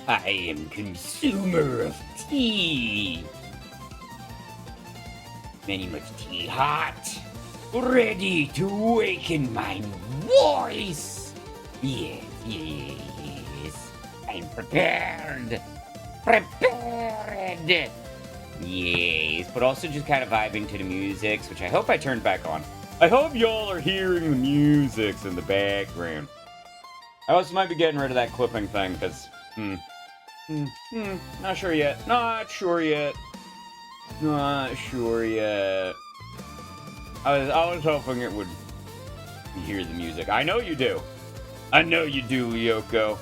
I am consumer of tea. Very much tea hot. Ready to awaken my voice. Yes, yes. I'm prepared. Prepared. Yes, but also just kind of vibing to the musics, which I hope I turned back on. I hope y'all are hearing the musics in the background. I also might be getting rid of that clipping thing, because, not sure yet. Not sure yet. Not sure yet. I was hoping it would hear the music. I know you do. I know you do, Yoko.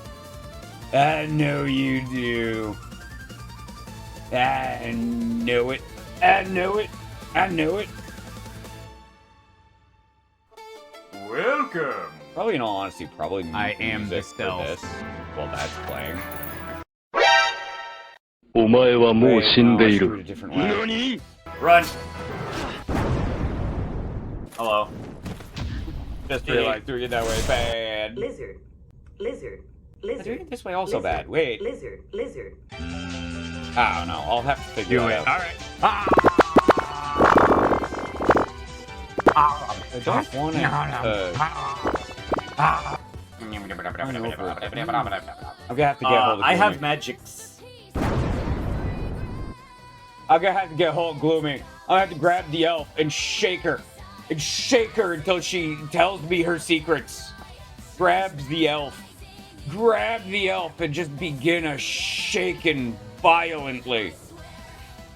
I know you do. I know it. I know it. I know it. Welcome. Probably, in all honesty, probably I am the music for stealth. this while that's playing. お前はもう死んでい Wait, no, る。 let's do it a different way. Run. Hello. Just realized doing it that way bad. Lizard, lizard, lizard. Doing it this way also lizard, bad. Wait. Lizard, lizard. I don't know. I'll have to figure Do it it. out. Alright. I don't want to. I'm gonna have to get hold of I have Gloomy. magics. I'm gonna have to get hold of Gloomy. I'm gonna have to grab the elf and shake her. And shake her until she tells me her secrets. Grabs the elf. Grab the elf and just begin a shaking violently.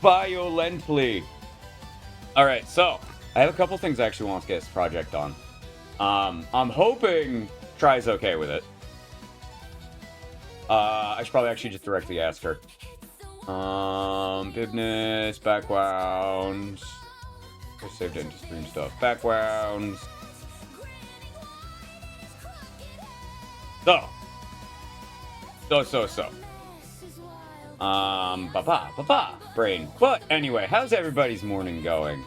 Violently. Alright, so I have a couple things I actually want to get this project on. I'm hoping Try's okay with it. I should probably actually just directly ask her. Business, backgrounds. I saved it into stream stuff. Backgrounds. So. Brain. But anyway, how's everybody's morning going?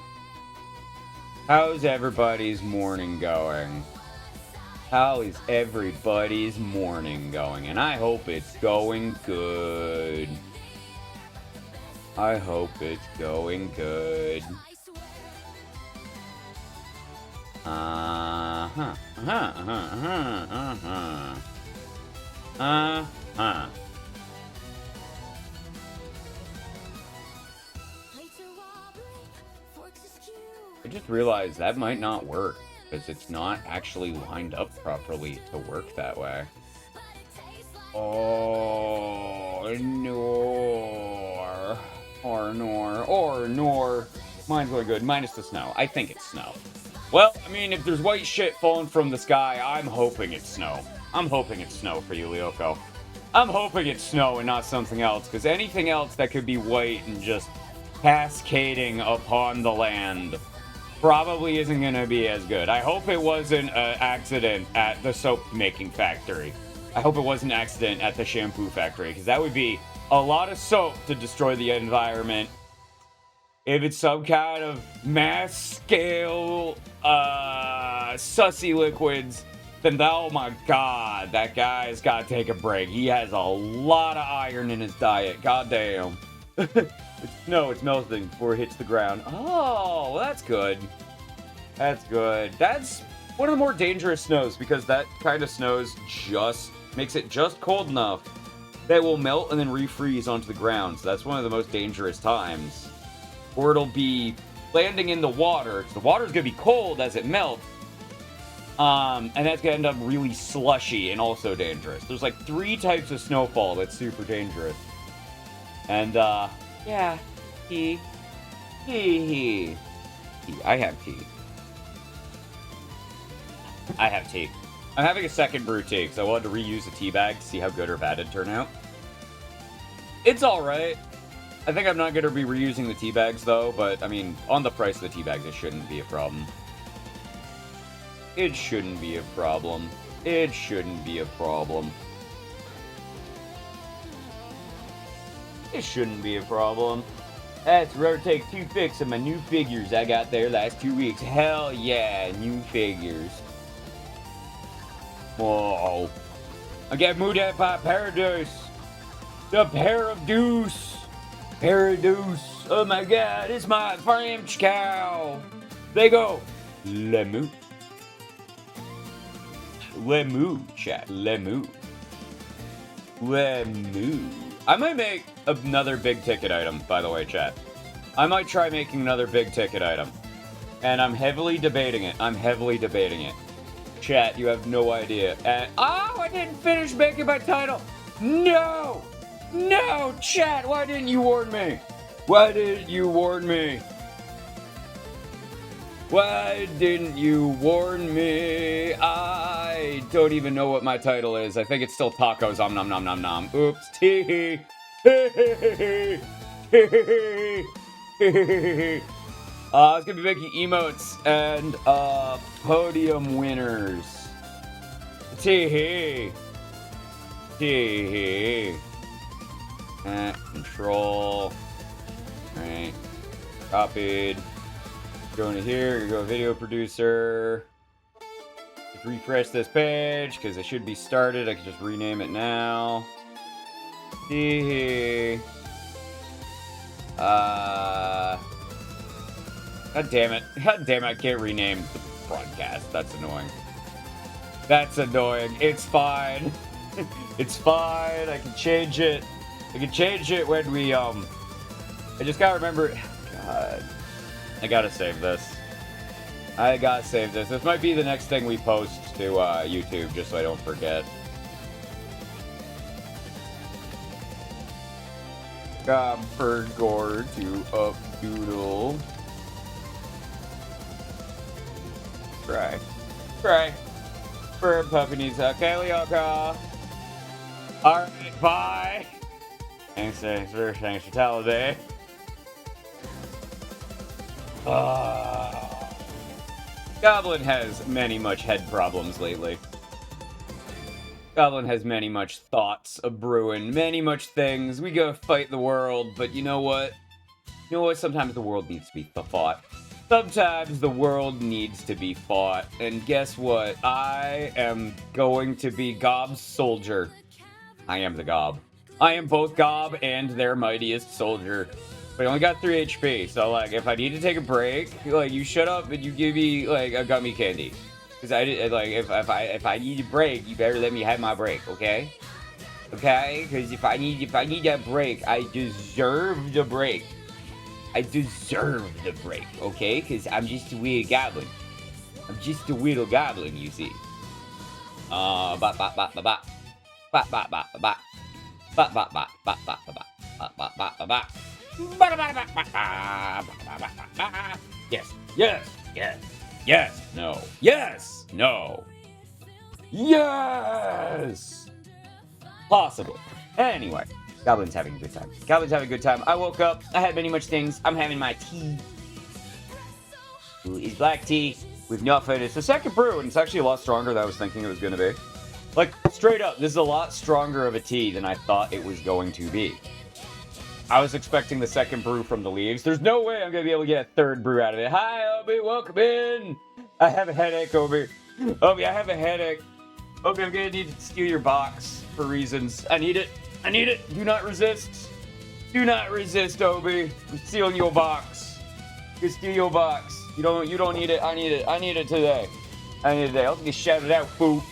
How's everybody's morning going? How is everybody's morning going? And I hope it's going good. I hope it's going good. Uh-huh. Uh-huh. Uh-huh. Uh-huh. Uh-huh. I just realized that might not work, because it's not actually lined up properly to work that way. Oh, nor. Or nor. Mine's going good, minus the snow. I think it's snow. Well, I mean, if there's white shit falling from the sky, I'm hoping it's snow. I'm hoping it's snow for you, Lyoko. I'm hoping it's snow and not something else, because anything else that could be white and just cascading upon the land probably isn't going to be as good. I hope it wasn't an accident at the soap making factory. I hope it wasn't an accident at the shampoo factory, because that would be a lot of soap to destroy the environment. If it's some kind of mass scale sussy liquids, then oh my god, that guy's got to take a break. He has a lot of iron in his diet. Goddamn. It's melting before it hits the ground. Oh, well, that's good. That's good. That's one of the more dangerous snows, because that kind of snows just makes it just cold enough that it will melt and then refreeze onto the ground. So that's one of the most dangerous times. Or it'll be landing in the water, because the water's going to be cold as it melts. And that's going to end up really slushy and also dangerous. There's like 3 types of snowfall that's super dangerous. And, yeah, tea. I have tea. I have tea. I'm having a second brew tea, because I wanted to reuse a tea bag to see how good or bad it'd turn out. It's alright. I think I'm not going to be reusing the tea bags, though, but, I mean, on the price of the tea bags, it shouldn't be a problem. It shouldn't be a problem. It shouldn't be a problem. It shouldn't be a problem. That's rotate 2 fix of my new figures I got there last 2 weeks. Hell yeah, new figures. Whoa. I got moved out by Paradise. The pair of deuce. Paradise. Oh my god, it's my French cow. They go. Lemu. Lemu, chat. Lemu. Lemu. I might make another big ticket item, by the way, chat. I might try making another big ticket item. And I'm heavily debating it. Chat, you have no idea. And, oh, I didn't finish making my title. No! No, chat, why didn't you warn me? Why didn't you warn me? Why didn't you warn me? I don't even know what my title is. I think it's still tacos. Om nom nom nom nom. Oops. Tee hee. I was gonna be making emotes and podium winners. Tee hee. Tee hee. Control. Alright. Copied. Go into here, go video producer. Just refresh this page, because it should be started. I can just rename it now. God damn it. God damn it, I can't rename the broadcast. That's annoying. That's annoying. It's fine. It's fine. I can change it. I can change it when we, I just gotta remember. God. I gotta save this. I gotta save this. This might be the next thing we post to YouTube, just so I don't forget. Bird gore to updoodle. Cry. Bird puppy needs a Kalioko. Alright, bye. Thanks for Taladay. Goblin has many much head problems lately. Goblin has many much thoughts of brewing, many much things. We go fight the world, but you know what? You know what? Sometimes the world needs to be fought. Sometimes the world needs to be fought. And guess what? I am going to be Gob's soldier. I am the Gob. I am both Gob and their mightiest soldier. But I only got 3 HP, so, like, if I need to take a break, like, you shut up and you give me, like, a gummy candy. Because I did, like, if I need a break, you better let me have my break, okay? Okay? Because if I need that break, I deserve the break. I deserve the break, okay? Because I'm just a weird goblin. I'm just a little goblin, you see. Ba ba ba ba ba. Ba ba ba ba ba. Ba ba ba ba ba ba ba. Ba ba ba ba ba. Yes, yes, yes, yes, no, yes, no, yes. Possible. Anyway, Goblin's having a good time. Goblin's having a good time. I woke up. I had many much things. I'm having my tea. Ooh, it's black tea with nothing. It's the second brew, and it's actually a lot stronger than I was thinking it was going to be. Like, straight up, this is a lot stronger of a tea than I thought it was going to be. I was expecting the second brew from the leaves. There's no way I'm going to be able to get a third brew out of it. Hi, Obi, welcome in. I have a headache, Obi. Obi, I have a headache. Obi, I'm going to need to steal your box for reasons. I need it. I need it. Do not resist. Do not resist, Obi. I'm stealing your box. You steal your box. You don't need it. I need it. I need it today. I need it today. I'll just shout it out, fool.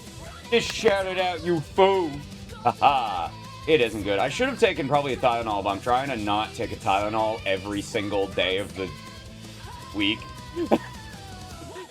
Just shout it out, you fool. Haha. It isn't good. I should have taken probably a Tylenol, but I'm trying to not take a Tylenol every single day of the week.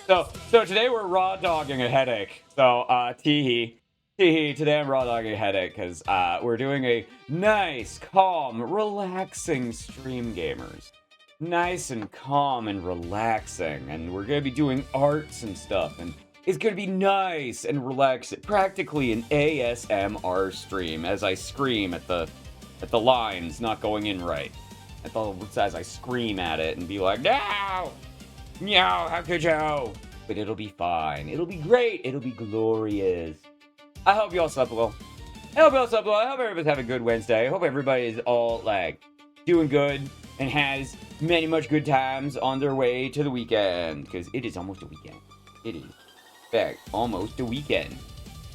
So today we're raw dogging a headache. So, tee-hee. Tee-hee, today I'm raw dogging a headache because we're doing a nice, calm, relaxing stream, gamers. Nice and calm and relaxing. And we're going to be doing arts and stuff. And it's going to be nice and relaxing. Practically an ASMR stream as I scream at the lines not going in right. As I scream at it and be like, no! No, how could you? But it'll be fine. It'll be great. It'll be glorious. I hope you all slept well. I hope everybody's having a good Wednesday. I hope everybody is all, like, doing good and has many much good times on their way to the weekend. Because it is almost a weekend. It is. Almost a weekend.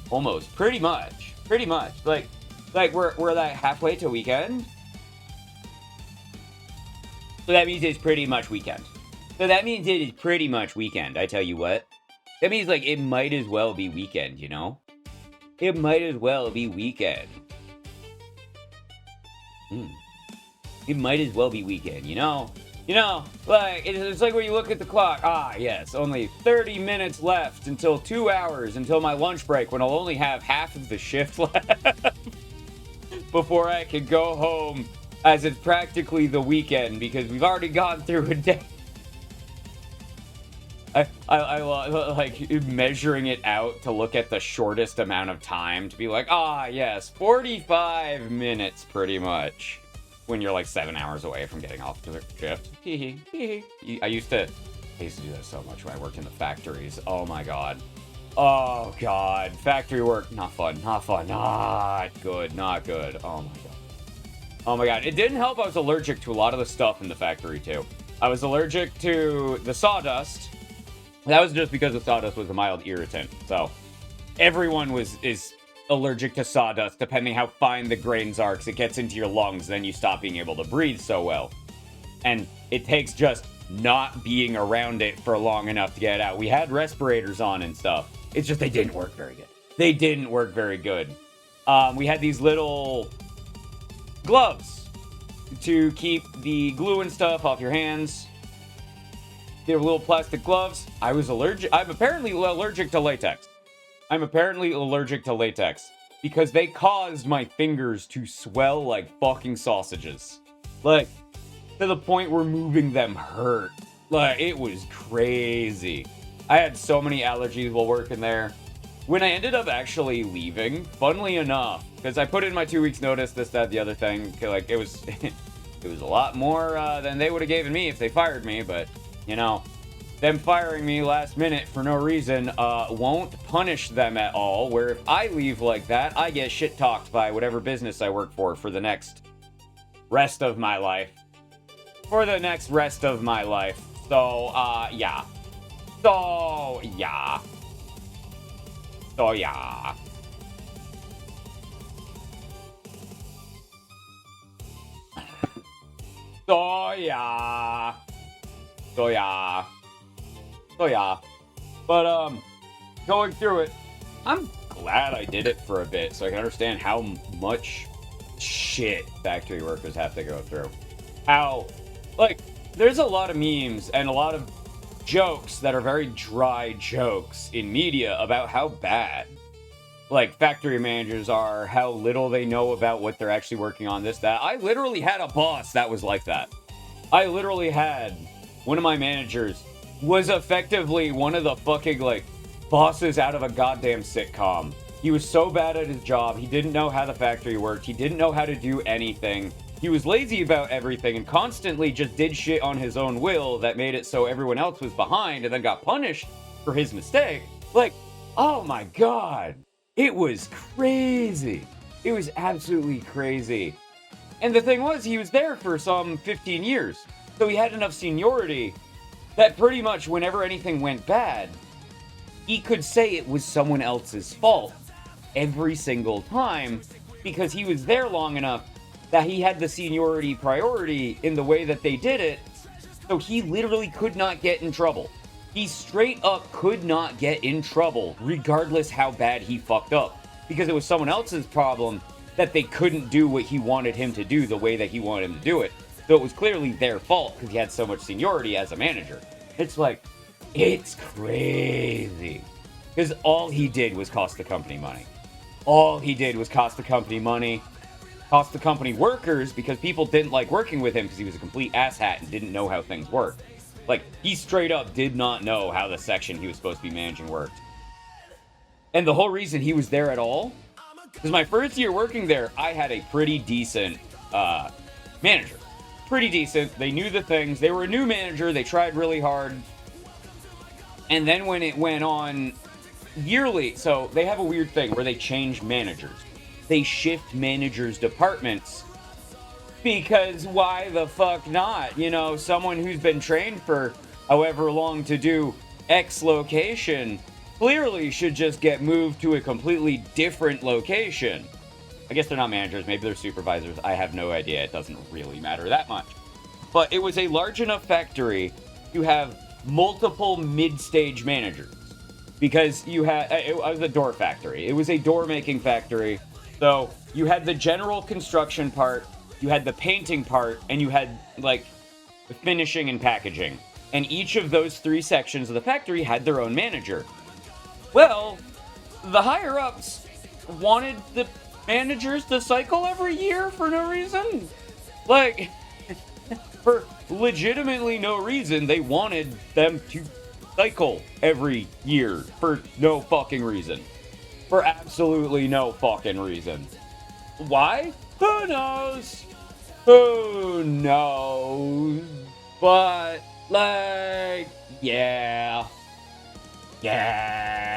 Almost. Pretty much. Like we're like halfway to weekend. So that means it's pretty much weekend. I tell you what. That means, like, it might as well be weekend, you know? It might as well be weekend. It might as well be weekend, you know? You know, like, it's like when you look at the clock. Ah, yes, only 30 minutes left until 2 hours until my lunch break when I'll only have half of the shift left before I can go home, as it's practically the weekend because we've already gone through a day. I like measuring it out to look at the shortest amount of time to be like, ah, yes, 45 minutes pretty much. When you're like 7 hours away from getting off the shift. I used to do that so much when I worked in the factories. Oh my god. Oh god. Factory work, not fun. Not good. Oh my god. Oh my god. It didn't help I was allergic to a lot of the stuff in the factory too. I was allergic to the sawdust. That was just because the sawdust was a mild irritant. So everyone is allergic to sawdust, depending how fine the grains are, because it gets into your lungs, then you stop being able to breathe so well. And it takes just not being around it for long enough to get it out. We had respirators on and stuff. It's just they didn't work very good. We had these little gloves to keep the glue and stuff off your hands. They were little plastic gloves. I'm apparently allergic to latex. Because they caused my fingers to swell like fucking sausages. Like, to the point where moving them hurt. Like, it was crazy. I had so many allergies while working there. When I ended up actually leaving, funnily enough, because I put in my 2 weeks notice, this, that, the other thing, like, it was a lot more than they would have given me if they fired me, but, you know, them firing me last minute for no reason won't punish them at all, where if I leave like that, I get shit-talked by whatever business I work for the next rest of my life. So, yeah. So yeah. So yeah. So yeah. But going through it, I'm glad I did it for a bit so I can understand how much shit factory workers have to go through. How, like, there's a lot of memes and a lot of jokes that are very dry jokes in media about how bad, like, factory managers are, how little they know about what they're actually working on, this, that. I literally had a boss that was like that. I literally had one of my managers was effectively one of the fucking, like, bosses out of a goddamn sitcom. He was so bad at his job, he didn't know how the factory worked, he didn't know how to do anything. He was lazy about everything and constantly just did shit on his own will that made it so everyone else was behind and then got punished for his mistake. Like, oh my god. It was crazy. It was absolutely crazy. And the thing was, he was there for some 15 years. So he had enough seniority that pretty much whenever anything went bad, he could say it was someone else's fault every single time because he was there long enough that he had the seniority priority in the way that they did it. So he literally could not get in trouble. He straight up could not get in trouble regardless how bad he fucked up because it was someone else's problem that they couldn't do what he wanted him to do the way that he wanted him to do it. So it was clearly their fault because he had so much seniority as a manager. It's like, it's crazy. Because all he did was cost the company money. All he did was cost the company money, cost the company workers because people didn't like working with him because he was a complete asshat and didn't know how things worked. Like, he straight up did not know how the section he was supposed to be managing worked. And the whole reason he was there at all, because my first year working there, I had a pretty decent manager. Pretty decent. They knew the things. They were a new manager. They tried really hard. And then when it went on yearly, so they have a weird thing where they change managers. They shift managers' departments. Because why the fuck not? You know, someone who's been trained for however long to do X location clearly should just get moved to a completely different location. I guess they're not managers, maybe they're supervisors. I have no idea. It doesn't really matter that much. But it was a large enough factory to have multiple mid-stage managers. Because you had, it was a door factory. It was a door-making factory. So you had the general construction part, you had the painting part, and you had, like, the finishing and packaging. And each of those three sections of the factory had their own manager. Well, the higher-ups wanted the managers to cycle every year for no reason. Like, for legitimately no reason, they wanted them to cycle every year for no fucking reason. For absolutely no fucking reason. Why? Who knows? Who knows? But, like, yeah. Yeah.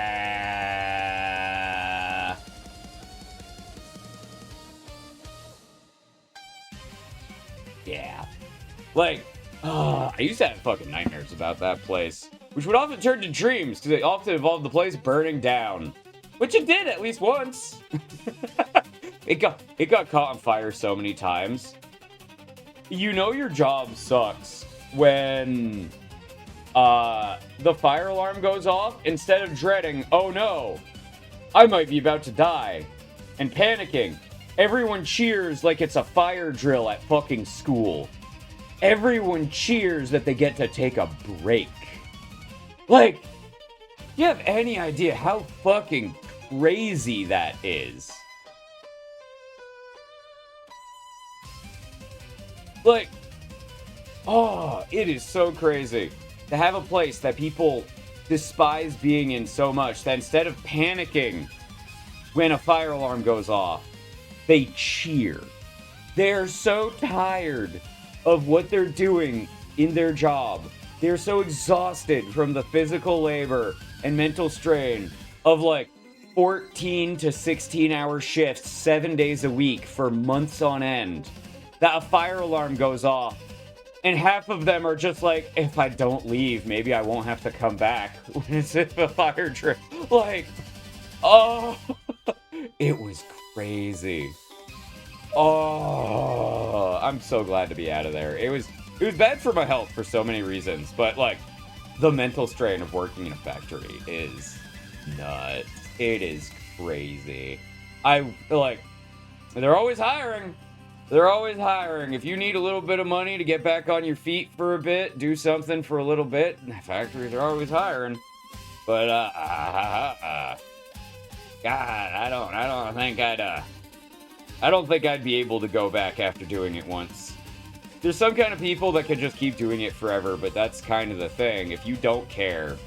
Yeah. Like, I used to have fucking nightmares about that place, which would often turn to dreams because it often involved the place burning down, which it did at least once. It got caught on fire so many times. You know your job sucks when the fire alarm goes off. Instead of dreading, oh no, I might be about to die, and panicking, everyone cheers like it's a fire drill at fucking school. Everyone cheers that they get to take a break. Like, do you have any idea how fucking crazy that is? Like, oh, it is so crazy to have a place that people despise being in so much that instead of panicking when a fire alarm goes off, they cheer. They're so tired of what they're doing in their job. They're so exhausted from the physical labor and mental strain of like 14 to 16-hour shifts 7 days a week for months on end that a fire alarm goes off. And half of them are just like, if I don't leave, maybe I won't have to come back when it's a fire drill. Like, oh, it was crazy. Oh, I'm so glad to be out of there. It was bad for my health for so many reasons, but like the mental strain of working in a factory is nuts. It is crazy. I like they're always hiring. They're always hiring. If you need a little bit of money to get back on your feet for a bit, do something for a little bit, factories are always hiring. But God, I don't think I'd be able to go back after doing it once. There's some kind of people that can just keep doing it forever, but that's kind of the thing. If you don't care,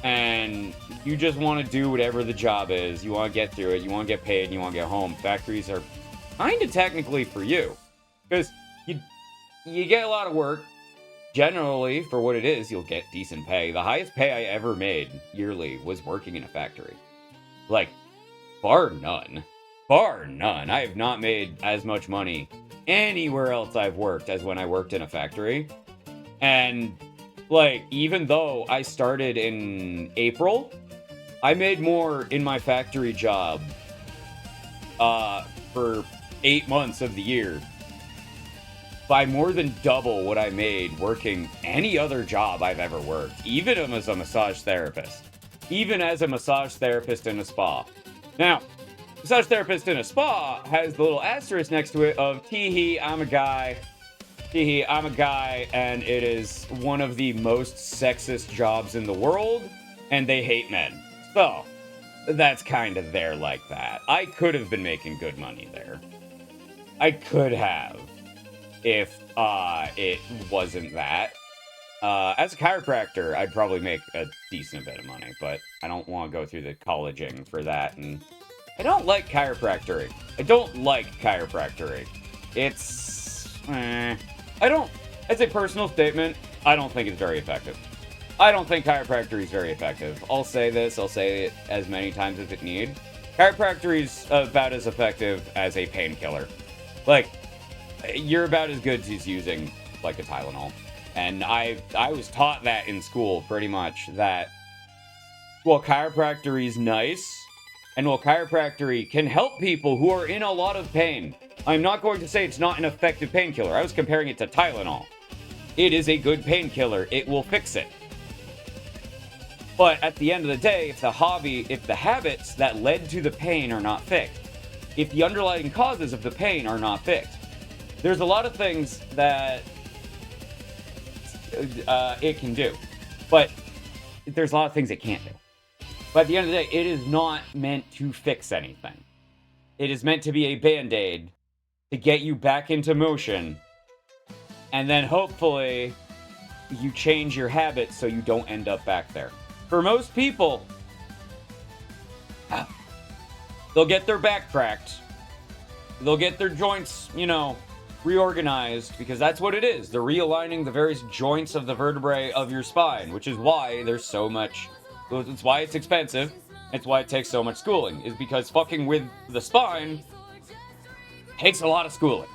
and you just want to do whatever the job is, you want to get through it, you want to get paid, and you want to get home, factories are kind of technically for you. Because you get a lot of work. Generally, for what it is, you'll get decent pay. The highest pay I ever made yearly was working in a factory. Like, bar none. Bar none. I have not made as much money anywhere else I've worked as when I worked in a factory. And, like, even though I started in April, I made more in my factory job for 8 months of the year by more than double what I made working any other job I've ever worked, even as a massage therapist. Even as a massage therapist in a spa. Now, massage therapist in a spa has the little asterisk next to it of tee-hee, I'm a guy. Tee-hee, I'm a guy, and it is one of the most sexist jobs in the world, and they hate men. So, that's kind of there like that. I could have been making good money there. I could have. If it wasn't that. As a chiropractor, I'd probably make a decent bit of money, but I don't want to go through the colleging for that, and I don't like chiropractoring. It's... As a personal statement, I don't think it's very effective. I don't think chiropractor is very effective. I'll say this, I'll say it as many times as it needs. Chiropractor is about as effective as a painkiller. Like, you're about as good as using, like, a Tylenol. And I was taught that in school, pretty much, that while chiropractor is nice, and while chiropractor can help people who are in a lot of pain, I'm not going to say it's not an effective painkiller. I was comparing it to Tylenol. It is a good painkiller. It will fix it. But at the end of the day, if the habits that led to the pain are not fixed, if the underlying causes of the pain are not fixed, there's a lot of things that it can do, but there's a lot of things it can't do. But at the end of the day, it is not meant to fix anything. It is meant to be a band-aid to get you back into motion, and then hopefully you change your habits so you don't end up back there. For most people, they'll get their back cracked. They'll get their joints, reorganized, because that's what it is. They're realigning the various joints of the vertebrae of your spine, which is why there's so much... It's why it's expensive. It's why it takes so much schooling, is because fucking with the spine takes a lot of schooling.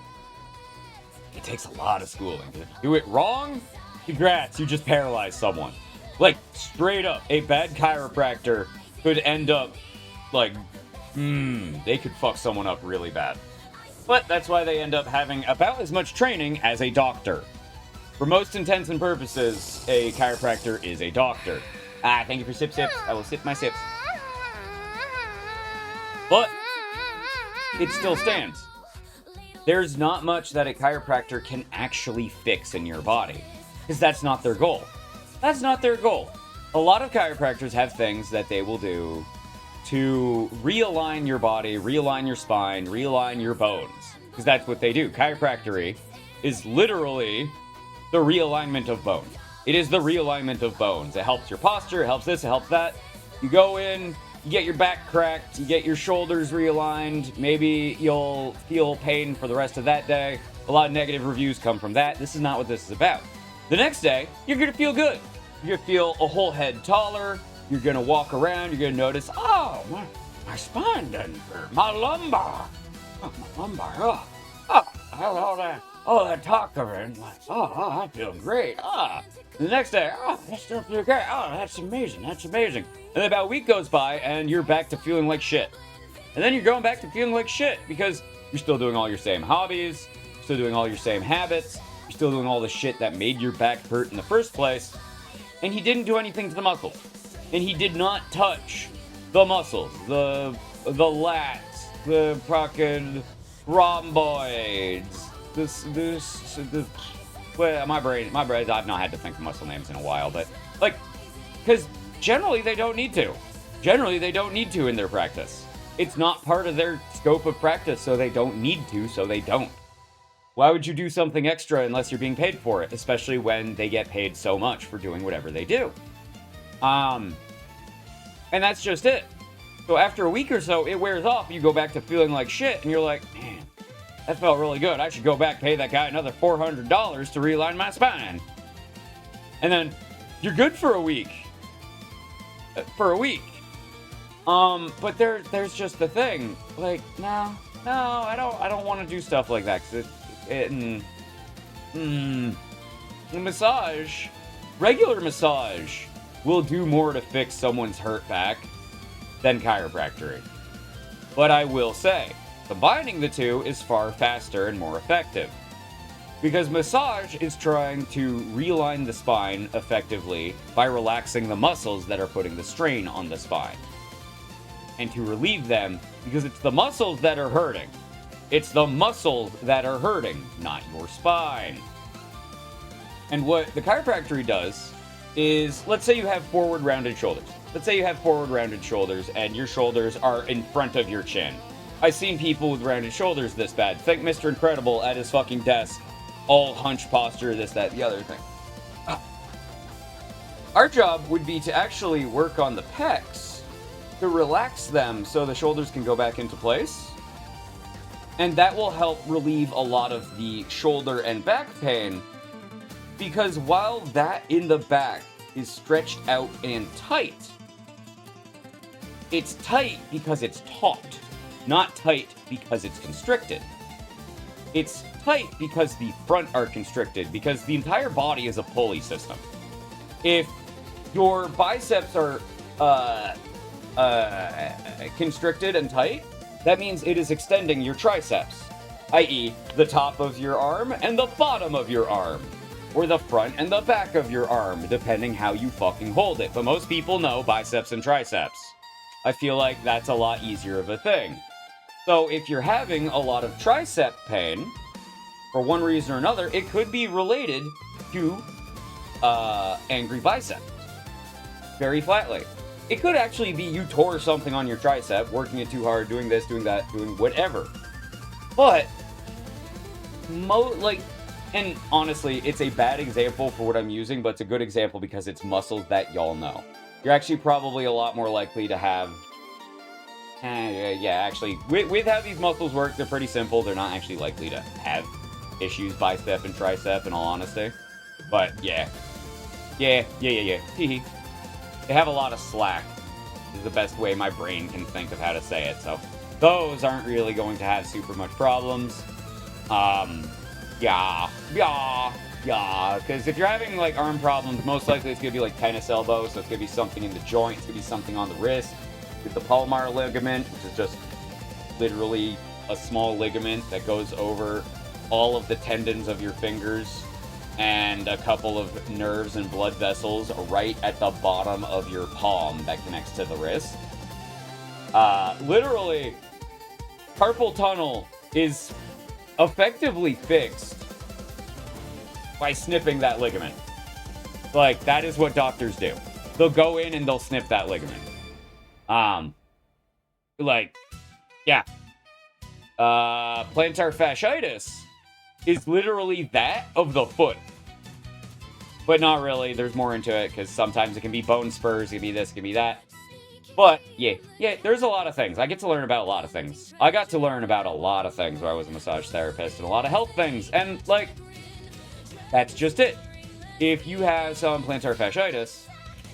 It takes a lot of schooling. Do it wrong? Congrats, you just paralyzed someone. Like, straight up, a bad chiropractor could end up, like, they could fuck someone up really bad. But that's why they end up having about as much training as a doctor. For most intents and purposes, a chiropractor is a doctor. Thank you for sips. I will sip my sips. But it still stands. There's not much that a chiropractor can actually fix in your body, because that's not their goal. That's not their goal. A lot of chiropractors have things that they will do to realign your body, realign your spine, realign your bones. Because that's what they do. Chiropractic is literally the realignment of bones. It is the realignment of bones. It helps your posture, it helps this, it helps that. You go in, you get your back cracked, you get your shoulders realigned, maybe you'll feel pain for the rest of that day. A lot of negative reviews come from that. This is not what this is about. The next day, you're gonna feel good. You're gonna feel a whole head taller. You're gonna walk around, you're gonna notice, oh, my spine doesn't hurt. My lumbar. Oh, my lumbar. That talk over it. Oh, I feel great. The next day, I still feel great. Oh, that's amazing. And then about a week goes by, and you're back to feeling like shit. And then you're going back to feeling like shit because you're still doing all your same hobbies, you're still doing all your same habits, you're still doing all the shit that made your back hurt in the first place. And he didn't do anything to the muscles. And he did not touch the muscles, the lats, the fucking rhomboids, well, my brain, I've not had to think of muscle names in a while, but, like, because generally they don't need to. Generally, they don't need to in their practice. It's not part of their scope of practice, so they don't need to, so they don't. Why would you do something extra unless you're being paid for it, especially when they get paid so much for doing whatever they do? And that's just it. So after a week or so, it wears off, you go back to feeling like shit, and you're like, man, that felt really good. I should go back, pay that guy another $400 to realign my spine. And then you're good for a week. But there's just the thing. Like, no, I don't want to do stuff like that. Cause the massage, regular massage, will do more to fix someone's hurt back than chiropractic. But I will say, combining the two is far faster and more effective. Because massage is trying to realign the spine effectively by relaxing the muscles that are putting the strain on the spine. And to relieve them, because it's the muscles that are hurting. It's the muscles that are hurting, not your spine. And what the chiropractic does is, let's say you have forward rounded shoulders. And your shoulders are in front of your chin. I've seen people with rounded shoulders this bad. Think Mr. Incredible at his fucking desk, all hunch posture, this, that, the other thing. Our job would be to actually work on the pecs to relax them so the shoulders can go back into place. And that will help relieve a lot of the shoulder and back pain, because while that in the back is stretched out and tight, it's tight because it's taut, not tight because it's constricted. It's tight because the front are constricted, because the entire body is a pulley system. If your biceps are constricted and tight, that means it is extending your triceps, i.e. the top of your arm and the bottom of your arm, or the front and the back of your arm, depending how you fucking hold it. But most people know biceps and triceps. I feel like that's a lot easier of a thing. So if you're having a lot of tricep pain, for one reason or another, it could be related to angry biceps. Very flatly. It could actually be you tore something on your tricep, working it too hard, doing this, doing that, doing whatever. But, and honestly, it's a bad example for what I'm using, but it's a good example because it's muscles that y'all know. You're actually probably a lot more likely to have... actually, with how these muscles work, they're pretty simple. They're not actually likely to have issues bicep and tricep, in all honesty. But, yeah. Hee. They have a lot of slack, is the best way my brain can think of how to say it. So, those aren't really going to have super much problems. Because if you're having, like, arm problems, most likely it's going to be, like, tennis elbow, so it's going to be something in the joint, it's going to be something on the wrist, with the palmar ligament, which is just literally a small ligament that goes over all of the tendons of your fingers, and a couple of nerves and blood vessels right at the bottom of your palm that connects to the wrist. Literally, carpal tunnel is effectively fixed by snipping that ligament. Like, that is what doctors do. They'll go in and they'll snip that ligament. Plantar fasciitis is literally that of the foot. But not really, there's more into it, because sometimes it can be bone spurs, it can be this, it can be that. But, yeah, there's a lot of things. I get to learn about a lot of things. I got to learn about a lot of things when I was a massage therapist, and a lot of health things, and, like, that's just it. If you have some plantar fasciitis,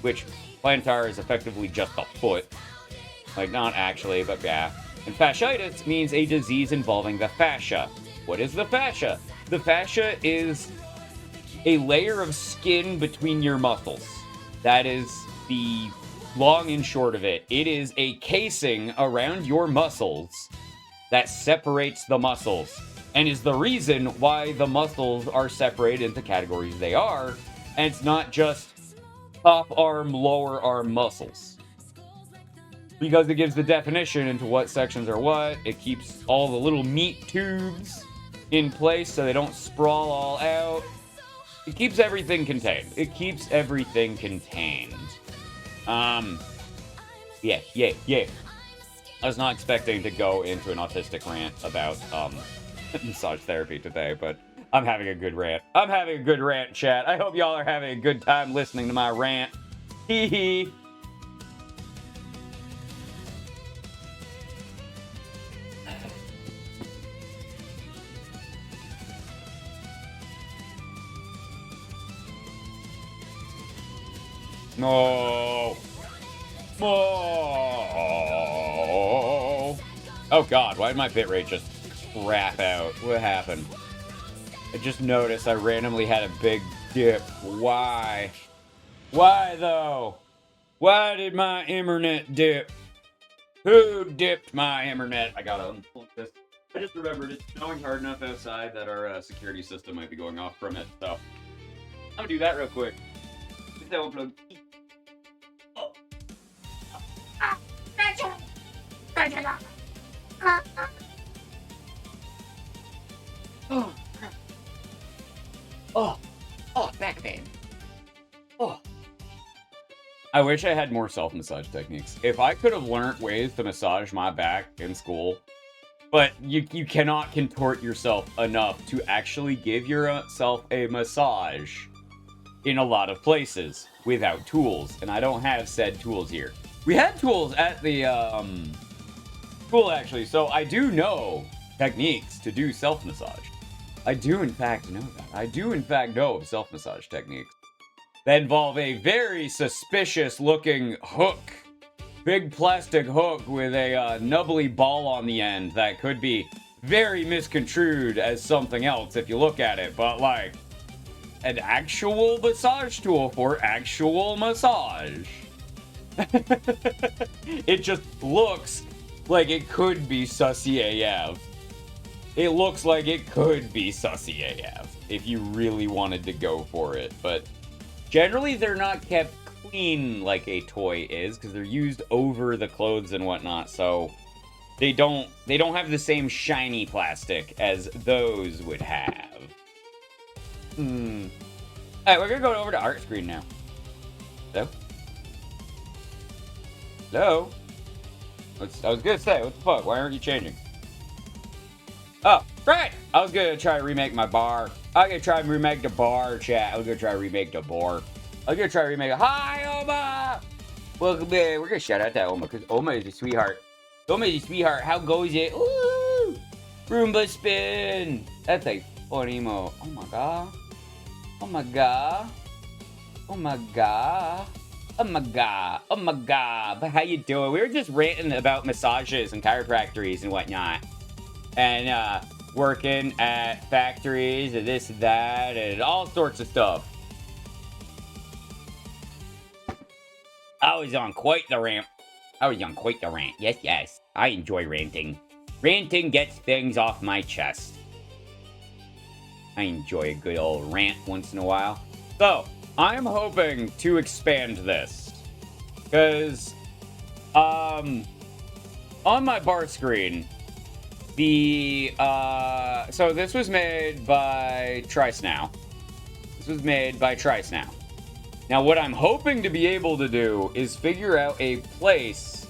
which plantar is effectively just the foot, like, not actually, but yeah. And fasciitis means a disease involving the fascia. What is the fascia? The fascia is a layer of skin between your muscles. That is the long and short of it, it is a casing around your muscles that separates the muscles and is the reason why the muscles are separated into categories they are, and it's not just top arm, lower arm muscles. Because it gives the definition into what sections are what. It keeps all the little meat tubes in place so they don't sprawl all out. It keeps everything contained. It keeps everything contained. Yeah. I was not expecting to go into an autistic rant about, massage therapy today, but I'm having a good rant. I'm having a good rant, chat. I hope y'all are having a good time listening to my rant. Hee hee. No. Oh. Oh god, why did my bitrate just crap out? What happened? I just noticed I randomly had a big dip. Why? Why though? Why did my internet dip? Who dipped my internet? I gotta unplug this. I just remembered it's snowing hard enough outside that our security system might be going off from it, so I'm gonna do that real quick. Just unplug. Oh. Oh, back pain. Oh. I wish I had more self-massage techniques. If I could have learned ways to massage my back in school, but you cannot contort yourself enough to actually give yourself a massage in a lot of places without tools, and I don't have said tools here. We had tools at the school actually, so I do know techniques to do self-massage. I do in fact know that. I do in fact know of self-massage techniques that involve a very suspicious looking hook. Big plastic hook with a nubbly ball on the end that could be very misconstrued as something else if you look at it, but like an actual massage tool for actual massage. It just looks like it could be sussy AF. It looks like it could be sussy AF if you really wanted to go for it, but generally they're not kept clean like a toy is because they're used over the clothes and whatnot, so they don't have the same shiny plastic as those would have. Alright, we're gonna go over to art screen now. Hello? Hello? I was gonna say, what the fuck? Why aren't you changing? Oh, right! I was gonna try to remake my bar. I'm gonna try and remake the bar, chat. I was gonna try to remake the bar. I was gonna try to remake it. Hi, Oma! Welcome in. We're gonna shout out to Oma, because Oma is a sweetheart. Oma is a sweetheart. How goes it? Ooh! Roomba spin! That's a funny mo. Oh my god. Oh my god. Oh my god. Oh my god. Oh my god. But how you doing? We were just ranting about massages and chiropractors and whatnot. And working at factories and this and that and all sorts of stuff. I was on quite the rant. Yes, yes. I enjoy ranting. Ranting gets things off my chest. I enjoy a good old rant once in a while. So, I'm hoping to expand this. Because, on my bar screen, so this was made by Trice Now. Now, what I'm hoping to be able to do is figure out a place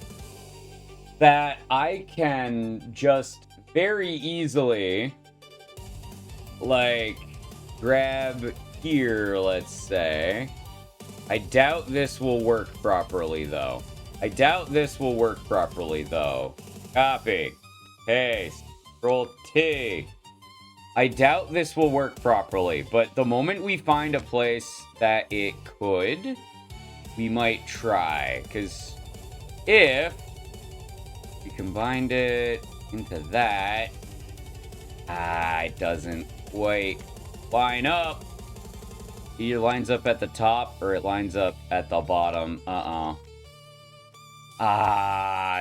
that I can just very easily, like, grab here, let's say. I doubt this will work properly, though. Copy. Paste. Control T. I doubt this will work properly, but the moment we find a place that it could, we might try. Because if we combined it into that, it doesn't quite line up. It either lines up at the top or it lines up at the bottom.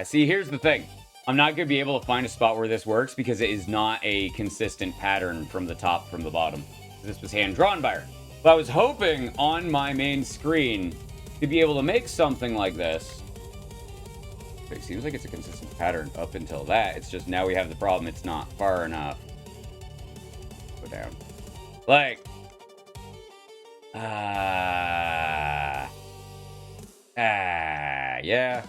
See, here's the thing. I'm not going to be able to find a spot where this works because it is not a consistent pattern from the top, from the bottom. This was hand-drawn by her. But I was hoping on my main screen to be able to make something like this. It seems like it's a consistent pattern up until that. It's just now we have the problem. It's not far enough. Go down. Like. Yeah.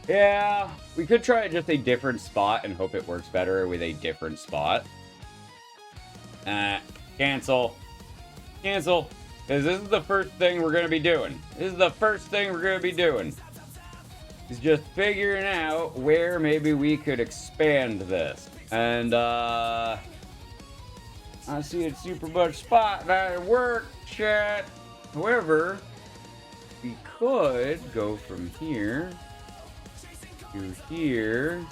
Yeah. We could try just a different spot and hope it works better with a different spot. Cancel. Cancel. Because this is the first thing we're going to be doing. This is the first thing we're going to be doing. Is just figuring out where maybe we could expand this. And, I see it's super much spot. That'd work, chat. However, we could go from here to here.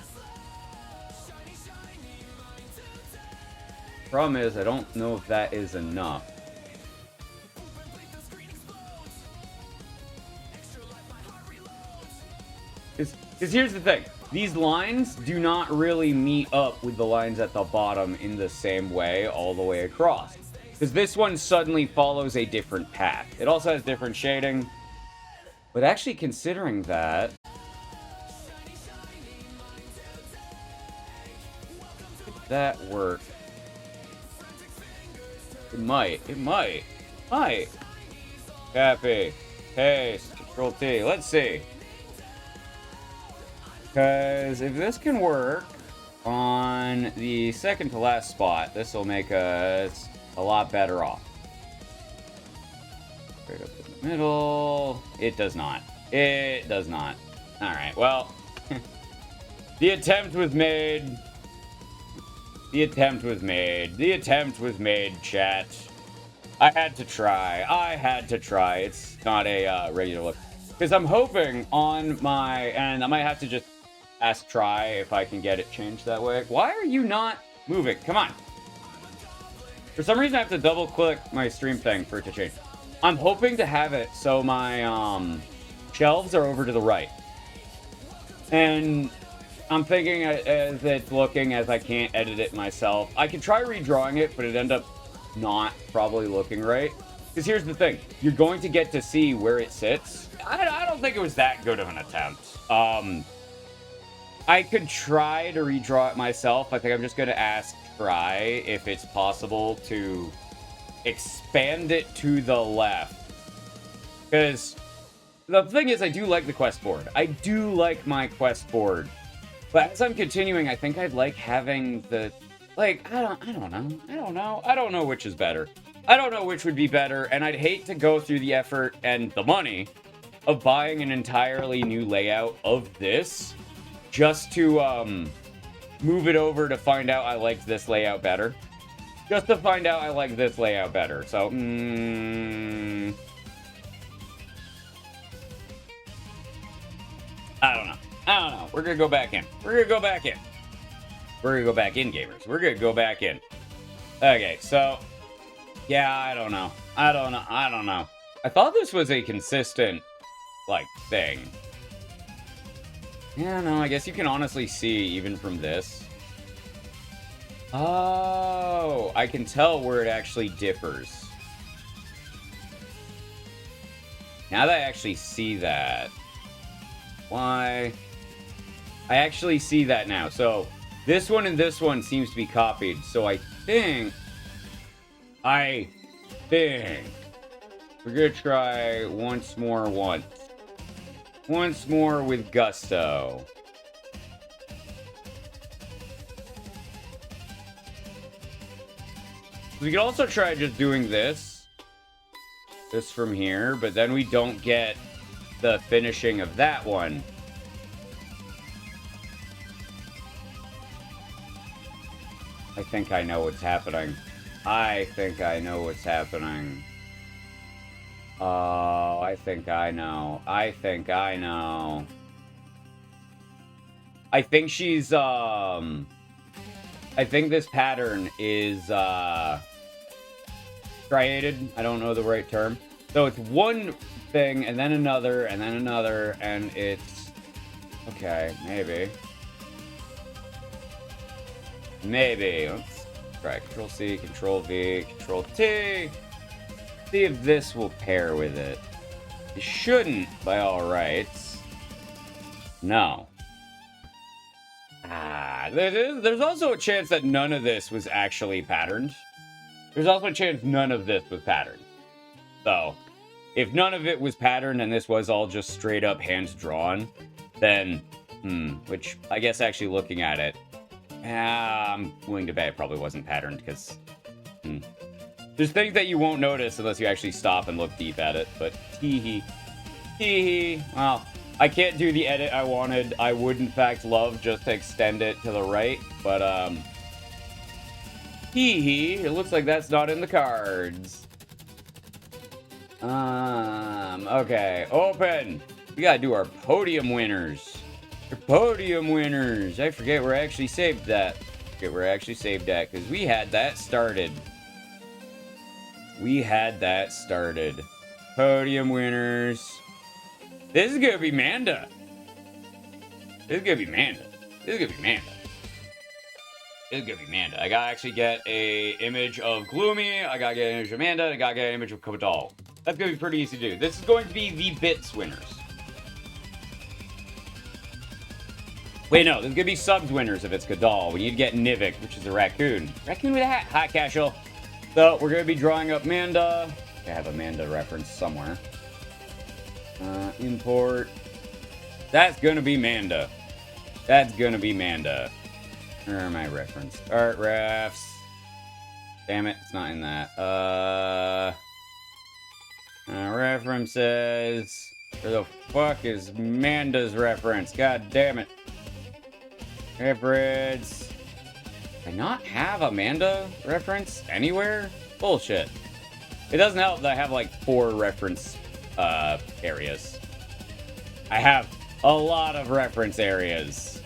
Problem is, I don't know if that is enough. Because here's the thing. These lines do not really meet up with the lines at the bottom in the same way all the way across. Because this one suddenly follows a different path. It also has different shading. But actually considering that... Could that work? It might. It might. Might. Copy. Paste. Control T. Let's see. Because if this can work on the second to last spot, this will make us a lot better off. Straight up in the middle. It does not. It does not. Alright, well. The attempt was made. The attempt was made. The attempt was made, chat. I had to try. I had to try. It's not a regular look. Because I'm hoping on my... And I might have to just ask try if I can get it changed that way. Why are you not moving? Come on. For some reason, I have to double click my stream thing for it to change. I'm hoping to have it so my shelves are over to the right. And I'm thinking as it's looking, as I can't edit it myself, I could try redrawing it, but it'd end up not probably looking right. Because here's the thing. You're going to get to see where it sits. I don't think it was that good of an attempt. I could try to redraw it myself. I think I'm just going to ask try if it's possible to expand it to the left. Because the thing is, I do like the quest board. I do like my quest board. But as I'm continuing, I think I'd like having the... Like, I don't know which is better. I don't know which would be better, and I'd hate to go through the effort and the money of buying an entirely new layout of this just to move it over to find out I liked this layout better. Just to find out I like this layout better. So, I don't know. We're gonna go back in. We're gonna go back in. We're gonna go back in, gamers. We're gonna go back in. Okay, so... Yeah, I don't know. I don't know. I thought this was a consistent, like, thing. Yeah, no, I guess you can honestly see even from this. Oh, I can tell where it actually differs. Now that I actually see that. Why? I actually see that now. So, this one and this one seems to be copied. So I think we're gonna try once more with gusto. We could also try just doing this from here, but then we don't get the finishing of that one. I think I know what's happening. I think I know what's happening. Oh, I think I know. I think she's, I think this pattern is, striated. I don't know the right term. So it's one thing, and then another, and it's Okay, maybe. Maybe. Let's try Control C, Control V, Control T. See if this will pair with it. It shouldn't, by all rights. No. There's also a chance that none of this was actually patterned. There's also a chance none of this was patterned. So, if none of it was patterned and this was all just straight up hand drawn, then, which I guess actually looking at it, I'm willing to bet it probably wasn't patterned because, there's things that you won't notice unless you actually stop and look deep at it, but tee-hee. Well, I can't do the edit I wanted. I would, in fact, love just to extend it to the right, but, it looks like that's not in the cards. Okay, open. We gotta do our podium winners. Your podium winners. I forget where I actually saved that. Because we had that started. Podium winners. This is gonna be Manda. I gotta actually get a image of Gloomy, I gotta get an image of Amanda, I gotta get an image of Kodal. That's gonna be pretty easy to do. This is going to be the bits winners. Wait, no, there's gonna be subs winners if it's Kodal. We need to get Nivik, which is a raccoon. Raccoon with a hat. Hi, Casual. So, we're gonna be drawing up Manda. I have a Manda reference somewhere. Import. That's gonna be Manda. Where are my reference? Art refs. Damn it, it's not in that. References. Where the fuck is Manda's reference? God damn it. Reference. Do I not have a Manda reference anywhere? Bullshit. It doesn't help that I have like 4 reference areas. I have a lot of reference areas.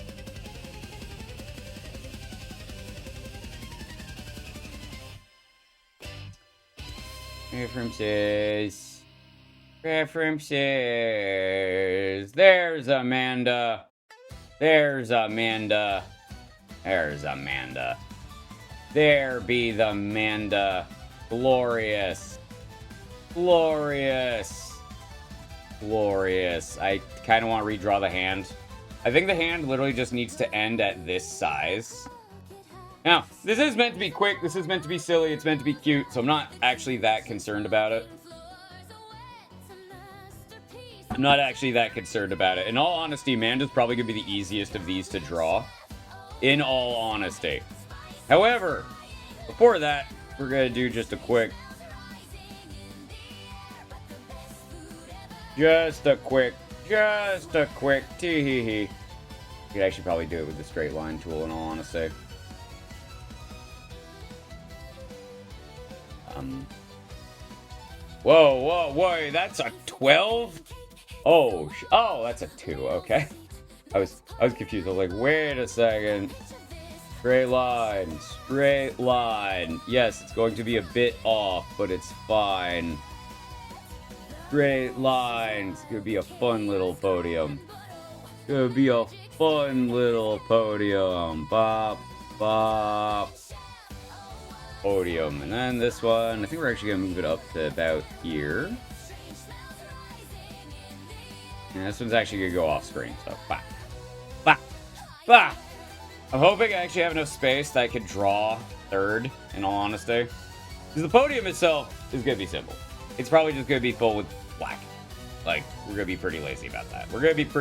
References. There's Amanda. There be the Amanda. Glorious. I kind of want to redraw the hand. I think the hand literally just needs to end at this size. Now, this is meant to be quick, this is meant to be silly, it's meant to be cute, so I'm not actually that concerned about it. In all honesty, Amanda's probably going to be the easiest of these to draw. In all honesty. However, before that, we're going to do just a quick tee-hee-hee. You could actually probably do it with the straight line tool, in all honesty. Whoa, that's a 12? Oh, that's a 2, okay. I was confused, I was like, wait a second. Straight line. Yes, it's going to be a bit off, but it's fine. Straight line. It's gonna be a fun little podium. Bop. Podium. And then this one, I think we're actually gonna move it up to about here. And this one's actually gonna go off screen, so bah. I'm hoping I actually have enough space that I could draw third, in all honesty. Because the podium itself is gonna be simple. It's probably just gonna be full with black. Like, we're gonna be pretty lazy about that. We're just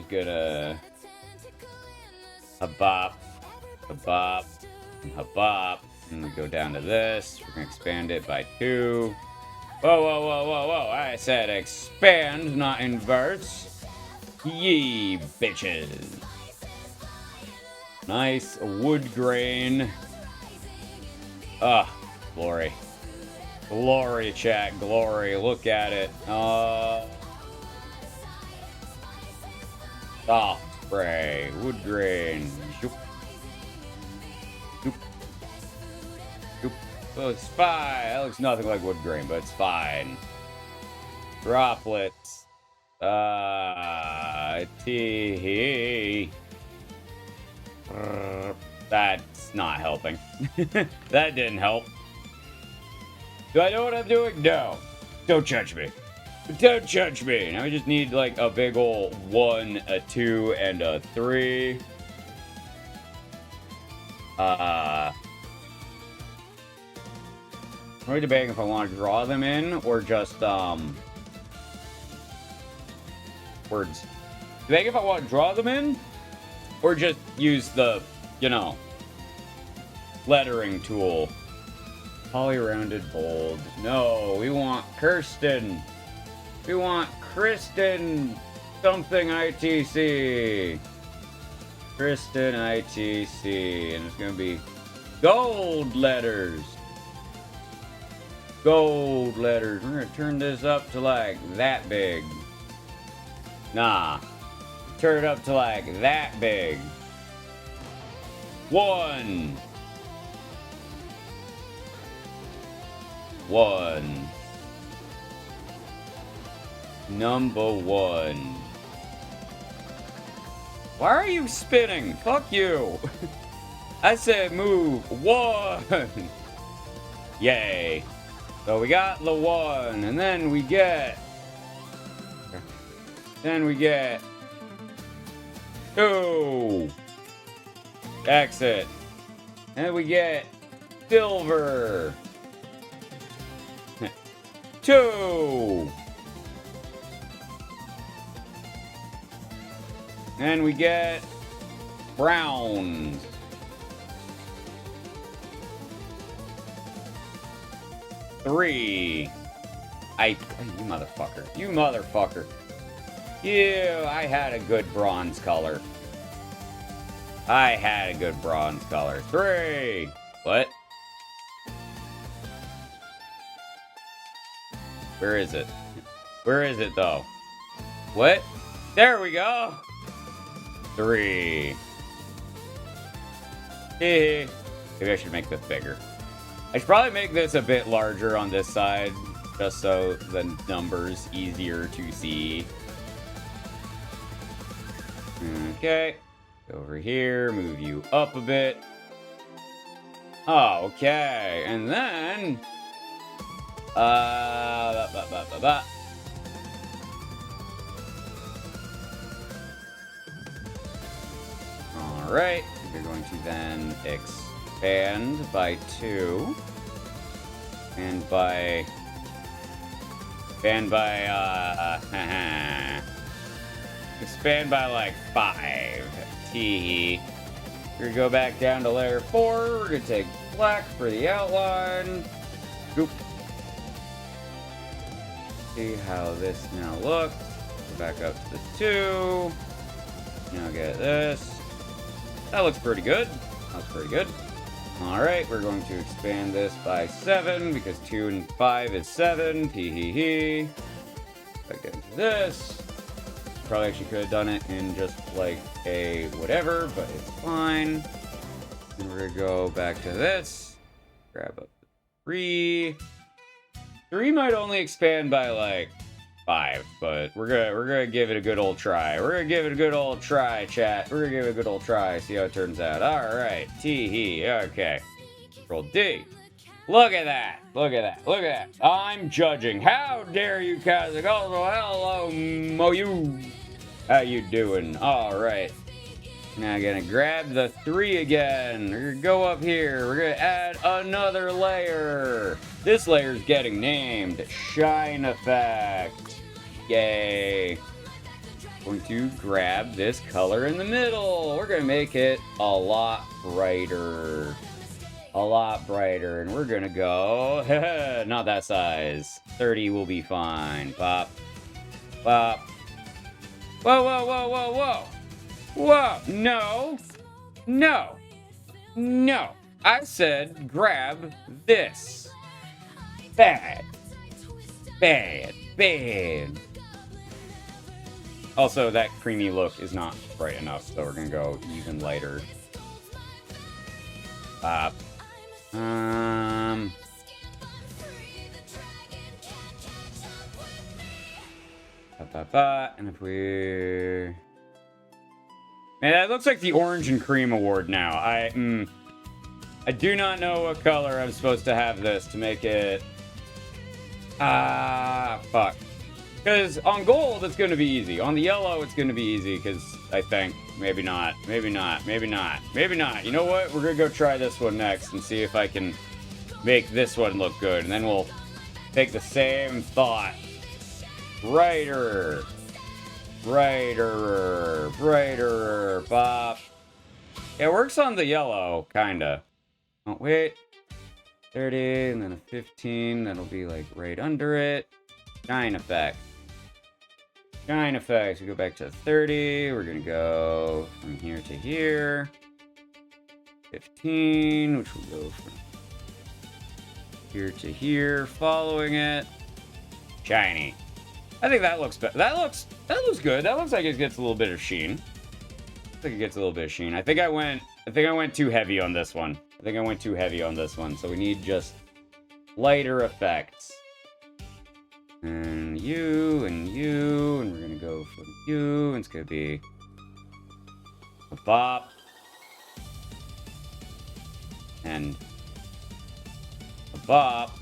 gonna a bop. And we go down to this. We're gonna expand it by 2. Whoa. I said expand, not inverse. Yee, bitches. Nice wood grain. Glory. Glory, chat. Glory. Look at it. Soft spray. Wood grain. Shoop. Oh, it's fine. That looks nothing like wood grain, but it's fine. Droplets. T. That's not helping. That didn't help. Do I know what I'm doing? No. Don't judge me. Don't judge me. Now we just need like a big ol' 1, a 2, and a 3. I'm really debating if I want to draw them in or just words. Debating if I want to draw them in or just use the, you know, lettering tool. Poly-rounded bold. No, we want Kirsten. We want Kristen something ITC. Kristen ITC. And it's going to be gold letters. Gold letters. We're going to turn this up to like that big. Nah. Turn it up to like that big. 1. 1. Number 1. Why are you spinning? Fuck you. I said move. 1. Yay. So we got the 1, and then we get 2. Exit. And we get silver. 2. And we get brown. 3. You motherfucker. You motherfucker. Ew, I had a good bronze color. I had a good bronze color. 3. What? Where is it? Where is it, though? What? There we go! 3. Maybe I should make this bigger. I should probably make this a bit larger on this side, just so the number's easier to see. Okay. Over here, move you up a bit. Oh, okay. And then... Alright, we're going to then expand by 2. And by... Expand by like 5. Tee. We're gonna go back down to layer 4. We're gonna take black for the outline. Goop. See how this now looks. Go back up to the 2. Now get this. That looks pretty good. That's pretty good. Alright, we're going to expand this by 7 because 2 and 5 is 7. Tee. Back into this. Probably actually could have done it in just like a whatever, but it's fine. And we're gonna go back to this. Grab up 3. 3 might only expand by like 5, but we're gonna give it a good old try. We're gonna give it a good old try, chat. We're gonna give it a good old try. See how it turns out. All right, Tee. Okay. Control D. Look at that. Look at that. Look at that. I'm judging. How dare you, Kazakh? Also, hello, Moyu. How you doing? All right. Now gonna grab the 3 again. We're gonna go up here. We're gonna add another layer. This layer's getting named Shine Effect. Yay. Going to grab this color in the middle. We're gonna make it a lot brighter. A lot brighter. And we're gonna go, not that size. 30 will be fine. Pop. Pop. Whoa, whoa, whoa, whoa, whoa. Whoa, no. No. No. I said grab this. Bad. Bad. Bad. Also, that creamy look is not bright enough, so we're gonna go even lighter. Pop. And if we... Man, that looks like the orange and cream award now. I do not know what color I'm supposed to have this to make it... fuck. Because on gold, it's going to be easy. On the yellow, it's going to be easy, because I think... Maybe not. Maybe not. Maybe not. Maybe not. You know what? We're going to go try this one next and see if I can make this one look good. And then we'll take the same thought. Brighter. Brighter. Brighter. Bop. It works on the yellow, kinda. Oh, wait. 30, and then a 15. That'll be, like, right under it. Shine effect. Shine effects. We go back to 30. We're gonna go from here to here. 15, which will go from here to here, following it. Shiny. I think that looks better. That looks good. That looks like it gets a little bit of sheen. I think it gets a little bit of sheen. I think I went too heavy on this one. So we need just lighter effects. And you, and you, and we're gonna go from you, and it's gonna be a bop. And a bop.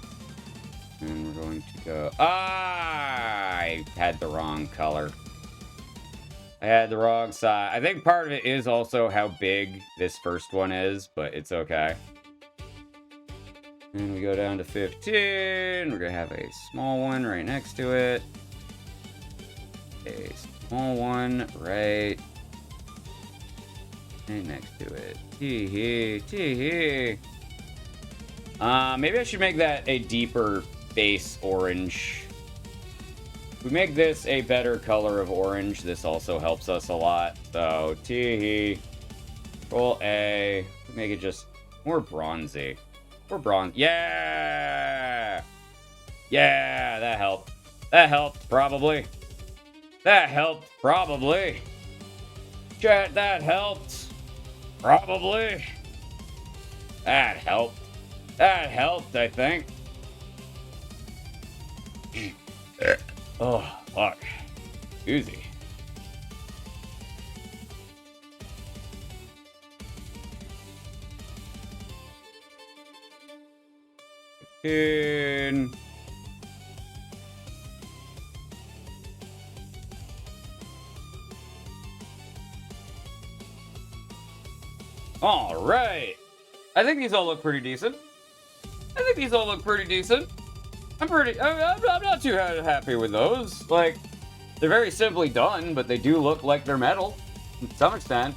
And we're going to go... I had the wrong color. I had the wrong side. I think part of it is also how big this first one is, but it's okay. And we go down to 15. We're going to have a small one right next to it. A small one right next to it. Tee-hee, tee-hee. Maybe I should make that a deeper base orange. If we make this a better color of orange, this also helps us a lot. So, tee-hee. Control A. Make it just more bronzy. Or bronze. Yeah! Yeah, that helped. That helped, probably. That helped, probably. Chat, that helped. Probably. That helped. That helped, I think. Oh, fuck. Easy. In. All right. I think these all look pretty decent. I'm not too happy with those. Like, they're very simply done, but they do look like they're metal to some extent.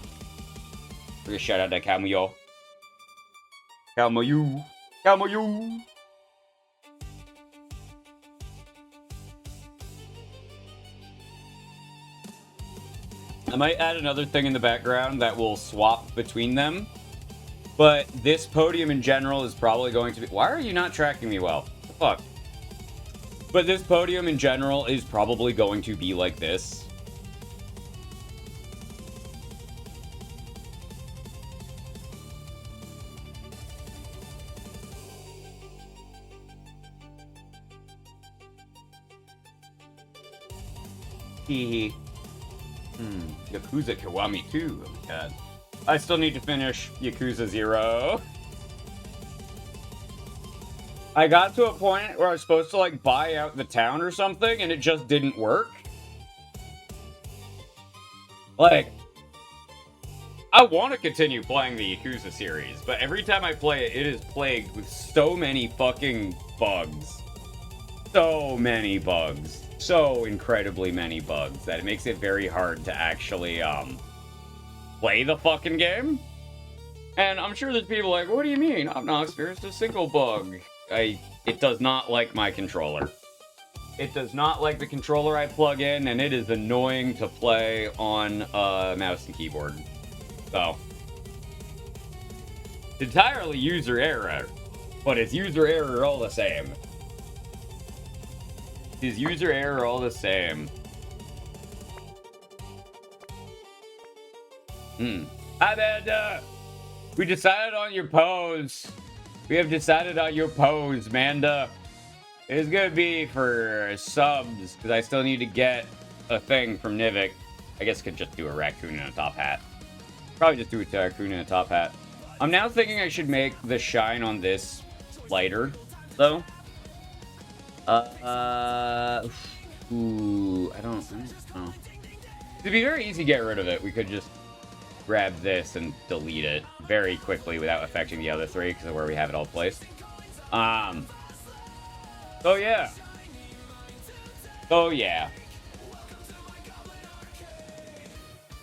We're gonna shout out to Camayo. Camayo. I might add another thing in the background that will swap between them. But this podium in general is probably going to be... Why are you not tracking me well? What the fuck? But this podium in general is probably going to be like this. Hehe. Yakuza Kiwami 2. Oh my god. I still need to finish Yakuza 0. I got to a point where I was supposed to, like, buy out the town or something, and it just didn't work. Like, I want to continue playing the Yakuza series, but every time I play it, it is plagued with so many fucking bugs. So many bugs. So incredibly many bugs that it makes it very hard to actually, play the fucking game. And I'm sure there's people like, what do you mean? I've not experienced a single bug. It does not like my controller. It does not like the controller I plug in, and it is annoying to play on a mouse and keyboard. So, it's entirely user error, but it's user error all the same. It's user error all the same. Hi, Amanda! We decided on your pose. We have decided on your pose, Amanda. It's gonna be for subs, because I still need to get a thing from Nivik. I guess could just do a raccoon and a top hat. Probably just do a raccoon and a top hat. I'm now thinking I should make the shine on this lighter, though. Ooh, I don't know. It'd be very easy to get rid of it. We could just grab this and delete it very quickly without affecting the other three because of where we have it all placed. So yeah.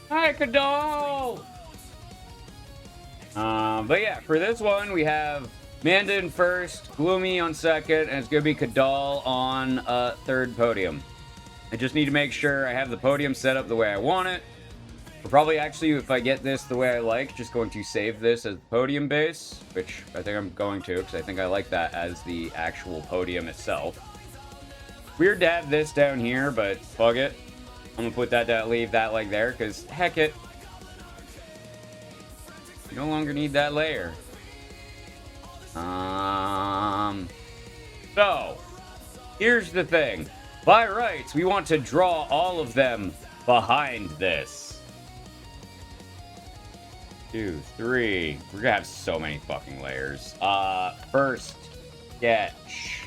Hi, Kadal! But yeah, for this one, we have Manda in first, Gloomy on second, and it's going to be Kadal on third podium. I just need to make sure I have the podium set up the way I want it. We're probably actually, if I get this the way I like, just going to save this as the podium base, which I think I'm going to, because I think I like that as the actual podium itself. Weird to have this down here, but fuck it. I'm going to put that down, leave that like there, because heck it. You no longer need that layer. So, here's the thing. By rights, we want to draw all of them behind this. 2, 3. We're gonna have so many fucking layers. First sketch.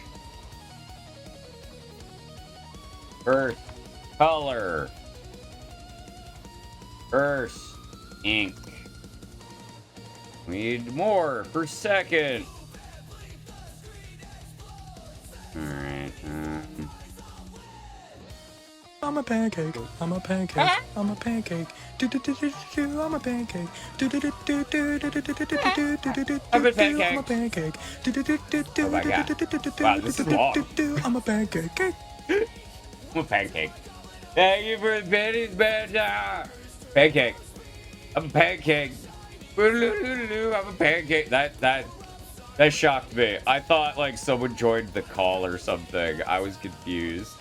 First color. First ink. We need more for second. Alright, I'm a pancake. I'm a pancake. I'm a pancake. I'm a pancake. I'm a pancake. I'm a pancake. Oh my god. Wow, this is long. I'm a pancake. I'm a pancake. Thank you for the pennies, man. Pancake. I'm a pancake. I'm a pancake. That shocked me. I thought like someone joined the call or something. I was confused.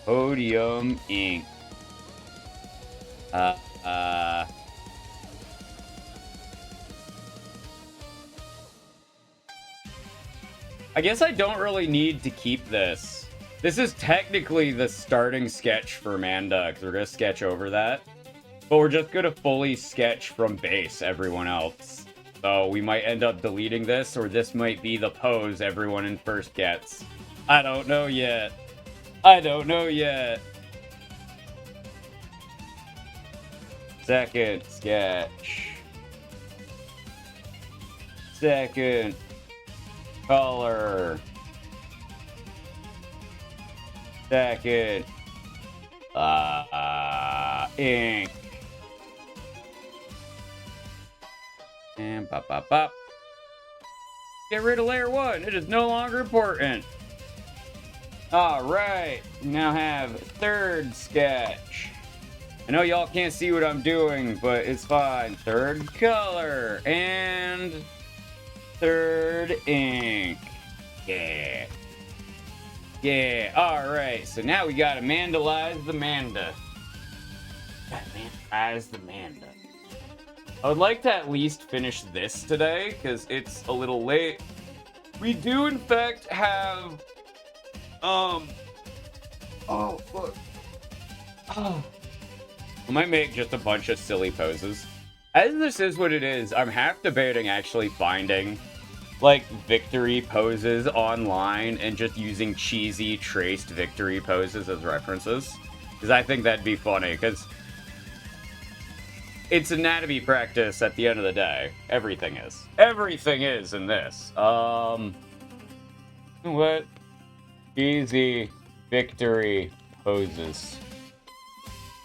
Podium ink. I guess I don't really need to keep this. This is technically the starting sketch for Manda, because we're going to sketch over that. But we're just going to fully sketch from base everyone else. So we might end up deleting this, or this might be the pose everyone in first gets. I don't know yet. Second sketch. Second color. Second ink. And pop, pop, pop. Get rid of layer 1. It is no longer important. Alright. We now have third sketch. I know y'all can't see what I'm doing, but it's fine. Third color. And third ink. Yeah. Yeah. Alright. So now we gotta mandalize the Manda. Mandalize the Manda. I would like to at least finish this today, because it's a little late. We do, in fact, have... Oh, fuck. Oh. I might make just a bunch of silly poses. As this is what it is, I'm half debating actually finding, like, victory poses online and just using cheesy, traced victory poses as references. Because I think that'd be funny, because... it's anatomy practice at the end of the day. Everything is. Everything is in this. What? Easy victory poses.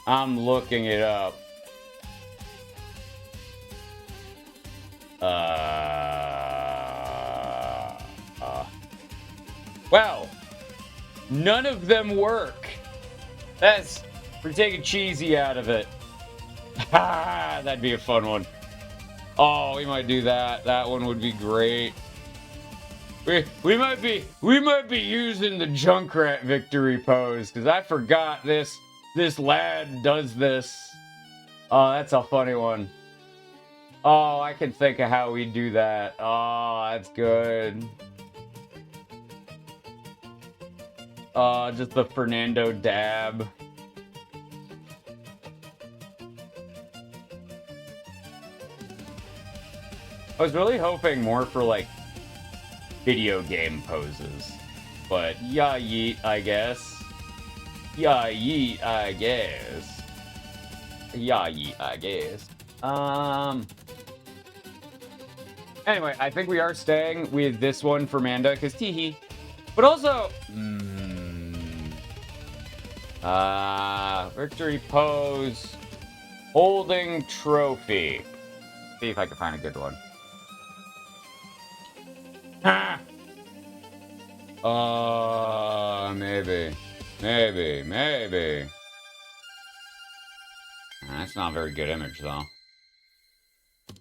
I'm looking it up. Well, none of them work. We're taking cheesy out of it. Ha! That'd be a fun one. Oh, we might do that. That one would be great. We might be using the Junkrat victory pose, because I forgot this lad does this. Oh, that's a funny one. Oh, I can think of how we do that. Oh, that's good. Just the Fernando dab. I was really hoping more for, like, video game poses. But, yeah, yeet, I guess. Yeah, yeet, I guess. Yeah, yeet, I guess. Anyway, I think we are staying with this one for Manda, because teehee. But also... victory pose. Holding trophy. See if I can find a good one. Ha! Maybe. That's not a very good image, though.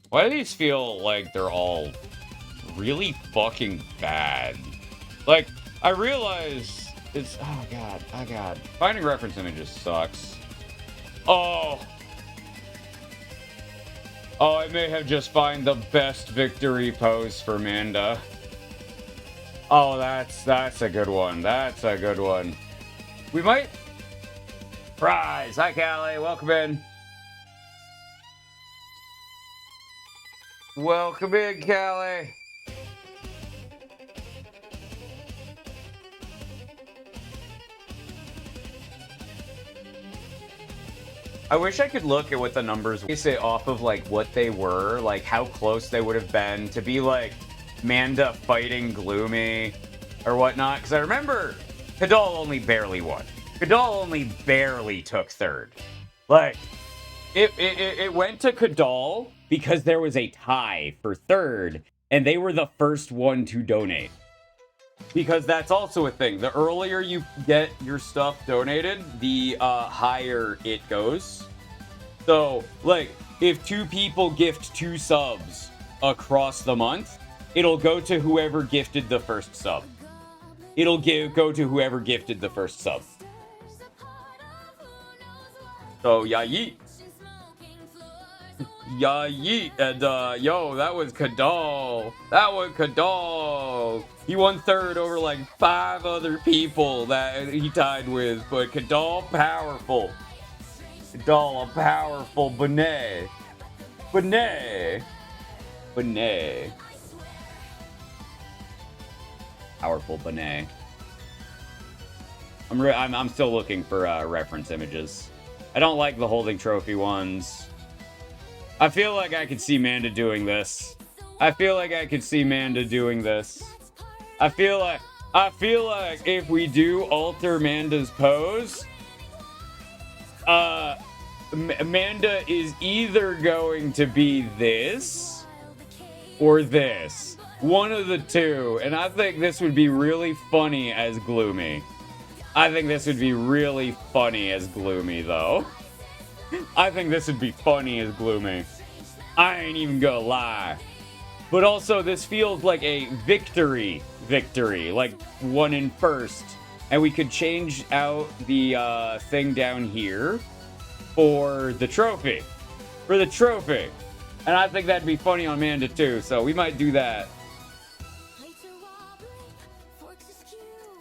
Why do these feel like they're all really fucking bad? Like, I realize it's... Oh, God. Finding reference images sucks. Oh, I may have just found the best victory pose for Manda. Oh, that's a good one. That's a good one. We might... Prize! Hi, Callie. Welcome in. Welcome in, Callie. I wish I could look at what the numbers we say off of, like, what they were, like, how close they would have been to be, like, Manda fighting Gloomy or whatnot. Because I remember Kadal only barely won. Kadal only barely took third. Like, it went to Kadal because there was a tie for third, and they were the first one to donate. Because that's also a thing. The earlier you get your stuff donated, the higher it goes. So, like, if 2 people gift 2 subs across the month, it'll go to whoever gifted the first sub. It'll go to whoever gifted the first sub. So, yeah, yeet. Yeah, yeet. And, yo, that was Kadal. He won third over, like, 5 other people that he tied with. But Kadal, powerful. Kadal, a powerful Benet. Powerful Benet. I'm still looking for reference images. I don't like the holding trophy ones. I feel like I could see Manda doing this. I feel like if we do alter Manda's pose, Manda is either going to be this or this. One of the two. And I think this would be really funny as Gloomy. though. I think this would be funny as Gloomy. I ain't even gonna lie. But also, this feels like a victory. Like, one in first. And we could change out the thing down here for the trophy. And I think that'd be funny on Manda too, so we might do that.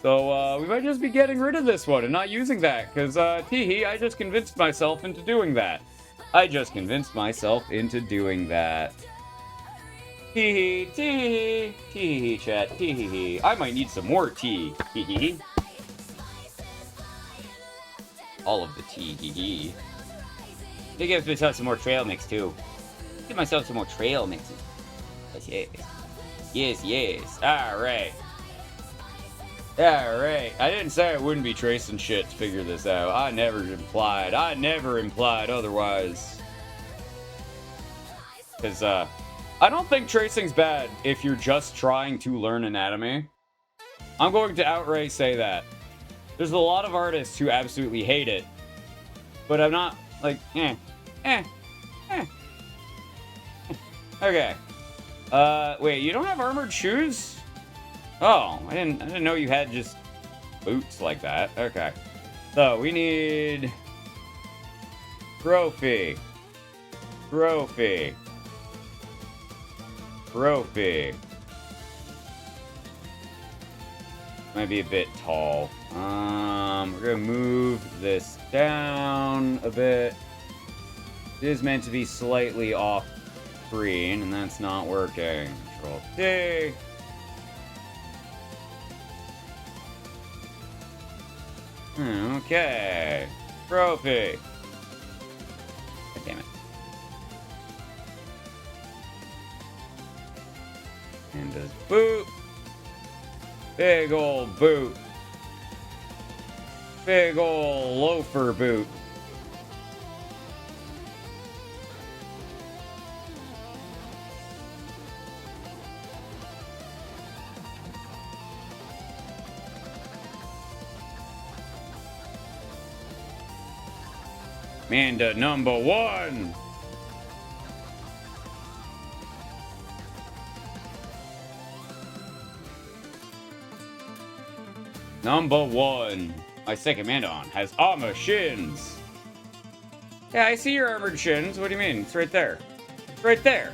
So, we might just be getting rid of this one and not using that, because, teehee, I just convinced myself into doing that. Teehee, chat, teehee. I might need some more tea, teehee. All of the tea, teehee. They give myself some more trail mix, too. Give myself some more trail mixes. Yes. Alright. I didn't say I wouldn't be tracing shit to figure this out. I never implied otherwise. Because, I don't think tracing's bad if you're just trying to learn anatomy. I'm going to outright say that. There's a lot of artists who absolutely hate it. But I'm not, like, Okay. Wait, you don't have armored shoes? Oh, I didn't know you had just boots like that. Okay. So, we need... Trophy. Might be a bit tall. We're gonna move this down a bit. It is meant to be slightly off screen, and that's not working. Control T. Okay. Trophy. God damn it. And does boot. Big old boot. Big old loafer boot. Amanda number 1. Number 1. My second Mandon has armor shins. Yeah, I see your armored shins. What do you mean? It's right there. It's right there.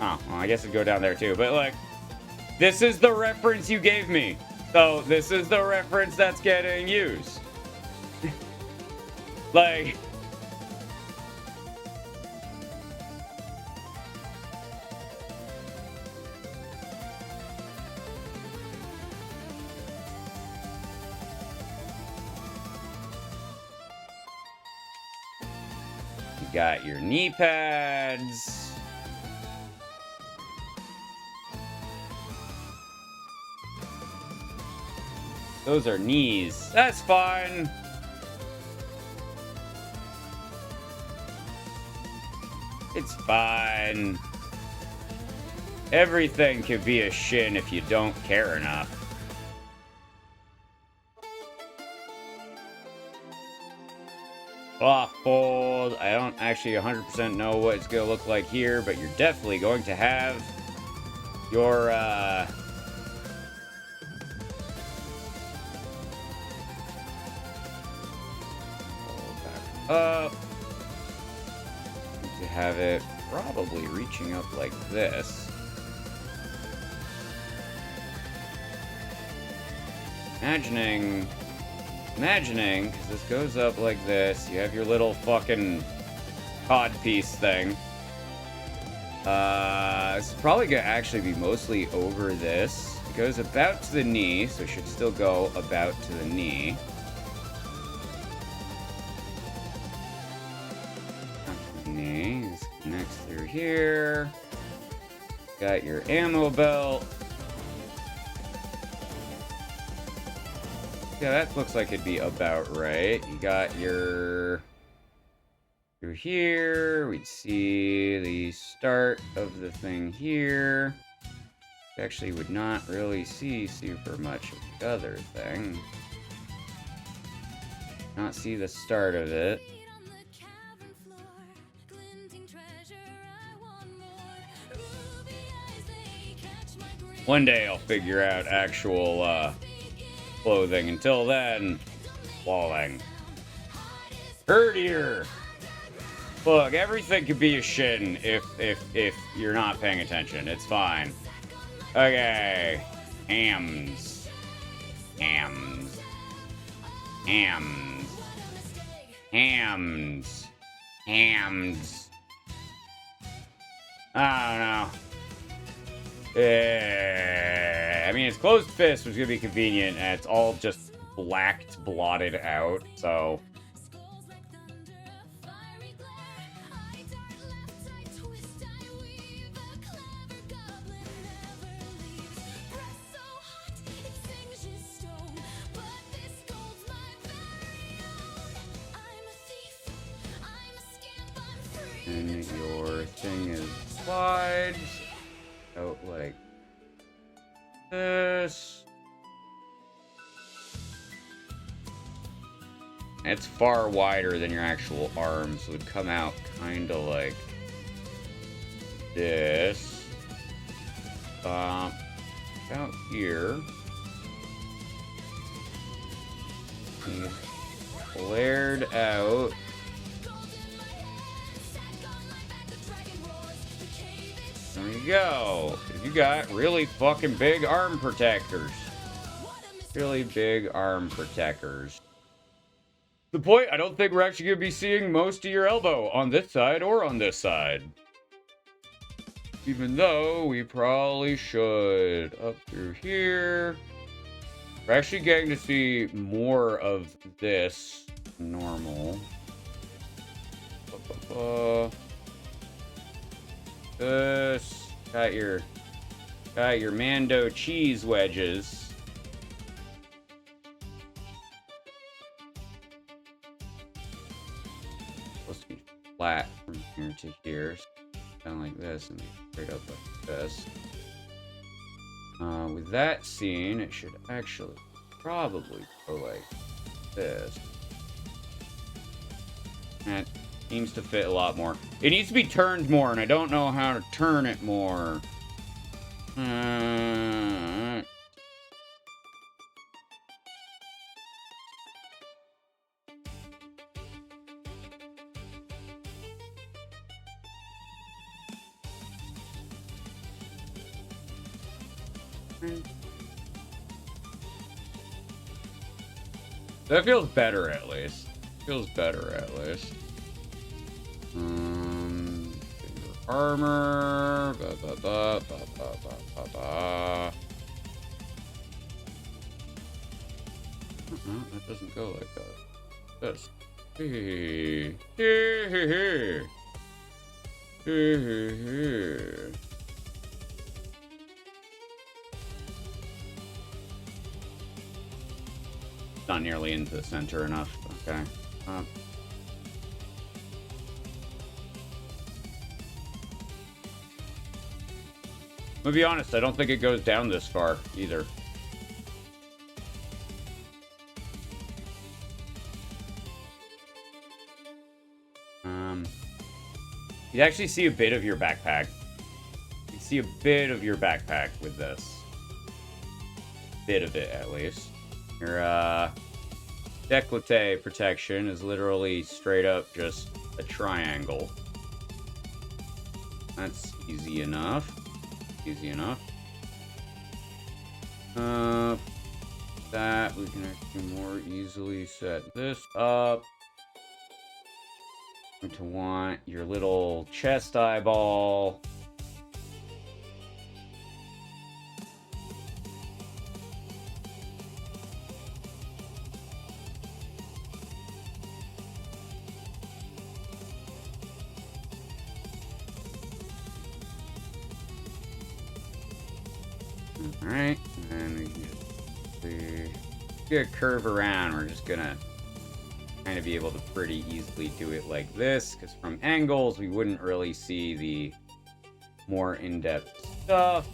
Oh, well, I guess it'd go down there too. But, like, this is the reference you gave me. So, this is the reference that's getting used. Like... You got your knee pads. Those are knees. That's fine. It's fine. Everything could be a shin if you don't care enough. Fold. I don't actually 100% know what it's going to look like here, but you're definitely going to have your, back up. To have it probably reaching up like this. Imagining, because this goes up like this. You have your little fucking codpiece thing. It's probably gonna actually be mostly over this. It goes about to the knee, so it should still go about to the knee. This connects through here. Got your ammo belt. Yeah, that looks like it'd be about right. You got your... Through here, we'd see the start of the thing here. You actually would not really see super much of the other thing. Not see the start of it. One day I'll figure out actual, clothing. Until then, walling. Herdier! Look, everything could be a shin if you're not paying attention. It's fine. Okay. Hams. Hams. Hams. Hams. Hams. I don't know. I mean, it's closed fist, which is going to be convenient, and it's all just blacked, blotted out, so... And your thing is wide. Out like this. It's far wider than your actual arms, so it would come out kind of like this. Out here. And flared out. There you go. You got really fucking big arm protectors. Really big arm protectors. The point, I don't think we're actually going to be seeing most of your elbow on this side or on this side. Even though we probably should. Up through here. We're actually getting to see more of this normal. This. Got your Mando cheese wedges. Supposed to be flat from here to here. Kind of like this and straight up like this. With that scene, it should actually probably go like this. That seems to fit a lot more. It needs to be turned more, and I don't know how to turn it more. That feels better, at least. Feels better, at least. Armor. That doesn't go like that. This. Not nearly into the center enough. Okay. To be honest, I don't think it goes down this far either. You actually see a bit of your backpack. You see a bit of your backpack with this. Bit of it, at least. Your décolleté protection is literally straight up just a triangle. That's easy enough. Easy enough. That we can actually more easily set this up. To want your little chest eyeball. Alright, and we can just get a curve around. We're just gonna kind of be able to pretty easily do it like this, because from angles we wouldn't really see the more in-depth stuff.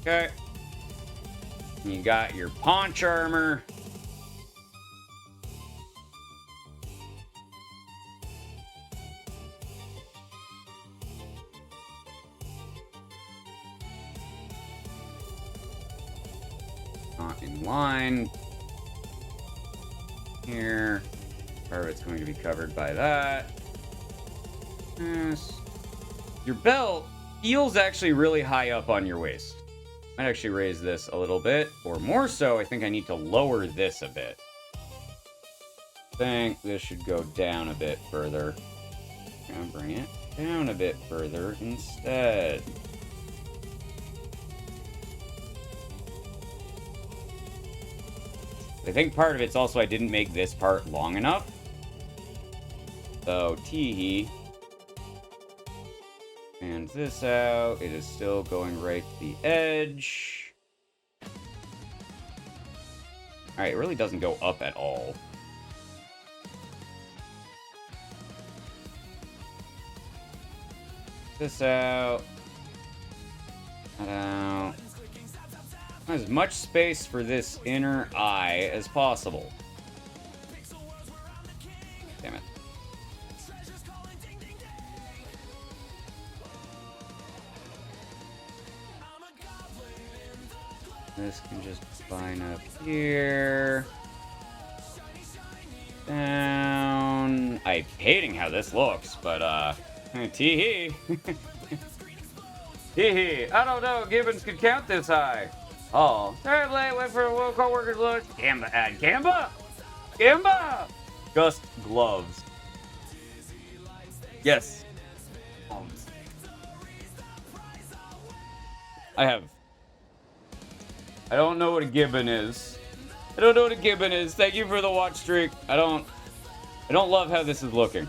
Okay. You got your paunch armor. Not in line. Here. Part of it's going to be covered by that. Yes. Your belt feels actually really high up on your waist. Might actually raise this a little bit. Or more so, I think I need to lower this a bit. I think this should go down a bit further. I'm gonna bring it down a bit further instead. I think part of it's also I didn't make this part long enough. So, teehee. And this out. It is still going right to the edge. Alright, it really doesn't go up at all. This out. That out. As much space for this inner eye as possible. Damn it. This can just line up here. Down. I'm hating how this looks, but, tee-hee. Hee-hee. I don't know, Gibbons could count this high. Oh, terribly, went for a co-worker's look. Gamba, Gamba! Gamba! Just gloves. Yes. I don't know what a gibbon is. I don't know what a gibbon is. Thank you for the watch streak. I don't love how this is looking.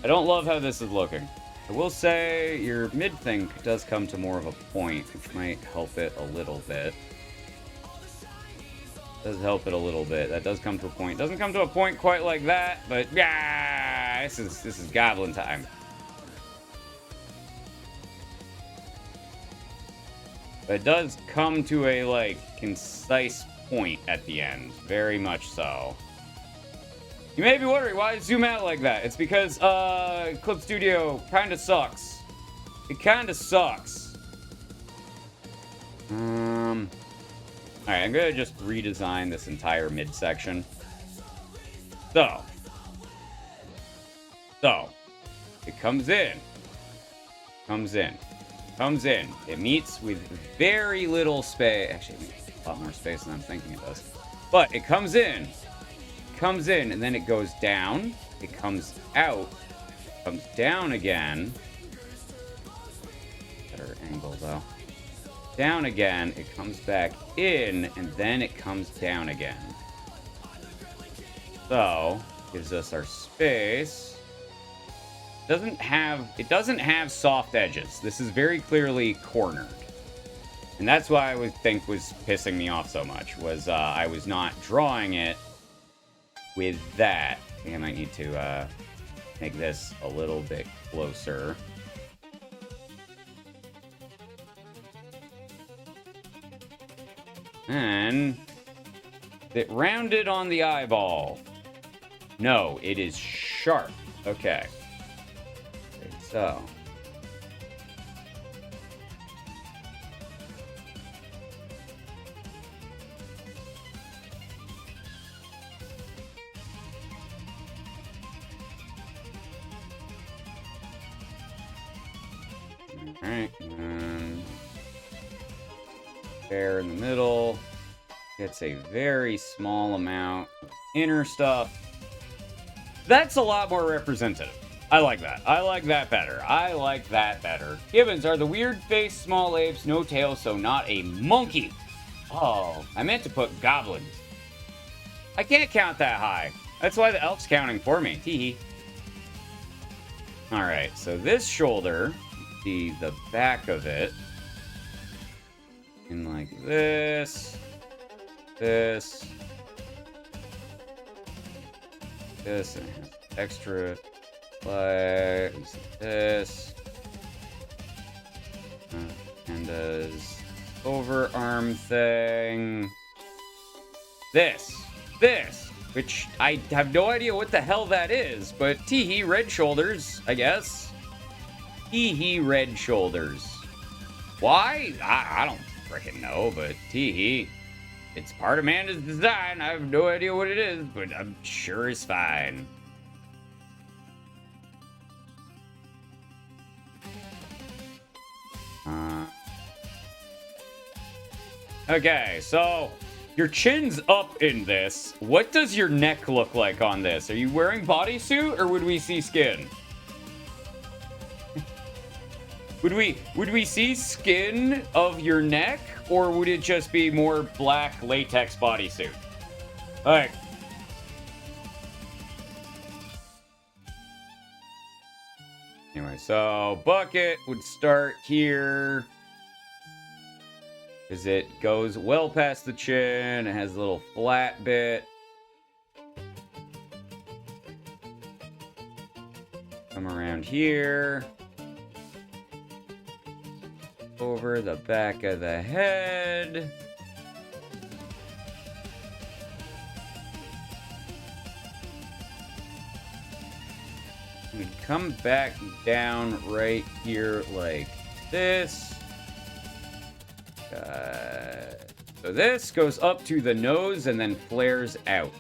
I don't love how this is looking. I will say your mid thing does come to more of a point, which might help it a little bit. Does help it a little bit. That does come to a point. Doesn't come to a point quite like that, but yeah, this is goblin time. But it does come to a, like, concise point at the end. Very much so. You may be wondering why I zoom out like that. It's because, Clip Studio kinda sucks. It kinda sucks. Alright, I'm gonna just redesign this entire midsection. So, it comes in. It meets with very little space. Actually, it meets a lot more space than I'm thinking it does. But it comes in, and then it goes down. It comes out, comes down again. Better angle, though. Down again, it comes back in, and then it comes down again. So, gives us our space. It doesn't have soft edges. This is very clearly cornered. And that's why I would think was pissing me off so much, was I was not drawing it with that. I think I might need to make this a little bit closer. And it rounded on the eyeball. No, it is sharp. Okay. So. Alright, and there in the middle. Gets a very small amount of inner stuff. That's a lot more representative. I like that. I like that better. Gibbons are the weird-faced small apes, no tail, so not a monkey. Oh, I meant to put goblins. I can't count that high. That's why the elf's counting for me. Tee-hee. Alright, so this shoulder, the back of it, and like this, and it has extra legs, this, and does overarm thing, this, which I have no idea what the hell that is, but tee-hee, red shoulders, I guess. Tee-hee, red shoulders. Why? I don't frickin' know, but tee-hee. It's part of Amanda's design. I have no idea what it is, but I'm sure it's fine. Okay, so your chin's up in this. What does your neck look like on this? Are you wearing bodysuit, or would we see skin? Would we see skin of your neck, or would it just be more black latex bodysuit? Alright. Anyway, so bucket would start here. Because it goes well past the chin. It has a little flat bit. Come around here. Over the back of the head. And come back down right here like this. So this goes up to the nose and then flares out.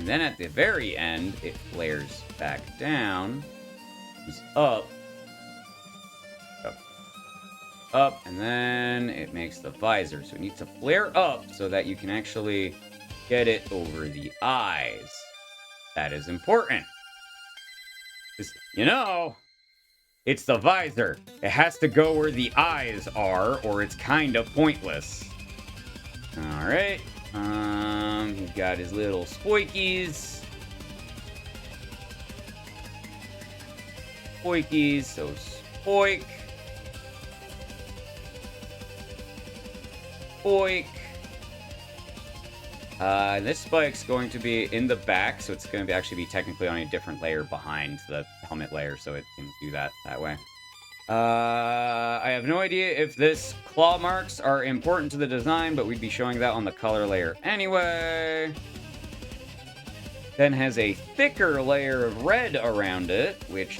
then at the very end, it flares back down, comes up, up, and then it makes the visor. So it needs to flare up so that you can actually get it over the eyes. That is important. 'Cause, you know, it's the visor. It has to go where the eyes are, or it's kind of pointless. Alright. He's got his little spoikies. Spoikies, so spoik. Spoik. This spike's going to be in the back, so it's going to actually be technically on a different layer behind the helmet layer, so it can do that way. I have no idea if this claw marks are important to the design, but we'd be showing that on the color layer anyway. Then has a thicker layer of red around it, which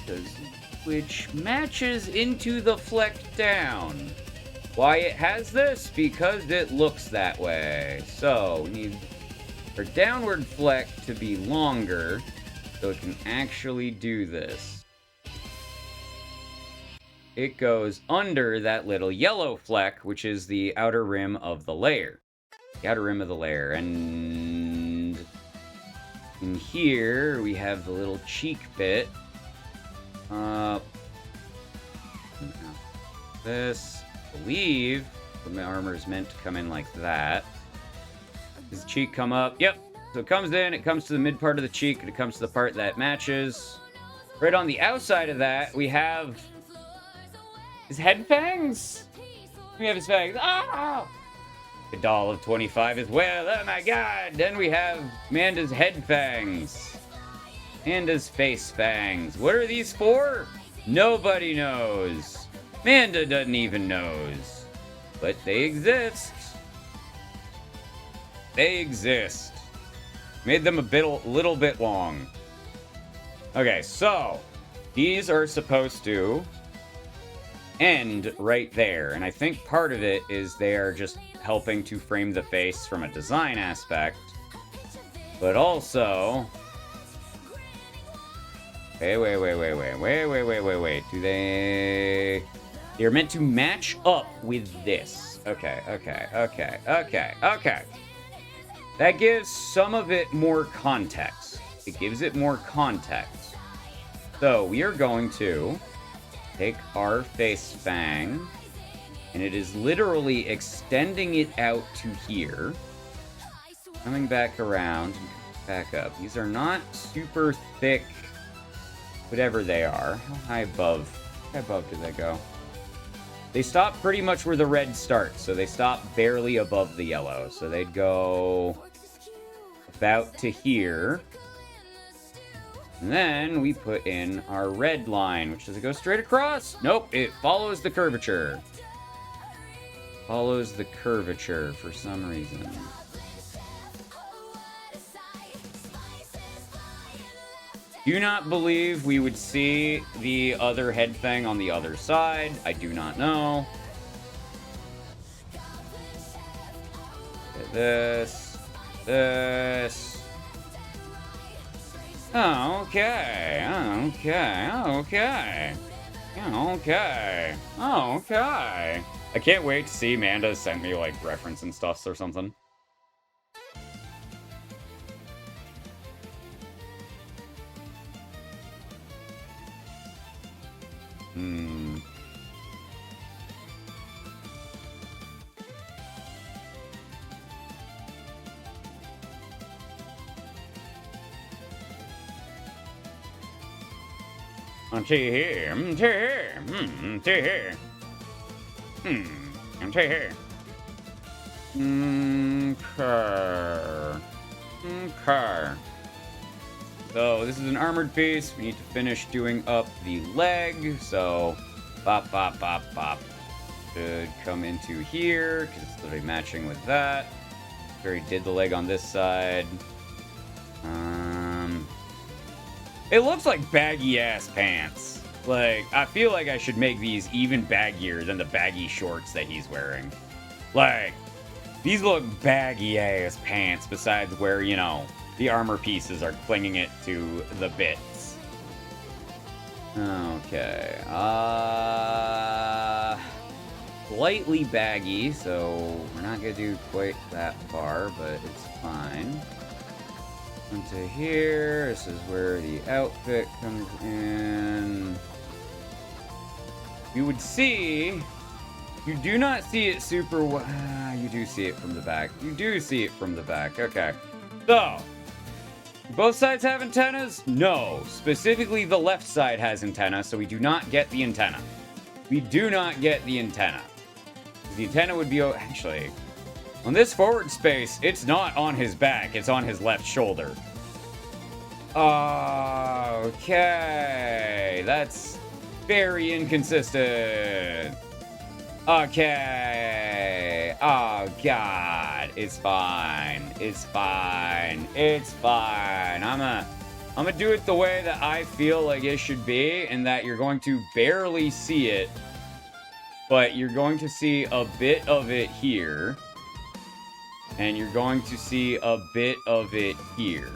matches into the fleck down. Why it has this? Because it looks that way. So we need our downward fleck to be longer so it can actually do this. It goes under that little yellow fleck, which is the outer rim of the layer. The outer rim of the layer. And in here, we have the little cheek bit. This, I believe, the armor is meant to come in like that. Does the cheek come up? Yep. So it comes in, it comes to the mid part of the cheek, and it comes to the part that matches. Right on the outside of that, we have his head fangs? We have his fangs. Ah! The doll of 25 as well. Oh my god! Then we have Manda's head fangs. Manda's face fangs. What are these for? Nobody knows. Manda doesn't even knows. But they exist. They exist. Made them a little bit long. Okay, so these are supposed to end right there, and I think part of it is they are just helping to frame the face from a design aspect, but also wait, do they're meant to match up with this. Okay. That gives some of it more context. It gives it more context. So we are going to take our face fang, and it is literally extending it out to here, coming back around and back up. These are not super thick, whatever they are. How high above do they go? They stop pretty much where the red starts, so they stop barely above the yellow. So they'd go about to here. And then we put in our red line, which does it go straight across? Nope, it follows the curvature. Follows the curvature for some reason. Do not believe we would see the other head fang on the other side. I do not know. Get this. This. Okay. I can't wait to see Amanda send me, like, reference and stuff or something. So this is an armored piece. We need to finish doing up the leg. So bop. Should come into here because it's literally matching with that. Already did the leg on this side. It looks like baggy ass pants. Like, I feel like I should make these even baggier than the baggy shorts that he's wearing. Like, these look baggy ass pants besides where, you know, The armor pieces are clinging it to the bits. Okay. Slightly baggy, so we're not gonna do quite that far, but it's fine. Into here, this is where the outfit comes in. You would see, you do not see it super well. You do see it from the back. You do see it from the back. Okay. So, both sides have antennas? No. Specifically, the left side has antenna, so we do not get the antenna. We do not get the antenna. The antenna would be, actually, on this forward space, it's not on his back, it's on his left shoulder. Okay, that's very inconsistent. Okay. Oh, God. It's fine. It's fine. It's fine. I'm gonna do it the way that I feel like it should be, and that you're going to barely see it, but you're going to see a bit of it here, and you're going to see a bit of it here.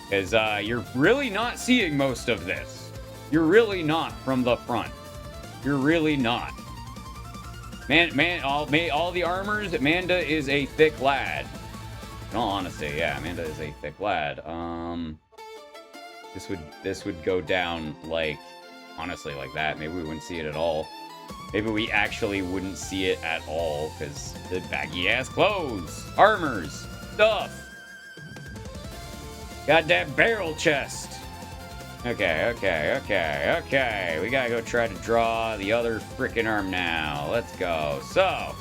Because you're really not seeing most of this. You're really not from the front. You're really not. All the armors, Amanda is a thick lad. In all honesty, yeah, Amanda is a thick lad. This would go down like, honestly, like that. Maybe we wouldn't see it at all. Maybe we actually wouldn't see it at all because the baggy ass clothes, armors, stuff. Goddamn barrel chest. Okay. We gotta go try to draw the other frickin' arm now. Let's go. So,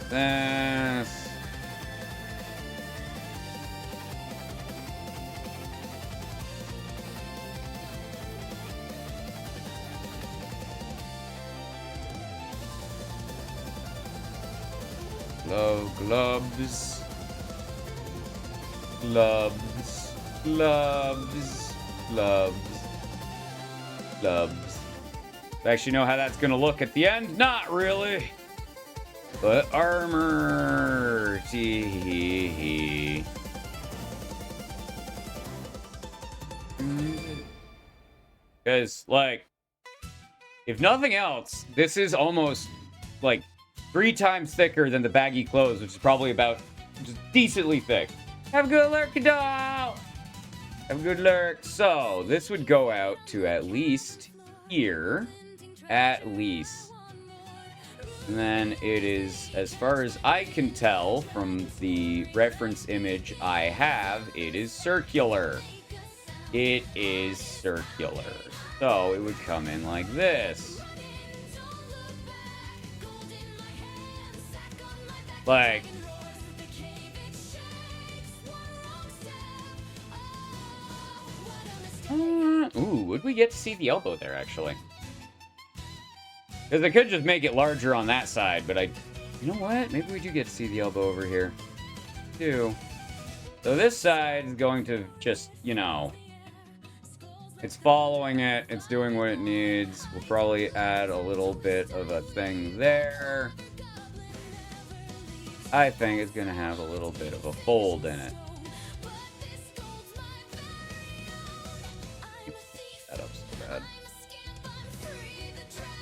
this. Gloves. Actually know how that's gonna look at the end? Not really. But armor. Tee. Because, like, if nothing else, this is almost, like, 3 times thicker than the baggy clothes, which is probably about just decently thick. Have a good lurk, doll! Have a good lurk. So, this would go out to at least here. At least. And then it is, as far as I can tell from the reference image I have, it is circular. It is circular. So, it would come in like this. Like, ooh, would we get to see the elbow there, actually? Because I could just make it larger on that side, but you know what? Maybe we do get to see the elbow over here. So this side is going to just, you know, it's following it. It's doing what it needs. We'll probably add a little bit of a thing there. I think it's going to have a little bit of a fold in it. That up so bad.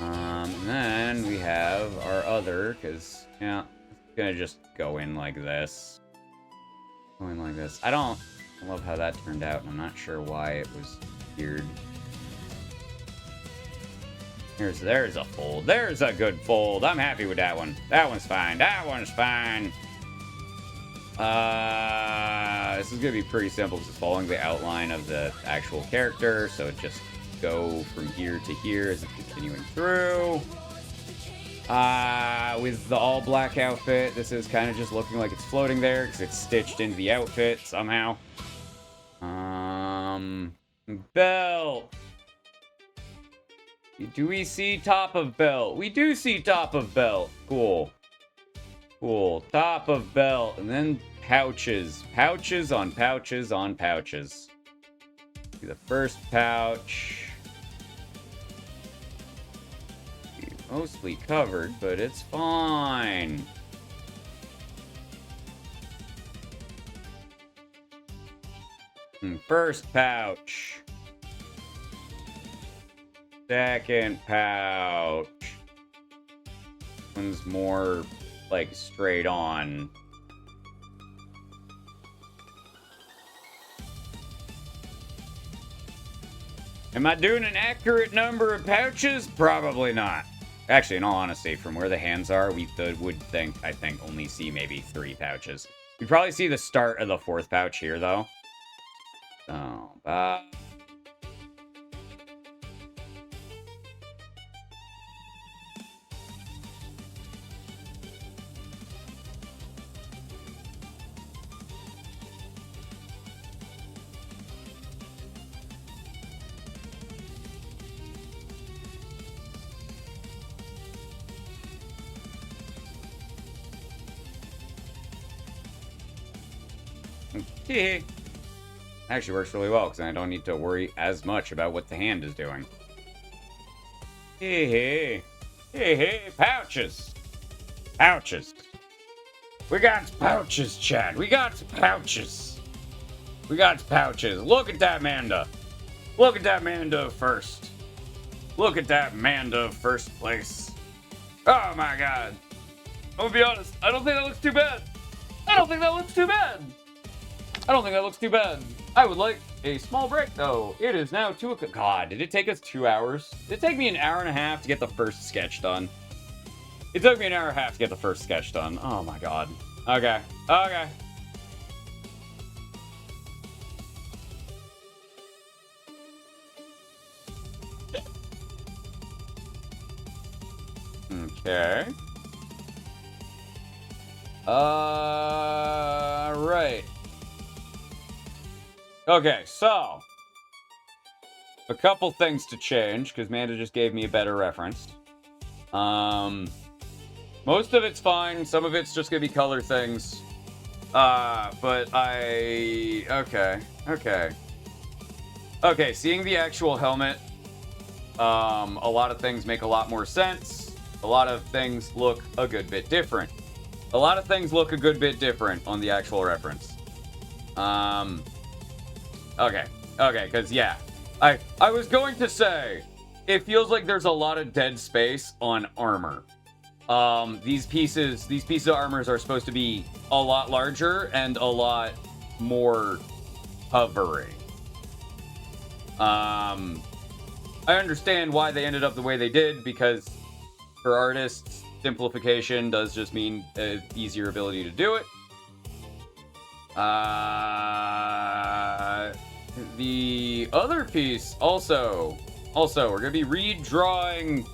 And then we have our other, because, yeah, it's going to just go in like this. Go in like this. I love how that turned out, and I'm not sure why it was weird. There's a fold. There's a good fold. I'm happy with that one. That one's fine. That one's fine. This is going to be pretty simple. Just following the outline of the actual character. So it just go from here to here as it's continuing through. With the all black outfit, this is kind of just looking like it's floating there because it's stitched into the outfit somehow. Belt. Do we see top of belt? We do see top of belt. Cool. Cool. Top of belt. And then pouches. Pouches on pouches on pouches. See the first pouch. Mostly covered, but it's fine. First pouch. Second pouch. One's more, like, straight on. Am I doing an accurate number of pouches? Probably not. Actually, in all honesty, from where the hands are, we would think, I think, only see maybe 3 pouches. We probably see the start of the 4th pouch here, though. So, actually works really well, because I don't need to worry as much about what the hand is doing. Hey, pouches! Pouches! We got pouches, Chad! We got pouches! We got pouches! Look at that Manda! Look at that Manda first! Look at that Manda first place! Oh my god! I'm gonna be honest, I don't think that looks too bad! I don't think that looks too bad! I don't think that looks too bad. I would like a small break, though. It is now 2 o'clock. God, did it take us 2 hours? Did it take me an hour and a half to get the first sketch done? It took me an hour and a half to get the first sketch done. Oh my god. Okay. Okay. Okay. Right. Okay, so a couple things to change, because Manda just gave me a better reference. Most of it's fine, some of it's just gonna be color things. But okay, seeing the actual helmet, a lot of things make a lot more sense. A lot of things look a good bit different. A lot of things look a good bit different on the actual reference. Okay, because yeah. I was going to say, it feels like there's a lot of dead space on armor. These pieces of armors are supposed to be a lot larger and a lot more hovering. I understand why they ended up the way they did, because for artists, simplification does just mean an easier ability to do it. The other piece also we're gonna be redrawing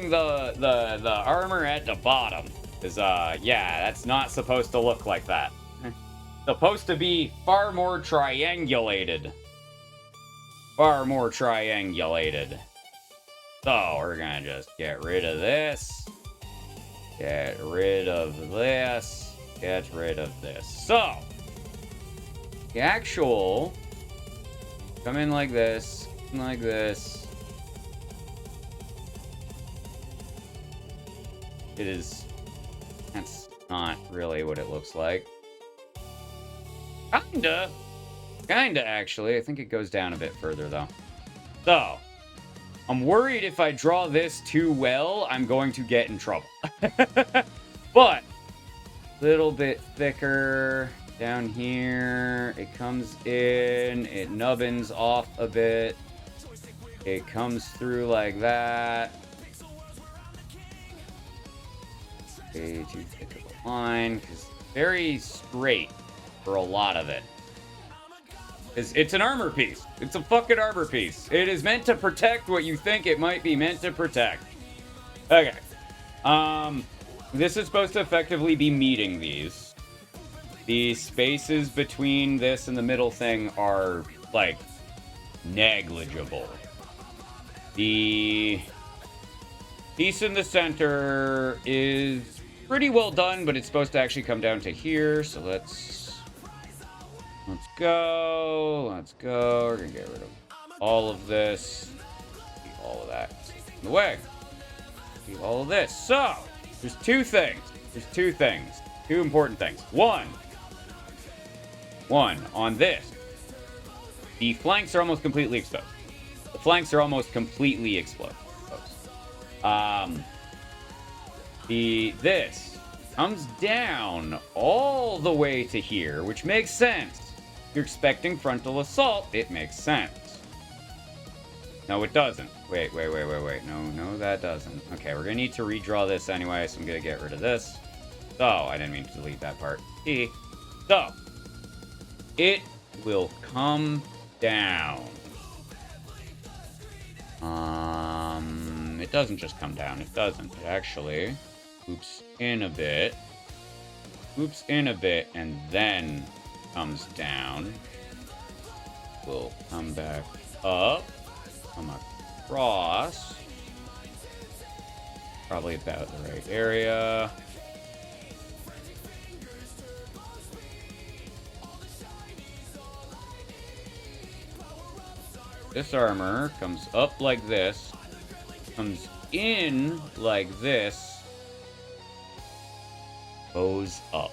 the armor at the bottom, because yeah, that's not supposed to look like that. Supposed to be far more triangulated. So we're gonna just get rid of this, get rid of this, get rid of this. So the actual come in like this, like this. That's not really what it looks like. Kinda actually. I think it goes down a bit further though. So I'm worried if I draw this too well, I'm going to get in trouble. But little bit thicker down here. It comes in, it nubbins off a bit. It comes through like that. Way too thick of a line, because very straight for a lot of it. It's an armor piece. It's a fucking armor piece. It is meant to protect what you think it might be meant to protect. Okay. This is supposed to effectively be meeting these. The spaces between this and the middle thing are, like, negligible. The piece in the center is pretty well done, but it's supposed to actually come down to here, so let's go. We're gonna get rid of all of this. Keep all of that in the way. Keep all of this. So, there's two things. Two important things. One, on this. The flanks are almost completely exposed. The flanks are almost completely exposed. This comes down all the way to here, which makes sense. If you're expecting frontal assault, it makes sense. No, it doesn't. Wait. No, that doesn't. Okay, we're gonna need to redraw this anyway, so I'm gonna get rid of this. So, I didn't mean to delete that part. So, it will come down. It doesn't just come down. It doesn't. It actually oops in a bit, and then comes down. We'll come back up, come across. Probably about the right area. This armor comes up like this, comes in like this, goes up,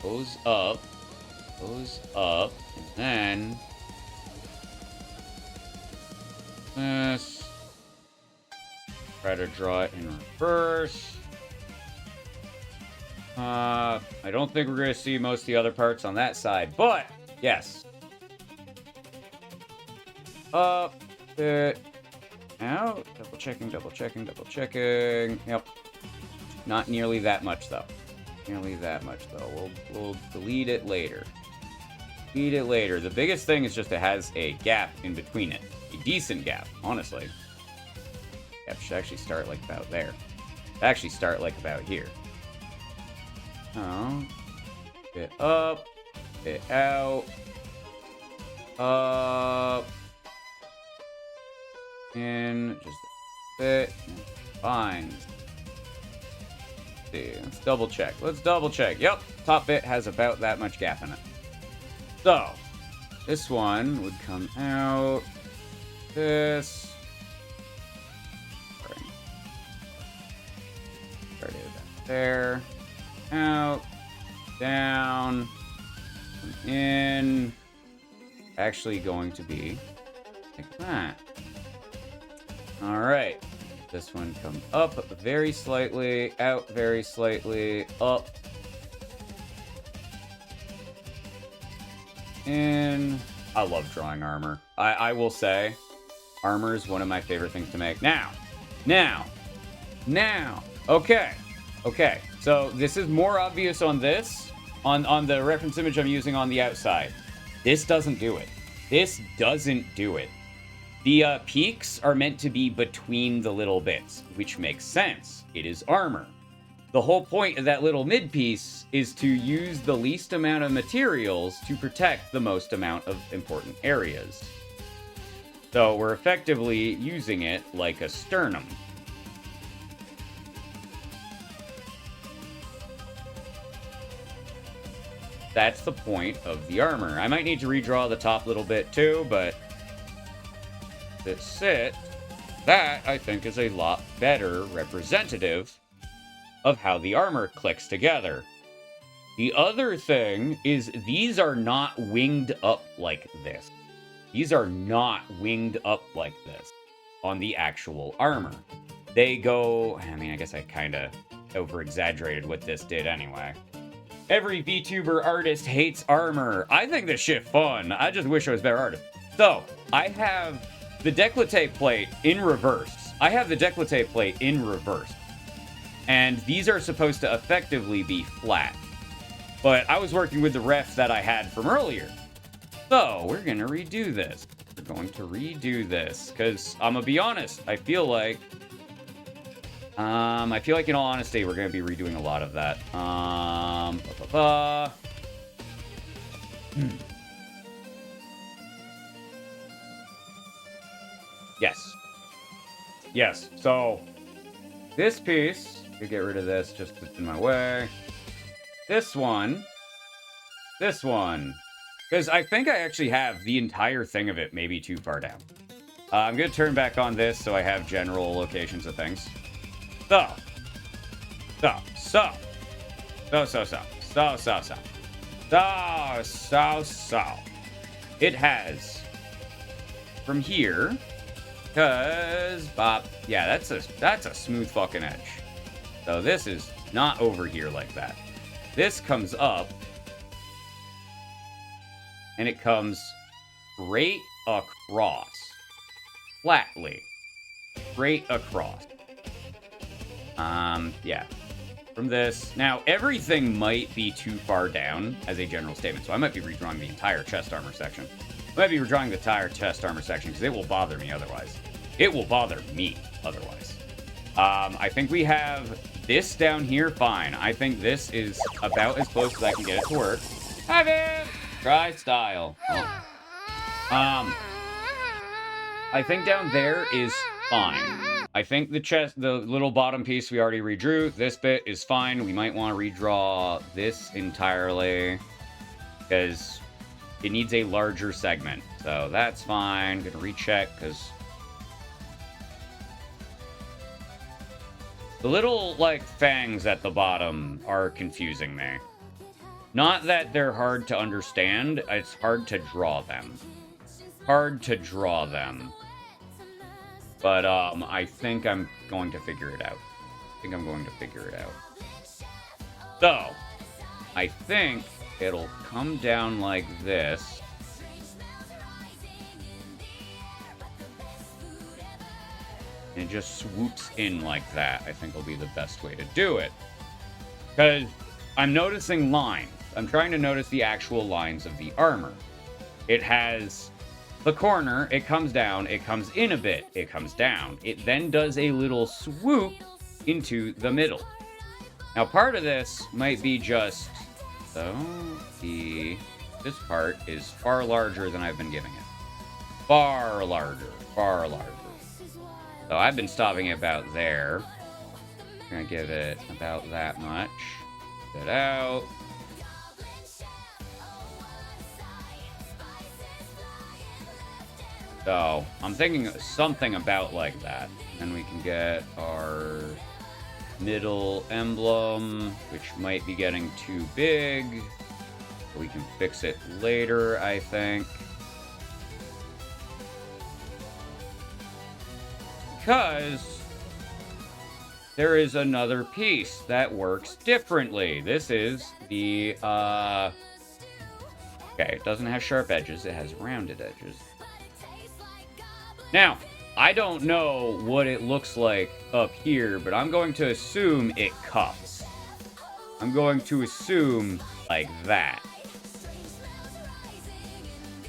and then this. Try to draw it in reverse. I don't think we're going to see most of the other parts on that side, but yes. Up, bit, out, double checking. Yep. Not nearly that much, though. We'll delete it later. The biggest thing is just it has a gap in between it. A decent gap, honestly. Gap should actually start like about there. Actually start like about here. Oh. Bit up. Bit out. Up. In. Just a bit. Fine. See. Let's double check. Yep. Top bit has about that much gap in it. So. This one would come out. This. Started back there. Out. Down. In. Actually going to be like that. Alright. This one comes up very slightly, out very slightly, up. In. I love drawing armor. I will say, armor is one of my favorite things to make. Now. Okay. So this is more obvious on this, on the reference image I'm using on the outside. This doesn't do it. The peaks are meant to be between the little bits, which makes sense. It is armor. The whole point of that little mid-piece is to use the least amount of materials to protect the most amount of important areas. So we're effectively using it like a sternum. That's the point of the armor. I might need to redraw the top little bit too, but that I think is a lot better representative of how the armor clicks together. The other thing is these are not winged up like this. On the actual armor. They go, I guess I kind of over-exaggerated what this did anyway. Every VTuber artist hates armor. I think this shit fun. I just wish I was a better artist. So, I have the décolleté plate in reverse. And these are supposed to effectively be flat. But I was working with the ref that I had from earlier. So, we're going to redo this. Because I'm going to be honest, I feel like in all honesty, we're going to be redoing a lot of that. Yes. So, this piece, I could get rid of this, just it's in my way. This one. Because I think I actually have the entire thing of it maybe too far down. I'm going to turn back on this so I have general locations of things. So. it has from here, because Bob, yeah, that's a smooth fucking edge. So this is not over here like that. This comes up, and it comes straight across, flatly, straight across. Yeah. From this. Now, everything might be too far down as a general statement, so I might be redrawing the entire chest armor section. I might be redrawing the entire chest armor section, because it will bother me otherwise. It will bother me otherwise. I think we have this down here, fine. I think this is about as close as I can get it to work. Have it! Try style. Oh. I think down there is fine. I think the little bottom piece we already redrew. This bit is fine. We might want to redraw this entirely because it needs a larger segment. So that's fine. Gonna recheck because the little, like, fangs at the bottom are confusing me. Not that they're hard to understand. It's hard to draw them. Hard to draw them. But, I think I'm going to figure it out. So, I think it'll come down like this. And it just swoops in like that, I think will be the best way to do it. Because I'm noticing lines. I'm trying to notice the actual lines of the armor. It has the corner, it comes down, it comes in a bit, it comes down. It then does a little swoop into the middle. Now, part of this might be just, so, this part is far larger than I've been giving it. Far larger. So I've been stopping it about there. I'm gonna give it about that much. Get out. So, I'm thinking something about like that. Then we can get our middle emblem, which might be getting too big. We can fix it later, I think. Because there is another piece that works differently. This is the, okay, it doesn't have sharp edges, it has rounded edges. Now, I don't know what it looks like up here, but I'm going to assume it cups. I'm going to assume like that.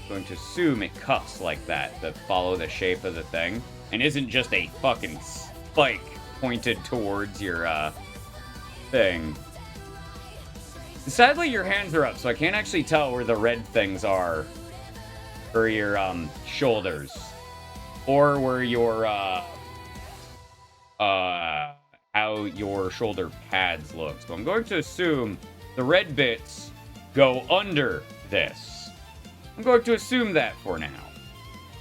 I'm going to assume it cups like that to follow the shape of the thing. And isn't just a fucking spike pointed towards your, thing. Sadly, your hands are up, so I can't actually tell where the red things are for your, shoulders. Or where your, how your shoulder pads look. So I'm going to assume the red bits go under this. I'm going to assume that for now.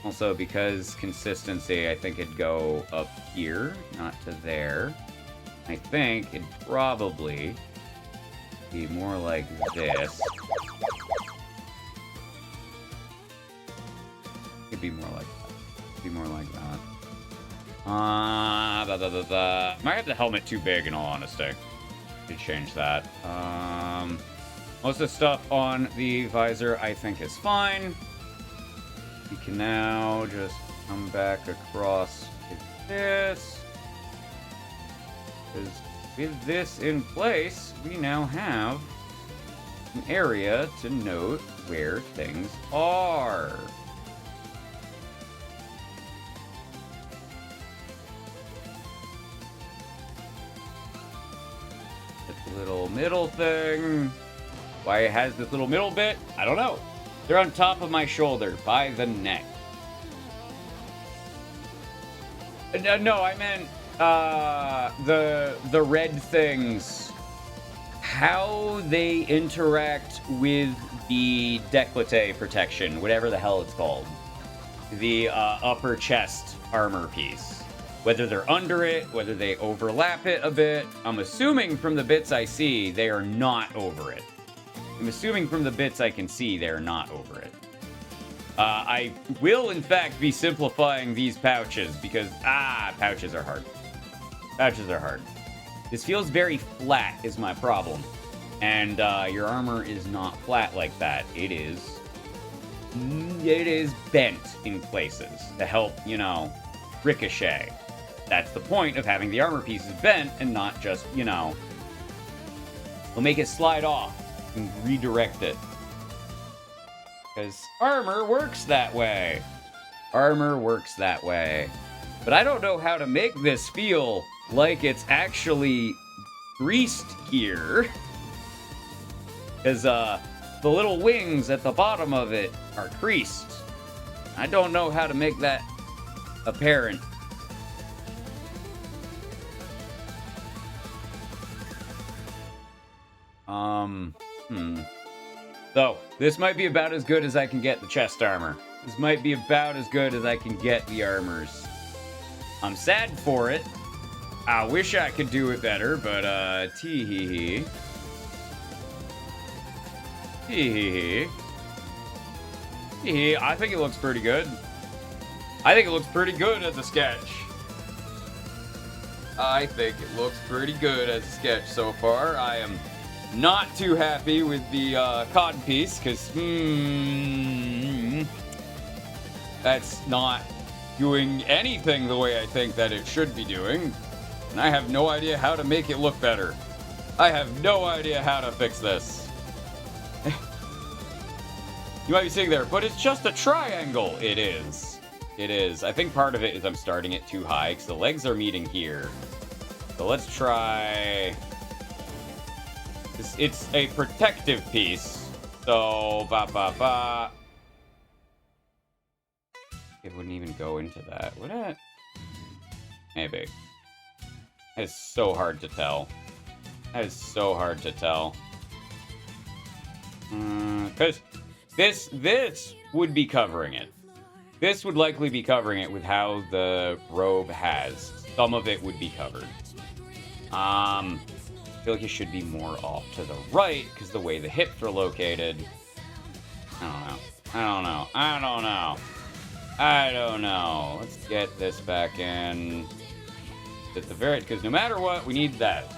Also, because consistency, I think it'd go up here, not to there. I think it'd probably be more like this. It'd be more like that. Be more like that. Might have the helmet too big, in all honesty. Could change that. Most of the stuff on the visor, I think, is fine. We can now just come back across with this. Because with this in place, we now have an area to note where things are. Little middle thing. Why it has this little middle bit, I don't know. They're on top of my shoulder, by the neck. No, I meant the red things. How they interact with the décolleté protection, whatever the hell it's called. The upper chest armor piece. Whether they're under it, whether they overlap it a bit. I'm assuming from the bits I see, they are not over it. I'm assuming from the bits I can see, they're not over it. I will, in fact, be simplifying these pouches because, pouches are hard. Pouches are hard. This feels very flat is my problem. And your armor is not flat like that. It is bent in places to help, you know, ricochet. That's the point of having the armor pieces bent and not just, you know, we'll make it slide off and redirect it. Because armor works that way. Armor works that way. But I don't know how to make this feel like it's actually greased here. Because the little wings at the bottom of it are creased. I don't know how to make that apparent. So, this might be about as good as I can get the chest armor. This might be about as good as I can get the armors. I'm sad for it. I wish I could do it better, but, tee-hee-hee. Tee-hee-hee. Tee-hee. I think it looks pretty good. I think it looks pretty good as a sketch. I think it looks pretty good as a sketch so far. I am not too happy with the cod piece, because that's not doing anything the way I think that it should be doing. And I have no idea how to make it look better. I have no idea how to fix this. You might be sitting there, but it's just a triangle. It is. It is. I think part of it is I'm starting it too high, because the legs are meeting here. So let's try... It's a protective piece, so it wouldn't even go into that, would it? Maybe. It's so hard to tell. That is so hard to tell. Because this would be covering it. This would likely be covering it with how the robe has. Some of it would be covered. I feel like it should be more off to the right, because the way the hips are located. I don't know. Let's get this back in. At the very, because no matter what, we need that.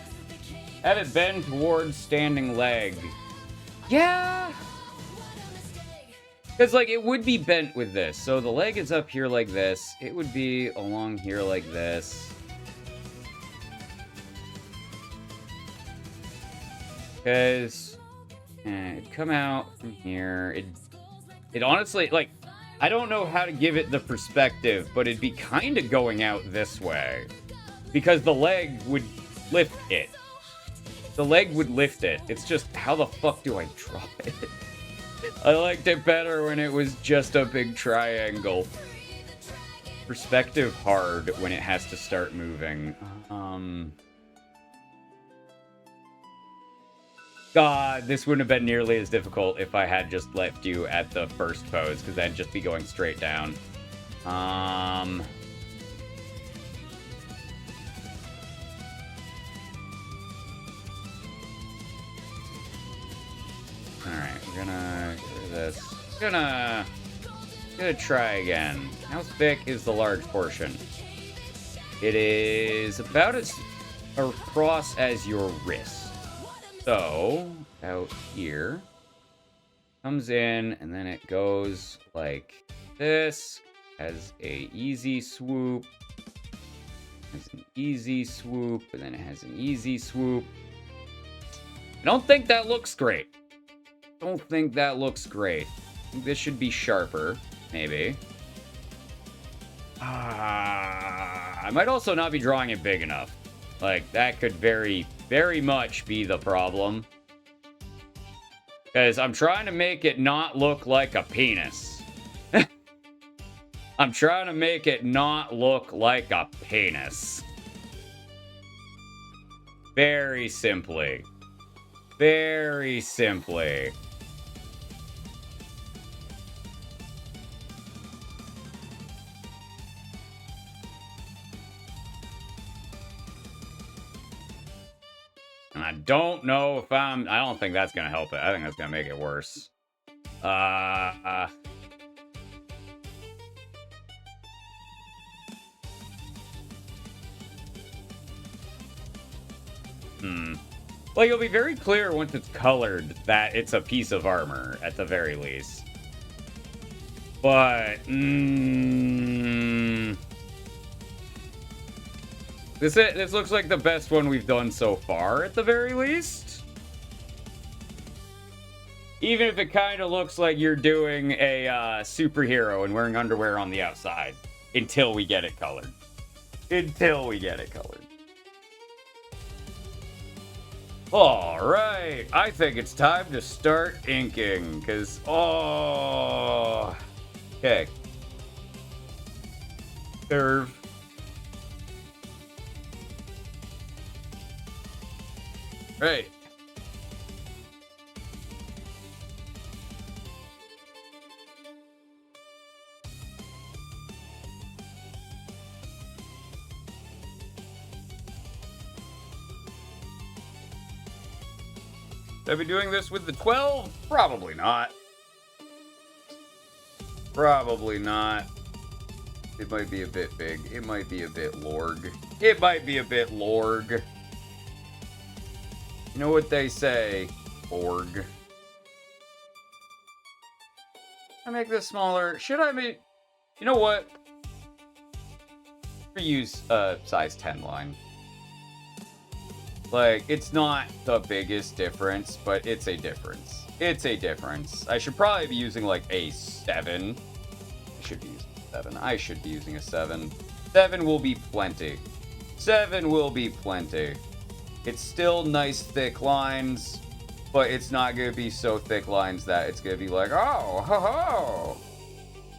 Have it bend towards standing leg. Yeah. Because, like, it would be bent with this. So the leg is up here like this. It would be along here like this. Because it'd come out from here. It honestly, like, I don't know how to give it the perspective, but it'd be kind of going out this way. Because the leg would lift it. The leg would lift it. It's just, how the fuck do I draw it? I liked it better when it was just a big triangle. Perspective hard when it has to start moving. God, this wouldn't have been nearly as difficult if I had just left you at the first pose, because I'd just be going straight down. Alright, we're gonna get rid of this. Gonna try again. How thick is the large portion? It is about as across as your wrist. So, out here, comes in, and then it goes like this, has a easy swoop, has an easy swoop, and then it has an easy swoop. I don't think that looks great. I think this should be sharper, maybe. I might also not be drawing it big enough. Like, that could very much be the problem. Because I'm trying to make it not look like a penis. I'm trying to make it not look like a penis. Very simply. Very simply. And I don't know if I don't think that's going to help it. I think that's going to make it worse. Well, you'll be very clear once it's colored that it's a piece of armor, at the very least. But, this looks like the best one we've done so far, at the very least. Even if it kind of looks like you're doing a superhero and wearing underwear on the outside. Until we get it colored. Until we get it colored. Alright, I think it's time to start inking, because, oh... Okay. Curve. Right. Should I be doing this with the 12? Probably not. Probably not. It might be a bit big. It might be a bit lorg. It might be a bit lorg. You know what they say, org. I make this smaller. Should I make... You know what? Use a size 10 line. Like, it's not the biggest difference, but it's a difference. It's a difference. I should probably be using, like, a 7. I should be using a 7. I should be using a 7. 7 will be plenty. 7 will be plenty. It's still nice, thick lines, but it's not going to be so thick lines that it's going to be like, oh, ho, ho.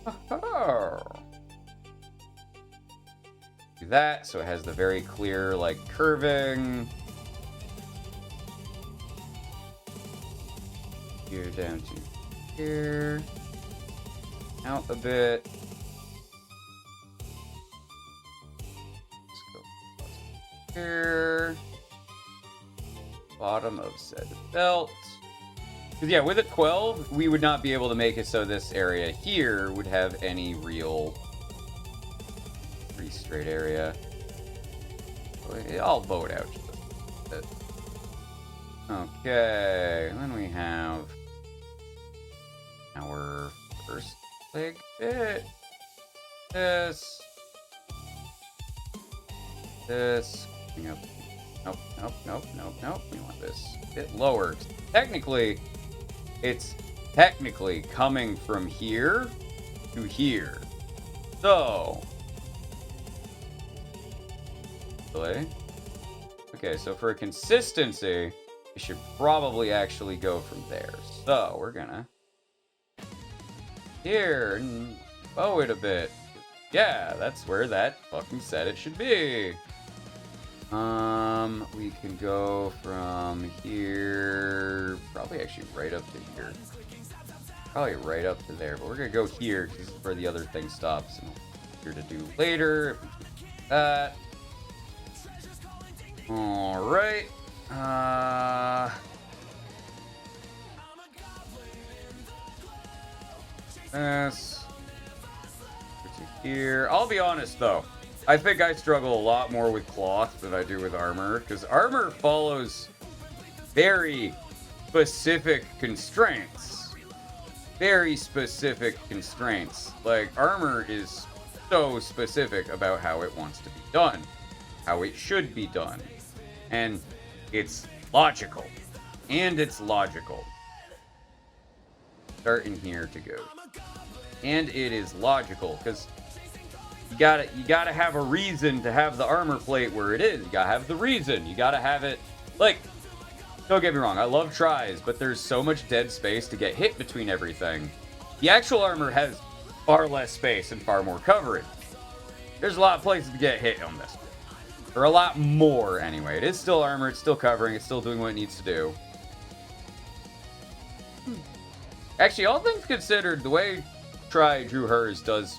Ho, ho. Do that, so it has the very clear, like, curving. Here down to here. Out a bit. Let's go here. Bottom of said belt. Because yeah, with a 12, we would not be able to make it so this area here would have any real pretty straight area. I'll bow it out just a bit. Okay, and then we have our first leg bit. This. Nope. Nope. We want this a bit lower. Technically, it's coming from here to here. So. Okay, so for consistency, we should probably actually go from there. So, we're gonna... Here, and bow it a bit. Yeah, that's where that fucking said it should be. We can go from here... Probably actually right up to here. Probably right up to there, but we're gonna go here, because this is where the other thing stops. And here to do later, if we can do that. Alright. This. To here. I'll be honest though. I think I struggle a lot more with cloth than I do with armor, because armor follows very specific constraints. Very specific constraints. Like, armor is so specific about how it wants to be done. How it should be done. And it's logical. And it's logical. Start in here to go. And it is logical, because you gotta have a reason to have the armor plate where it is. You gotta have the reason. You gotta have it, like, don't get me wrong, I love tries, but there's so much dead space to get hit between everything. The actual armor has far less space and far more coverage. There's a lot of places to get hit on this. Or a lot more, anyway. It is still armor, it's still covering, it's still doing what it needs to do. Actually, all things considered, the way Try drew hers does...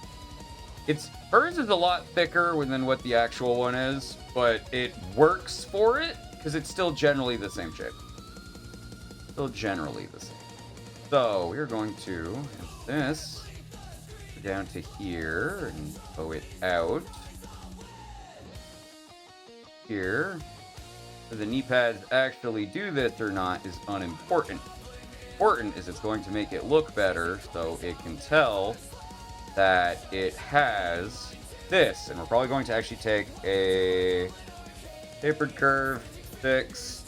Hers is a lot thicker than what the actual one is, but it works for it, because it's still generally the same shape. Still generally the same. So, we're going to have this down to here, and bow it out. Here. Whether the knee pads actually do this or not is unimportant. Important is it's going to make it look better so it can tell that it has this. And we're probably going to actually take a tapered curve, fix,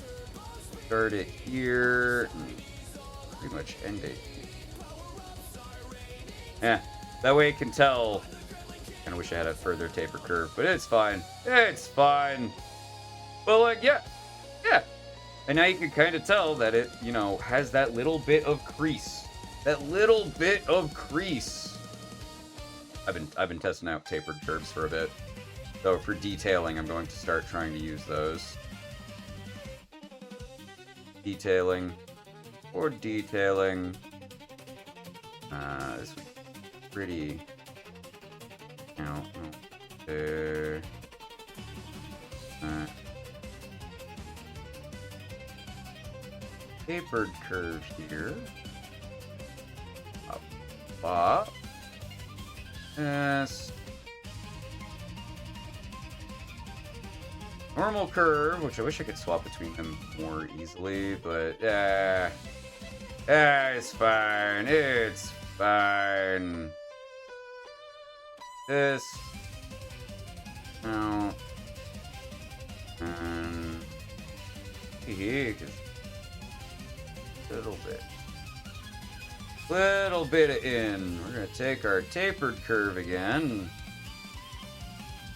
start it here, and pretty much end it. Yeah, that way it can tell. Kind of wish I had a further taper curve, but it's fine. It's fine. But like, yeah. And now you can kind of tell that it, you know, has that little bit of crease. That little bit of crease. I've been testing out tapered curves for a bit. So for detailing, I'm going to start trying to use those. Detailing. Or detailing. This was pretty. No. Tapered curve here. Up. Yes. Normal curve, which I wish I could swap between them more easily, but it's fine. It's fine. This. No. And here, little bit of in. We're gonna take our tapered curve again.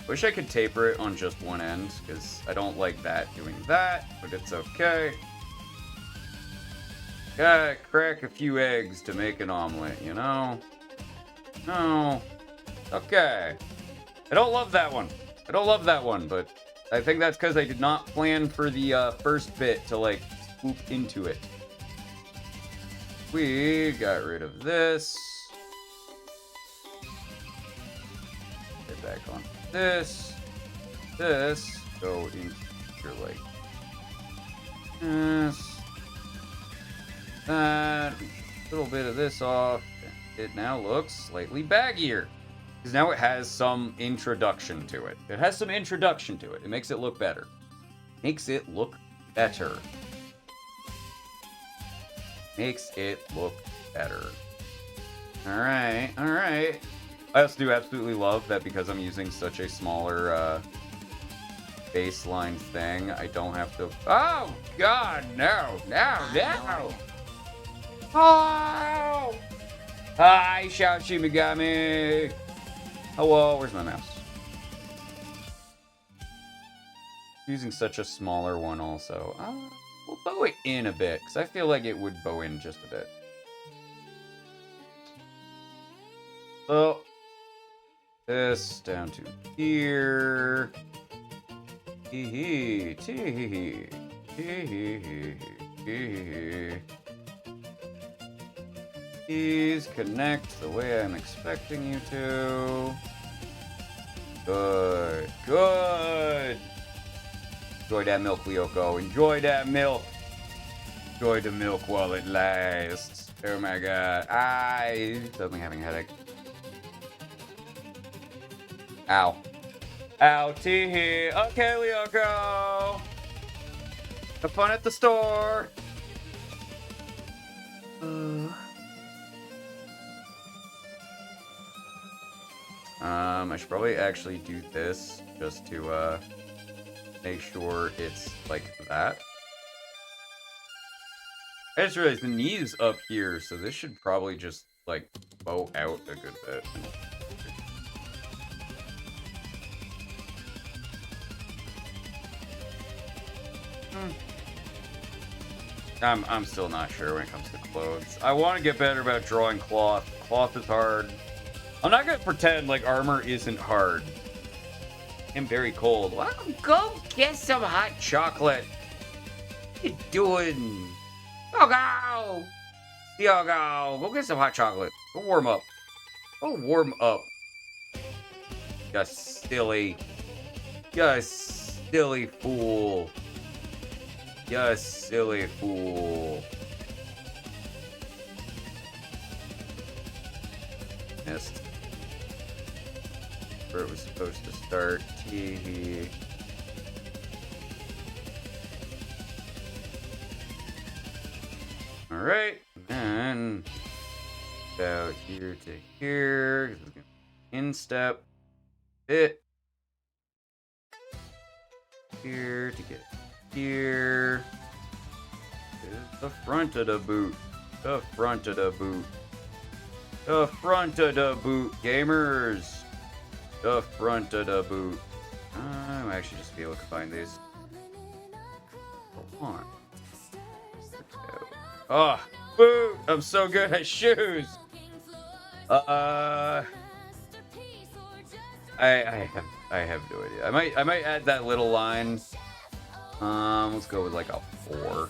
Wish I could taper it on just one end because I don't like that doing that, but it's okay. Gotta crack a few eggs to make an omelet, you know? No. Okay. I don't love that one. But I think that's because I did not plan for the first bit to like swoop into it. We got rid of this. Get back on this. This. Go into your like this. That. A little bit of this off. It now looks slightly baggier. Because now it has some introduction to it. It makes it look better. Makes it look better. Alright. I also do absolutely love that because I'm using such a smaller baseline thing, I don't have to... Oh, God, no. Oh! Hi, Shao-Chi Megami! Hello, where's my mouse? Using such a smaller one also. We'll bow it in a bit, because I feel like it would bow in just a bit. So, this down to here. Tee-hee. Please connect the way I'm expecting you to. Good. Enjoy that milk, Lyoko. Enjoy that milk. Enjoy the milk while it lasts. Oh my god. I'm suddenly having a headache. Ow. Tee-hee. Okay, Lyoko. Have fun at the store. I should probably actually do this just to make sure it's like that. I just realized the knee is up here, so this should probably just like bow out a good bit. I'm still not sure when it comes to clothes. I want to get better about drawing cloth. Cloth is hard. I'm not gonna pretend like armor isn't hard. I'm very cold. Well, go get some hot chocolate. What you doing? Go! Go get some hot chocolate. Go warm up. You silly fool. You silly fool. Missed. Where it was supposed to start. Tee-hee. Alright, and then about here to here. 'Cause it's gonna be instep. It. Here to get here. Is the front of the boot. The front of the boot. The front of the boot, gamers. The front of the boot. I'm actually just be able to find these. Hold on. Oh, boot! I'm so good at shoes. I have no idea. I might add that little line. Let's go with like a 4.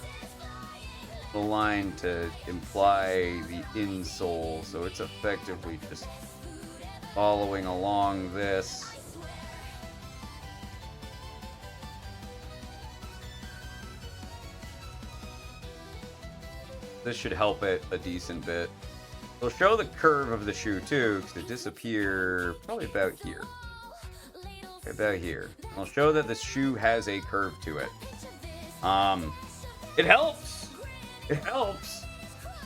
The line to imply the insole, so it's effectively just following along this. This should help it a decent bit. It'll show the curve of the shoe too, because it disappear probably about here. About here. It'll show that the shoe has a curve to it. It helps. It helps.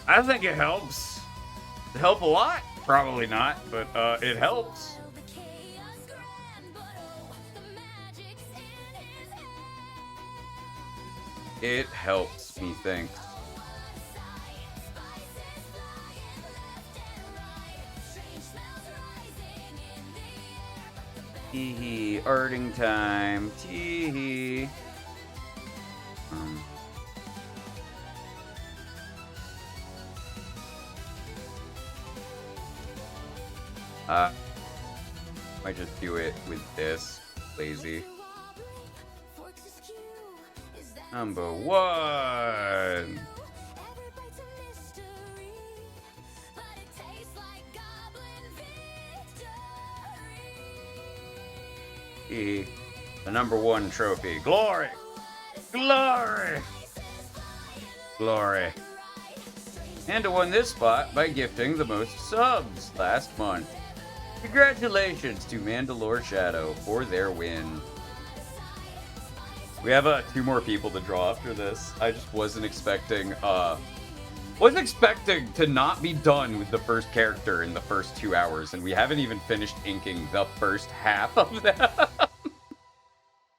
I think it helps. It help a lot? Probably not, but it helps. It helps me think. Tee-hee, arting time. Tee-hee. Might just do it with this. Lazy. Number 1. The number 1 trophy. Glory! Glory! Glory. And to win this spot by gifting the most subs last month. Congratulations to Mandalore Shadow for their win. We have 2 more people to draw after this. I just wasn't expecting to not be done with the first character in the first 2 hours, and we haven't even finished inking the first half of them.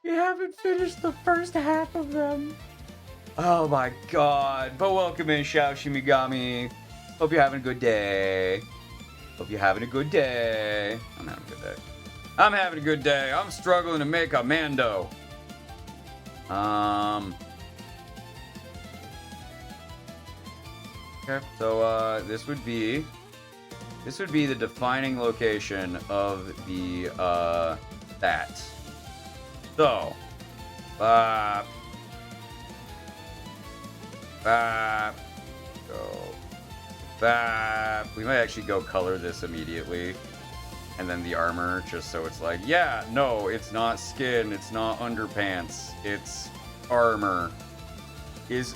We haven't finished the first half of them. Oh my god. But welcome in, Shao Shimigami. Hope you're having a good day. Hope you're having a good day. I'm having a good day. I'm having a good day. I'm struggling to make a Mando. Okay, so this would be the defining location of the that. So, go. We might actually go color this immediately. And then the armor, just so it's like, yeah, no, it's not skin, it's not underpants, it's armor. Is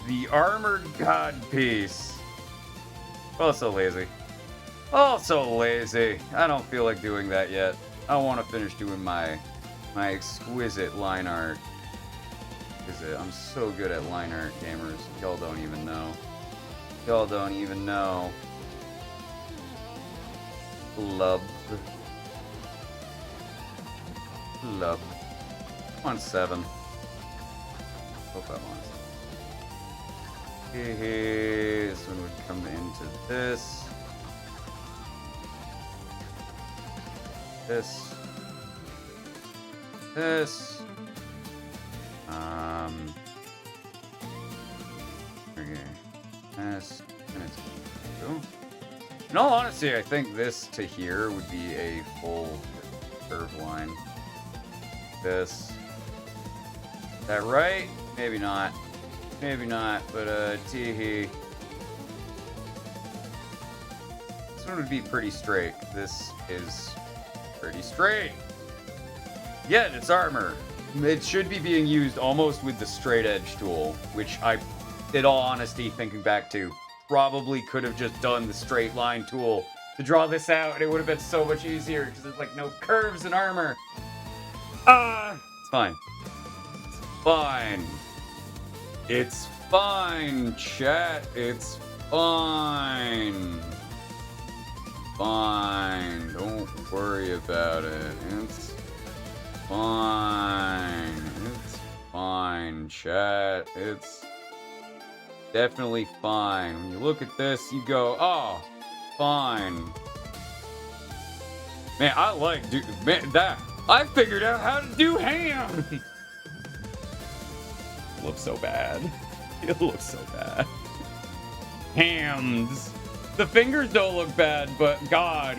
the armored god piece. Oh, so lazy. Oh, so lazy. I don't feel like doing that yet. I want to finish doing my exquisite line art. I'm so good at line art, gamers. Y'all don't even know. Y'all don't even know. Love. On 7. Hope that wants. This one would come into this. This. Okay. This. And it's go. In all honesty, I think this to here would be a full curve line. This. Is that right? Maybe not. Maybe not, but tee-hee. This one would be pretty straight. This is pretty straight. Yet it's armor. It should be being used almost with the straight edge tool, which I, in all honesty, thinking back to, probably could have just done the straight line tool to draw this out, and it would have been so much easier because there's like no curves in armor. It's fine. It's fine. It's fine, chat. It's fine. Fine. Don't worry about it. It's fine. It's fine, chat. It's definitely fine. When you look at this, you go, oh, fine. Man, I like, dude, man, that, I figured out how to do ham. It looks so bad. It looks so bad. Hams. The fingers don't look bad, but God,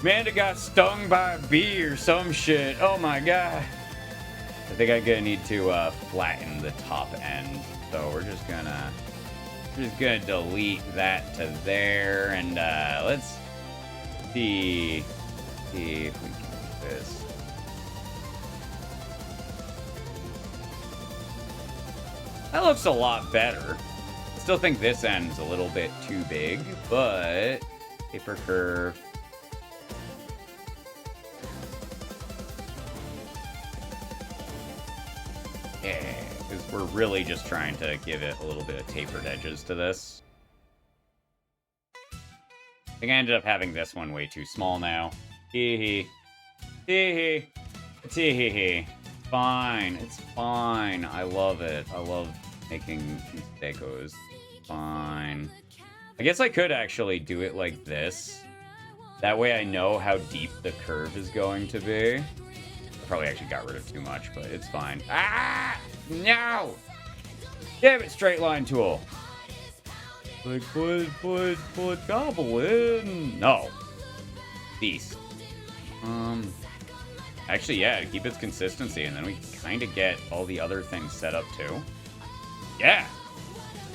Amanda got stung by a bee or some shit. Oh my God. I think I'm gonna need to flatten the top end. So we're just gonna delete that to there, and let's see if we can do this. That looks a lot better. Still think this end's a little bit too big, but taper curve. Yeah, because we're really just trying to give it a little bit of tapered edges to this. I think I ended up having this one way too small now. Hee hee. Hee hee. It's hee hee hee. Fine. It's fine. I love it. I love making mistakes. Fine. I guess I could actually do it like this. That way I know how deep the curve is going to be. I probably actually got rid of too much, but it's fine. Ah! No! Damn it, straight line tool. Like, put goblin. No. Beast. Actually, yeah, to keep its consistency, and then we can kind of get all the other things set up too. Yeah.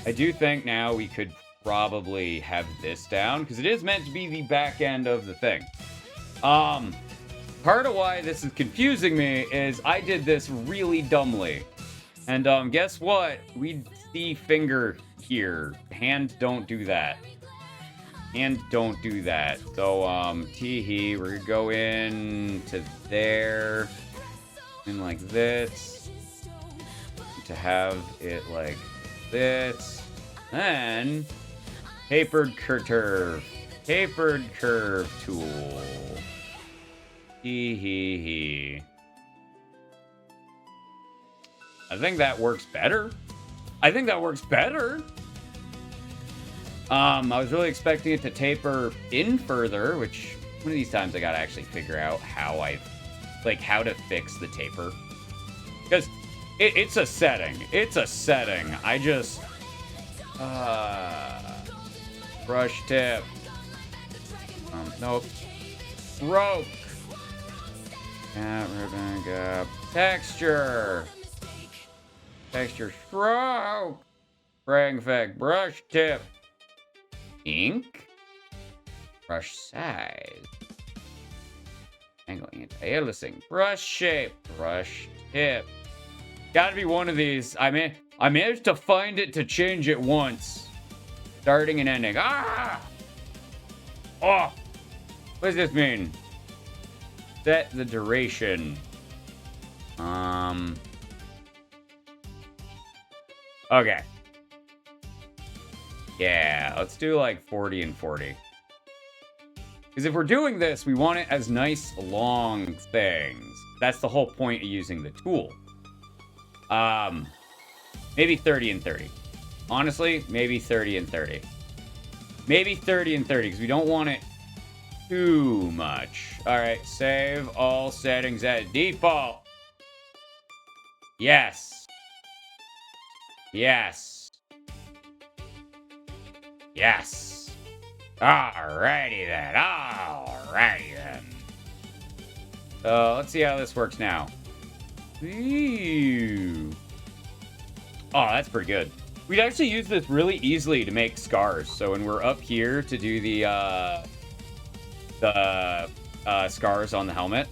I do think now we could probably have this down, because it is meant to be the back end of the thing. Part of why this is confusing me is I did this really dumbly. And guess what? We see finger here. Hand don't do that. Hand don't do that. So, tee-hee, we're gonna go in to there. And like this. To have it like this. Then, tapered curve. Tapered curve tool. Hee. I think that works better. I was really expecting it to taper in further, which one of these times I gotta actually figure out how to fix the taper. Because it's a setting. I just brush tip. Nope. Stroke. Ribbon gap. Texture. Stroke. Frag effect. Brush tip. Ink. Brush size. Angle anti-aliasing. Brush shape. Brush tip. Gotta be one of these. I managed to find it to change it once. Starting and ending. Ah! Oh! What does this mean? Set the duration. Okay. Yeah, let's do like 40 and 40. Because if we're doing this, we want it as nice, long things. That's the whole point of using the tool. Maybe 30 and 30. Honestly, maybe 30 and 30. Maybe 30 and 30, because we don't want it too much. Alright, save all settings at default. Yes. Yes. Yes. Alrighty then. Alrighty then. So, let's see how this works now. Ew. Oh, that's pretty good. We'd actually use this really easily to make scars. So when we're up here to do the scars on the helmet,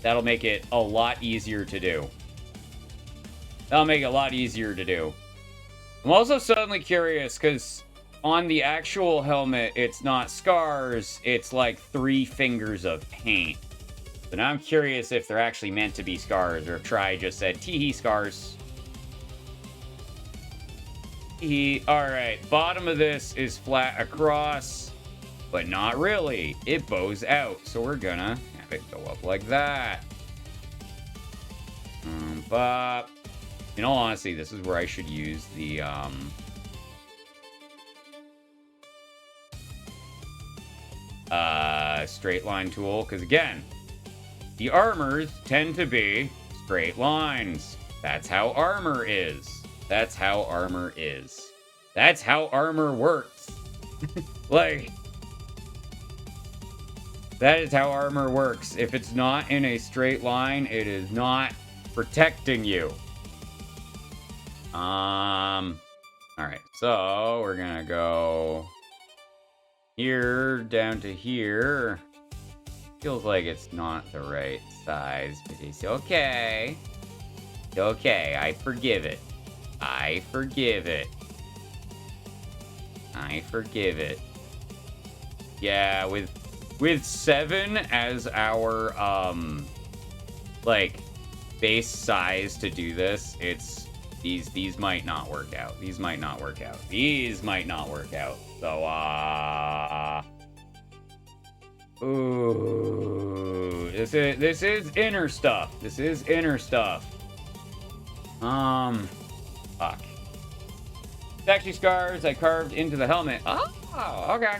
that'll make it a lot easier to do. I'm also suddenly curious, because on the actual helmet, it's not scars, it's like 3 fingers of paint. So now I'm curious if they're actually meant to be scars, or if Try just said, tee-hee, scars. Alright, bottom of this is flat across, but not really. It bows out, so we're gonna have it go up like that. But in all honesty, this is where I should use the straight line tool, because again, the armors tend to be straight lines. That's how armor is. That's how armor is. That's how armor works. Like, that is how armor works. If it's not in a straight line, it is not protecting you. Alright, so we're gonna go here down to here. Feels like it's not the right size, but it's okay. It's okay, I forgive it. I forgive it. I forgive it. Yeah, with 7 as our like base size to do this, it's these might not work out. These might not work out. These might not work out. So ooh, this is inner stuff. This is inner stuff. Fuck. Sexy scars I carved into the helmet. Oh, okay.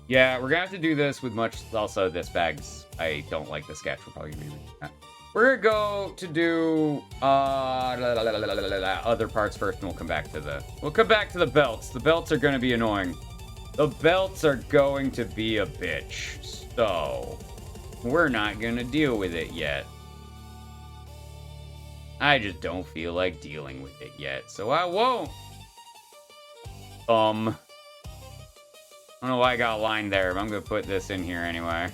Yeah, we're gonna have to do this with much. Also, this bag's. I don't like the sketch. We're probably gonna be doing that. We're gonna go to do other parts first, and we'll come back to the belts. The belts are gonna be annoying. The belts are going to be a bitch. So we're not gonna deal with it yet. I just don't feel like dealing with it yet, so I won't. I don't know why I got a line there, but I'm gonna put this in here anyway.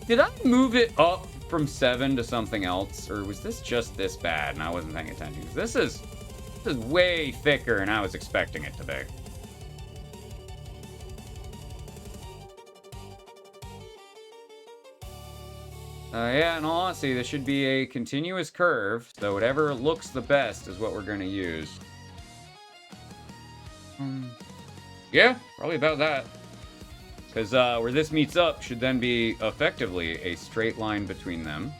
Did I move it up from 7 to something else, or was this just this bad and I wasn't paying attention? This is way thicker than I was expecting it to be. Yeah, in all honesty, this should be a continuous curve, so whatever looks the best is what we're going to use. Yeah, probably about that. Because where this meets up should then be effectively a straight line between them.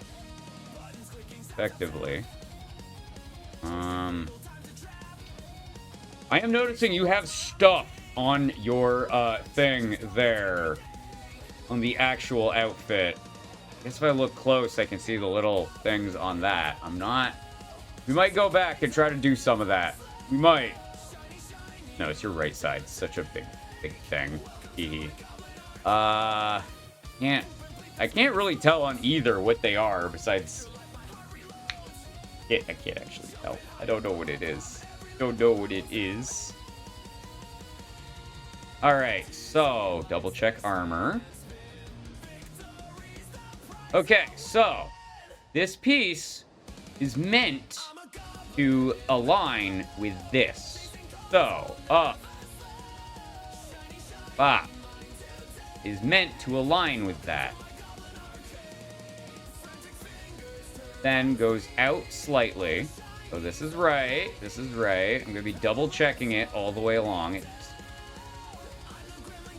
Effectively. I am noticing you have stuff on your thing there. On the actual outfit. I guess if I look close, I can see the little things on that. I'm not... We might go back and try to do some of that. We might. No, it's your right side. It's such a big thing. Hee. I can't really tell on either what they are, besides... I can't actually tell. I don't know what it is. Don't know what it is. Alright, so, double check armor. Okay, so this piece is meant to align with this. So, up, bop, is meant to align with that. Then goes out slightly. So this is right, this is right. I'm going to be double checking it all the way along.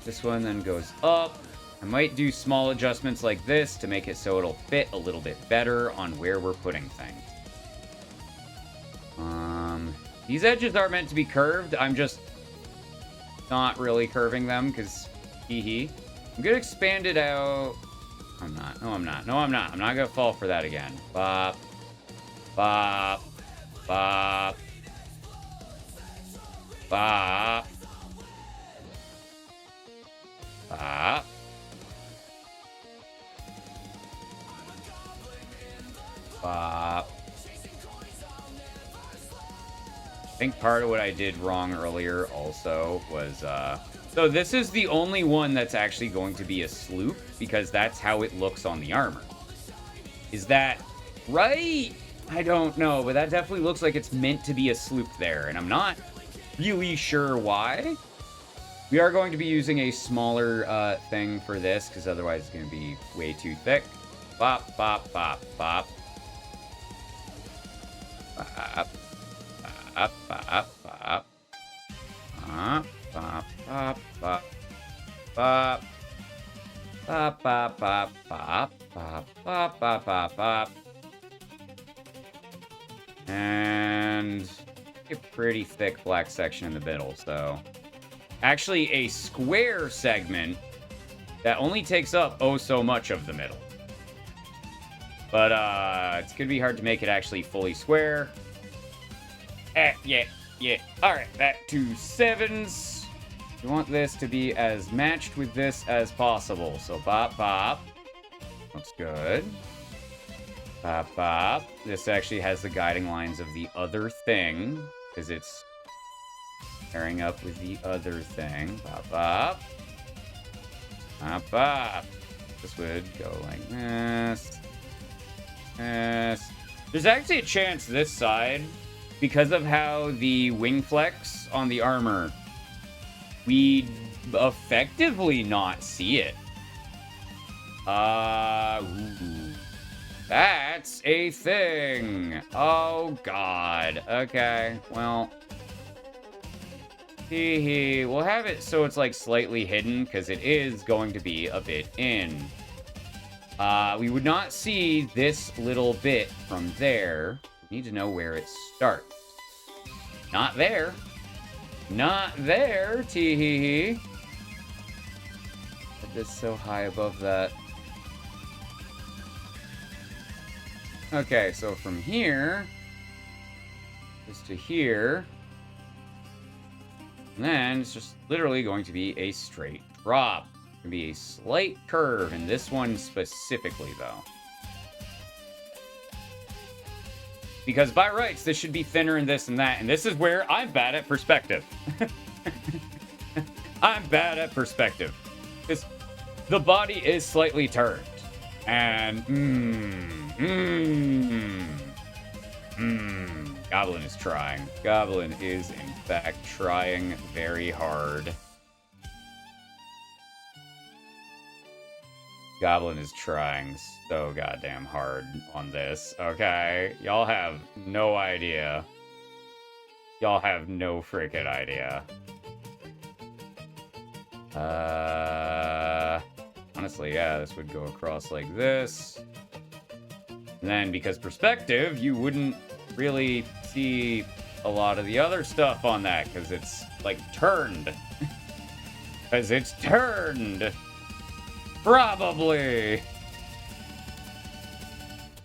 This one then goes up. I might do small adjustments like this to make it so it'll fit a little bit better on where we're putting things. These edges are meant to be curved. I'm just not really curving them because hee. I'm going to expand it out. I'm not. No, I'm not. No, I'm not. I'm not going to fall for that again. Bop. Bop. Bop. Bop. Bop. Bop. I think part of what I did wrong earlier also was, so this is the only one that's actually going to be a sloop, because that's how it looks on the armor. Is that right? I don't know, but that definitely looks like it's meant to be a sloop there, and I'm not really sure why. We are going to be using a smaller thing for this, because otherwise it's going to be way too thick. Bop, bop, bop, bop. And a pretty thick black section in the middle, so... Actually, a square segment that only takes up oh so much of the middle. But, it's gonna be hard to make it actually fully square. Yeah. Alright, back to 7s. You want this to be as matched with this as possible. So, bop. Looks good. Bop. This actually has the guiding lines of the other thing, because it's pairing up with the other thing. Bop. This would go like this. There's actually a chance this side, because of how the wing flex on the armor, we'd effectively not see it. Ooh. That's a thing. Oh, God. Okay, well. We'll have it so it's, like, slightly hidden, because it is going to be a bit in. We would not see this little bit from there. We need to know where it starts. Not there. Not there, tee-hee-hee. Put this so high above that. Okay, so from here is to here. And then it's just literally going to be a straight drop. It's going to be a slight curve in this one specifically, though. Because by rights, this should be thinner and this and that. And this is where I'm bad at perspective. I'm bad at perspective. Because the body is slightly turned. And, Goblin is trying. Goblin is, in fact, trying very hard. Goblin is trying so goddamn hard on this, okay? Y'all have no idea. Y'all have no freaking idea. Honestly, yeah, this would go across like this. And then, because perspective, you wouldn't really see a lot of the other stuff on that, because it's, like, turned. Because it's turned! Probably!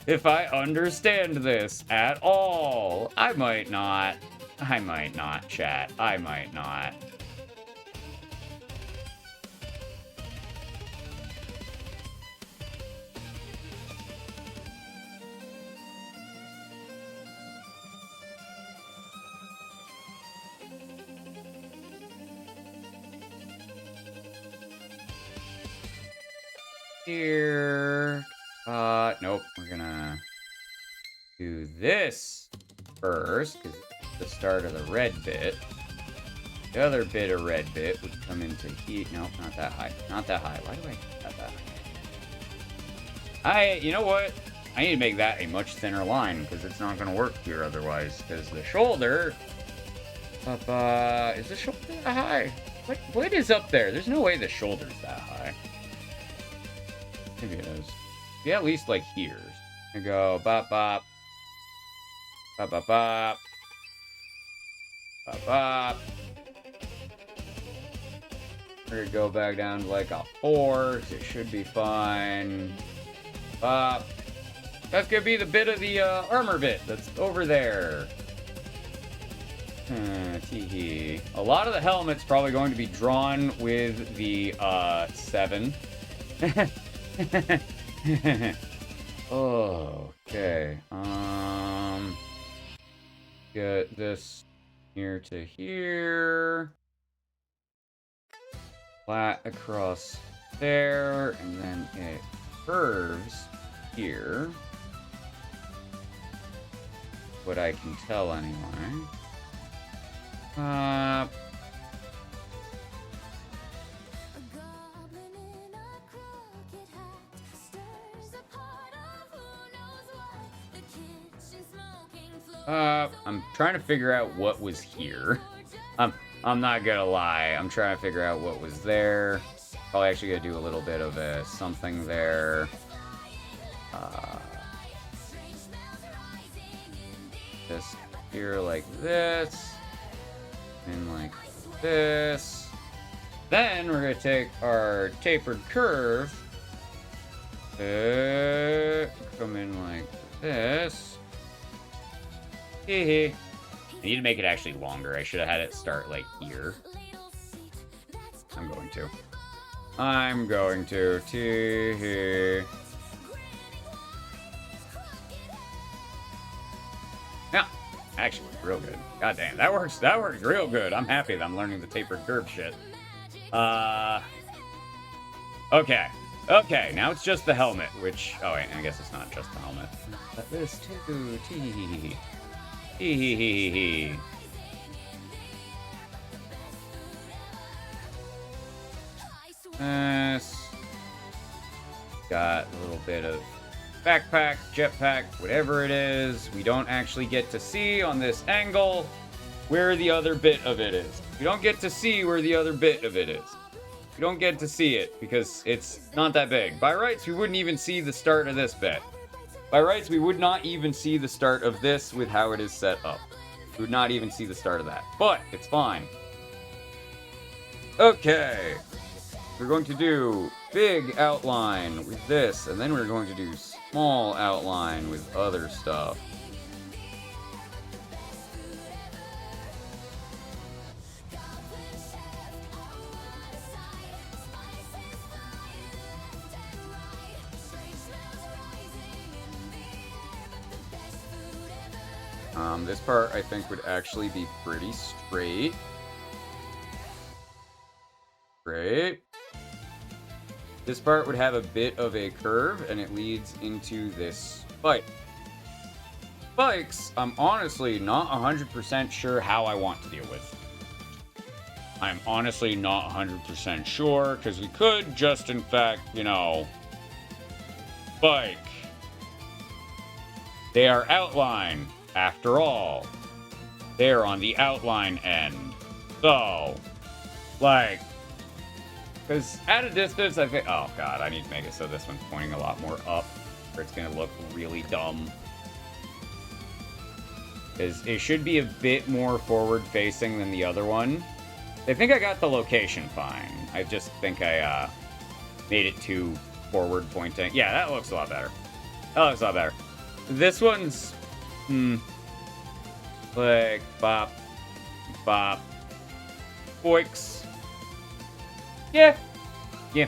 If I understand this at all. I might not, chat. I might not. Here. Nope. We're gonna do this first, because it's the start of the red bit. The other bit of red bit would come into heat. Nope, not that high. Not that high. Why do I not that high? You know what? I need to make that a much thinner line, because it's not gonna work here otherwise, because the shoulder up, is the shoulder that high? What is up there? There's no way the shoulder's that high. Maybe it is. Yeah, at least like here. I go bop. We're gonna go back down to like a 4, because it should be fine. Bop. That's gonna be the bit of the armor bit that's over there. Teehee. A lot of the helmet's probably going to be drawn with the 7. Okay. Get this here to here. Flat across there, and then it curves here. What I can tell anyway. I'm trying to figure out what was here. I'm not gonna lie. I'm trying to figure out what was there. Probably actually gonna do a little bit of a something there. this here like this. And like this. Then we're going to take our tapered curve. Come in like this. Hee. I need to make it actually longer. I should have had it start like here. I'm going to. Tee. Yeah, actually worked real good. God damn, that works real good. I'm happy that I'm learning the tapered curve shit. Okay, now it's just the helmet, which... Oh, wait, I guess it's not just the helmet. But this too. Tee. This. Got a little bit of backpack, jetpack, whatever it is. We don't actually get to see on this angle where the other bit of it is. We don't get to see where the other bit of it is. We don't get to see it because it's not that big. By rights, we wouldn't even see the start of this bit. By rights, we would not even see the start of this with how it is set up. We would not even see the start of that. But it's fine. Okay. We're going to do big outline with this, and then we're going to do small outline with other stuff. This part, I think, would actually be pretty straight. Great. This part would have a bit of a curve, and it leads into this spike. Spikes, I'm honestly not 100% sure how I want to deal with. I'm honestly not 100% sure, because we could just, in fact, you know, spike. They are outline, after all. They're on the outline end. So, like... Because at a distance, I think... Oh, God, I need to make it so this one's pointing a lot more up, or it's going to look really dumb. Because it should be a bit more forward-facing than the other one. I think I got the location fine. I just think I made it too forward-pointing. Yeah, that looks a lot better. That looks a lot better. This one's... Like, bop, bop, boix. Yeah. Yeah.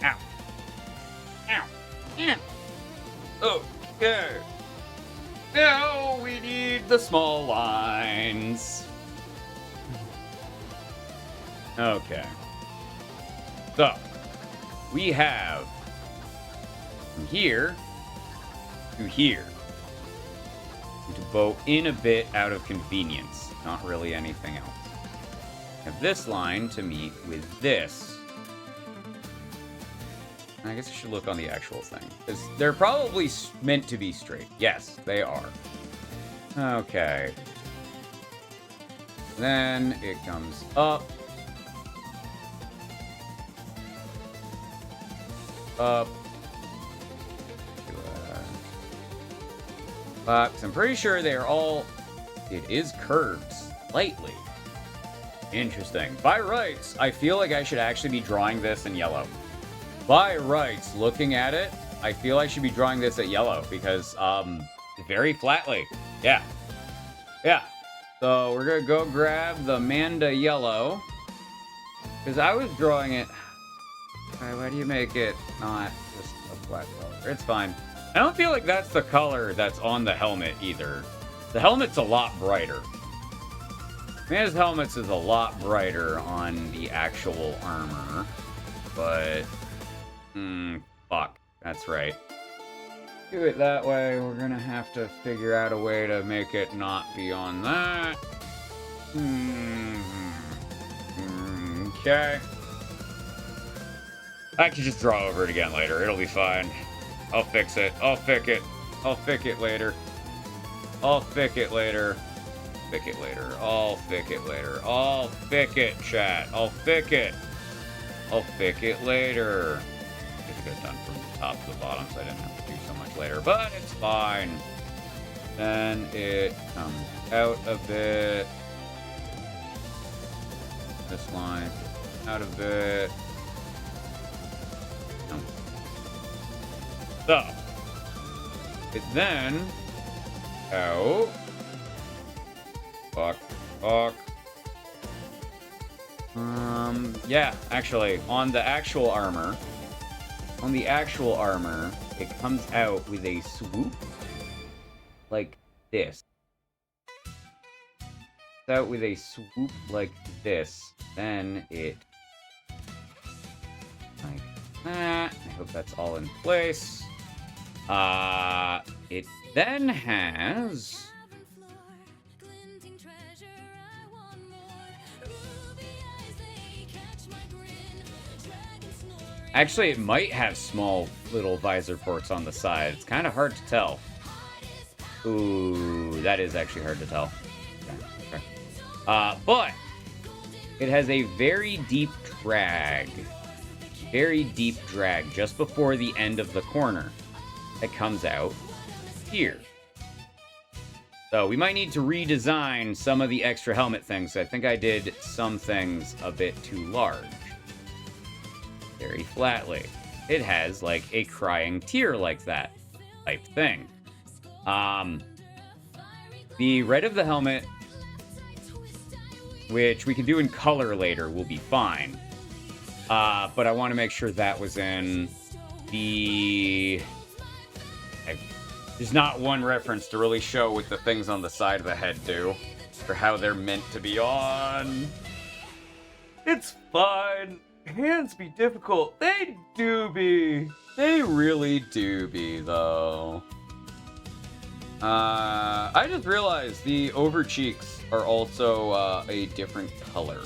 Ow. Ow. Yeah. Okay. Now we need the small lines. Okay. So, we have from here to here. To bow in a bit out of convenience, not really anything else. Have this line to meet with this. I guess I should look on the actual thing, because they're probably meant to be straight. Yes, they are. Okay. Then it comes up. Up. Because I'm pretty sure they're all... It is curved slightly. Interesting. By rights, I feel like I should actually be drawing this in yellow. By rights, looking at it, I feel I should be drawing this at yellow because, very flatly. Yeah. Yeah. So we're going to go grab the Manda yellow. Because I was drawing it... Alright, why do you make it not just a flat color? It's fine. I don't feel like that's the color that's on the helmet either. The helmet's a lot brighter. Man's helmets is a lot brighter on the actual armor. But... fuck. That's right. Do it that way. We're gonna have to figure out a way to make it not be on that. Okay. I can just draw over it again later. It'll be fine. I'll fix it. I'll fix it. I'll fix it later. I'll fix it later. Fix it later. I'll fix it later. I'll fix it, chat. I'll fix it. I'll fix it later. Just got done from the top to the bottom, so I didn't have to do so much later. But it's fine. Then it comes out a bit. This line out a bit. So it then out. Fuck. Yeah, actually, on the actual armor, it comes out with a swoop like this. It's out with a swoop like this. Then it like that. I hope that's all in place. It then has actually, it might have small little visor ports on the side. It's kind of hard to tell. Ooh, that is actually hard to tell. Okay. But it has a very deep drag. Very deep drag just before the end of the corner. That comes out here. So we might need to redesign some of the extra helmet things. I think I did some things a bit too large. Very flatly. It has like a crying tear like that type thing. The red of the helmet, which we can do in color later, will be fine. But I want to make sure that was in the... There's not one reference to really show what the things on the side of the head do, or how they're meant to be on. It's fine. Hands be difficult. They do be. They really do be, though. I just realized the over cheeks are also a different color.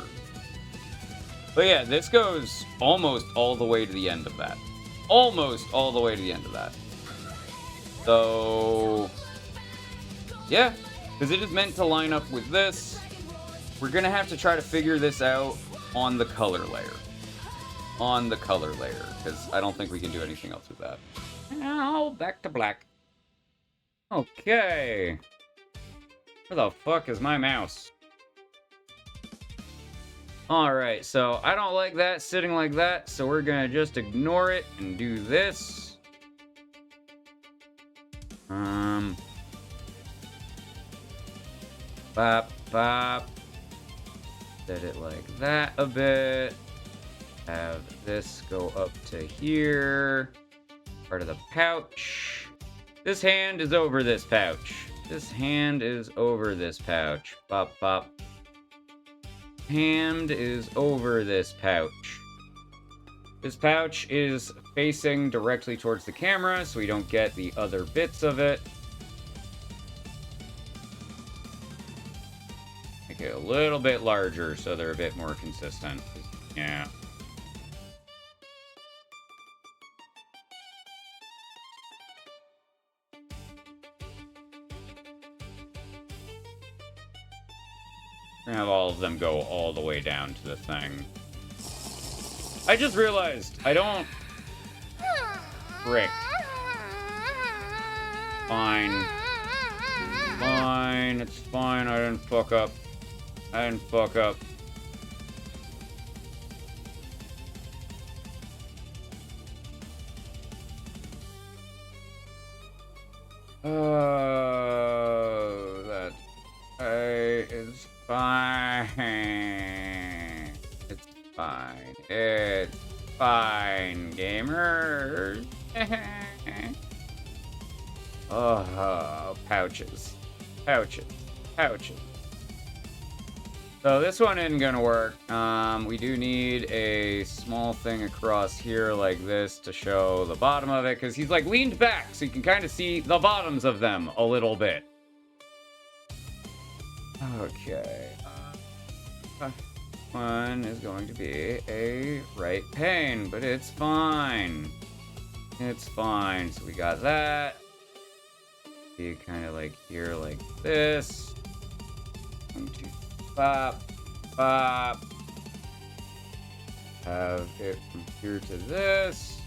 But yeah, this goes almost all the way to the end of that. Almost all the way to the end of that. So, yeah, because it is meant to line up with this. We're going to have to try to figure this out on the color layer. Because I don't think we can do anything else with that. Now, back to black. Okay. Where the fuck is my mouse? Alright, so I don't like that sitting like that, so we're gonna just ignore it and do this. Bop. Set it like that a bit. Have this go up to here. Part of the pouch. This hand is over this pouch. Bop. Hand is over this pouch. This pouch is facing directly towards the camera, so we don't get the other bits of it. Make it a little bit larger so they're a bit more consistent. Yeah. We're gonna have all of them go all the way down to the thing. I just realized I don't... Frick. Fine. It's fine. I didn't fuck up. That is fine. It's fine, gamers. Oh, pouches. So this one isn't gonna work. We do need a small thing across here like this to show the bottom of it, because he's like leaned back, so you can kind of see the bottoms of them a little bit. Okay. One is going to be a right pane, but it's fine. So we got that. Be kind of like here, like this. 1, 2, pop. Have it from here to this.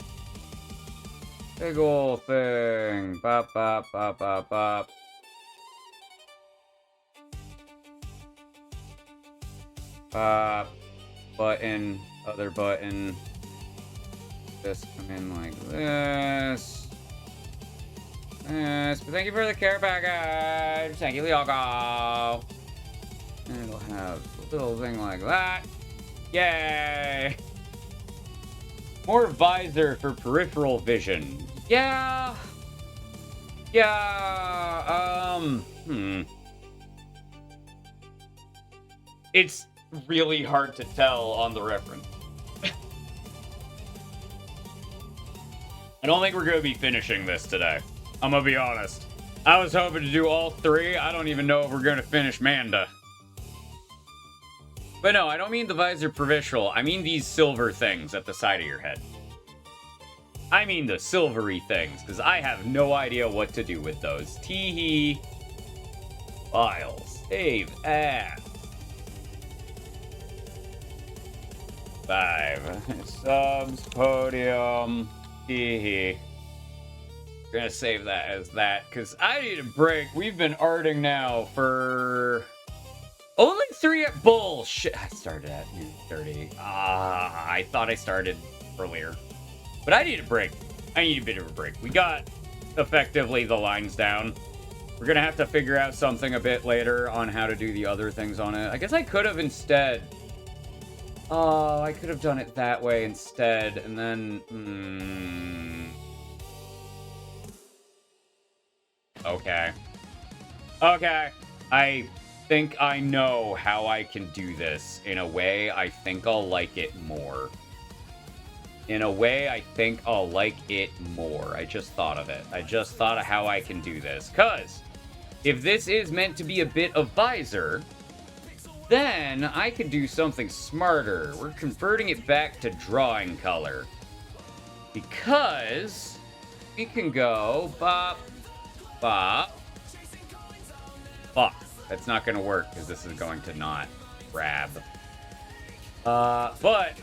Big ol' thing. Pop. Button, other button. This come in like this. Yes, but thank you for the care package. Thank you, Lyogo. And it'll have a little thing like that. Yay! More visor for peripheral vision. Yeah. It's really hard to tell on the reference. I don't think we're going to be finishing this today. I'm going to be honest. I was hoping to do all three. I don't even know if we're going to finish Manda. But no, I don't mean the visor peripheral. I mean these silver things at the side of your head. I mean the silvery things, because I have no idea what to do with those. Teehee. Files. Save as. 5. Subs. Podium. Teehee. We're gonna save that as that, because I need a break. We've been arting now for... Only 3 at bullshit. I started at 30. I thought I started earlier. But I need a break. I need a bit of a break. We got, effectively, the lines down. We're gonna have to figure out something a bit later on how to do the other things on it. I guess I could have instead... Oh, I could have done it that way instead, and then... Okay. Okay. I think I know how I can do this in a way I think I'll like it more. In a way, I think I'll like it more. I just thought of it. I just thought of how I can do this. Because if this is meant to be a bit of visor, then I could do something smarter. We're converting it back to drawing color. Because we can go bop, bop. Fuck. That's not going to work because this is going to not grab. But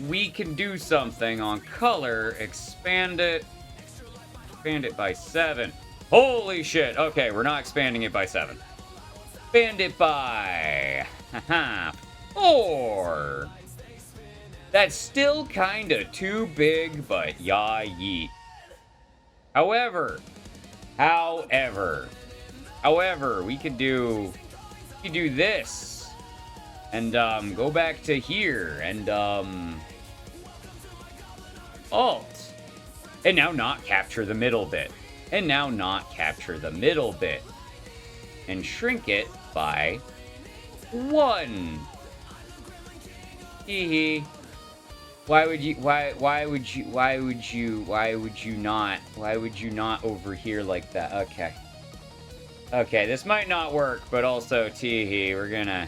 we can do something on color, expand it by 7. Holy shit. Okay, we're not expanding it by 7. Expand it by 4. That's still kind of too big, but yeah, yeet. However, we could do this and go back to here and alt, and now not capture the middle bit, and shrink it by 1. Hee. Why would you not over here like that? Okay, this might not work, but also teehee, we're gonna...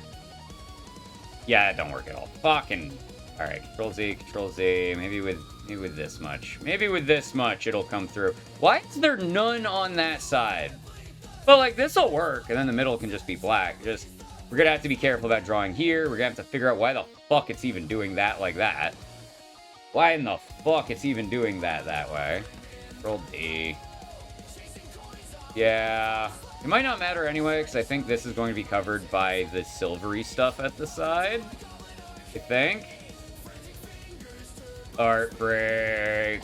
Yeah, it don't work at all. Fucking... Alright, Control Z, maybe with this much. Maybe with this much it'll come through. Why is there none on that side? But like, this'll work, and then the middle can just be black. We're gonna have to be careful about drawing here. We're gonna have to figure out why the fuck it's even doing that like that. Why in the fuck it's even doing that way? Control D. Yeah... It might not matter anyway, because I think this is going to be covered by the silvery stuff at the side. I think. Art break.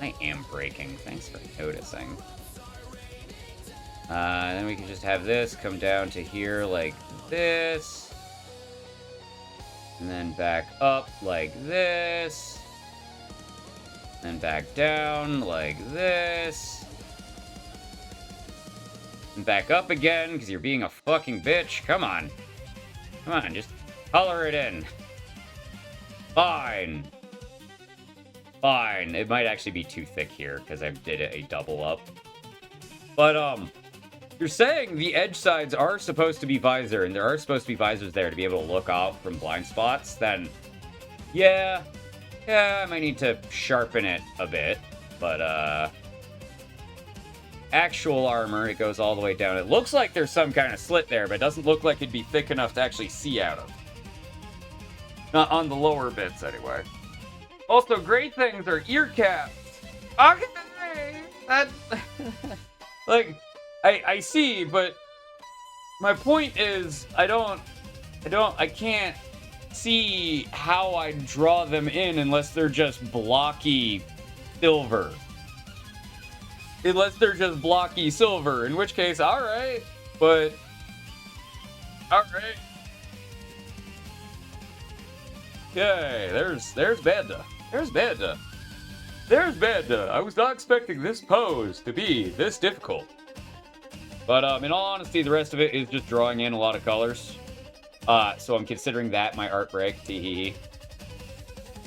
I am breaking. Thanks for noticing. Then we can just have this come down to here like this. And then back up like this. And back down like this. And back up again, because you're being a fucking bitch. Come on. Come on, just color it in. Fine. Fine. It might actually be too thick here, because I did it a double up. But, you're saying the edge sides are supposed to be visor, and there are supposed to be visors there to be able to look out from blind spots, then... Yeah, I might need to sharpen it a bit, but, actual armor, it goes all the way down. It looks like there's some kind of slit there, but it doesn't look like it'd be thick enough to actually see out of. Not on the lower bits, anyway. Also, great things are ear caps. Okay! That... like, I see, but... My point is, I don't I can't see how I draw them in unless they're just blocky silver. Unless they're just blocky silver, in which case, alright, but... Alright. Okay, there's Banda. There's Banda. There's Banda. I was not expecting this pose to be this difficult. But in all honesty, the rest of it is just drawing in a lot of colors. So I'm considering that my art break. Tee-hee-hee.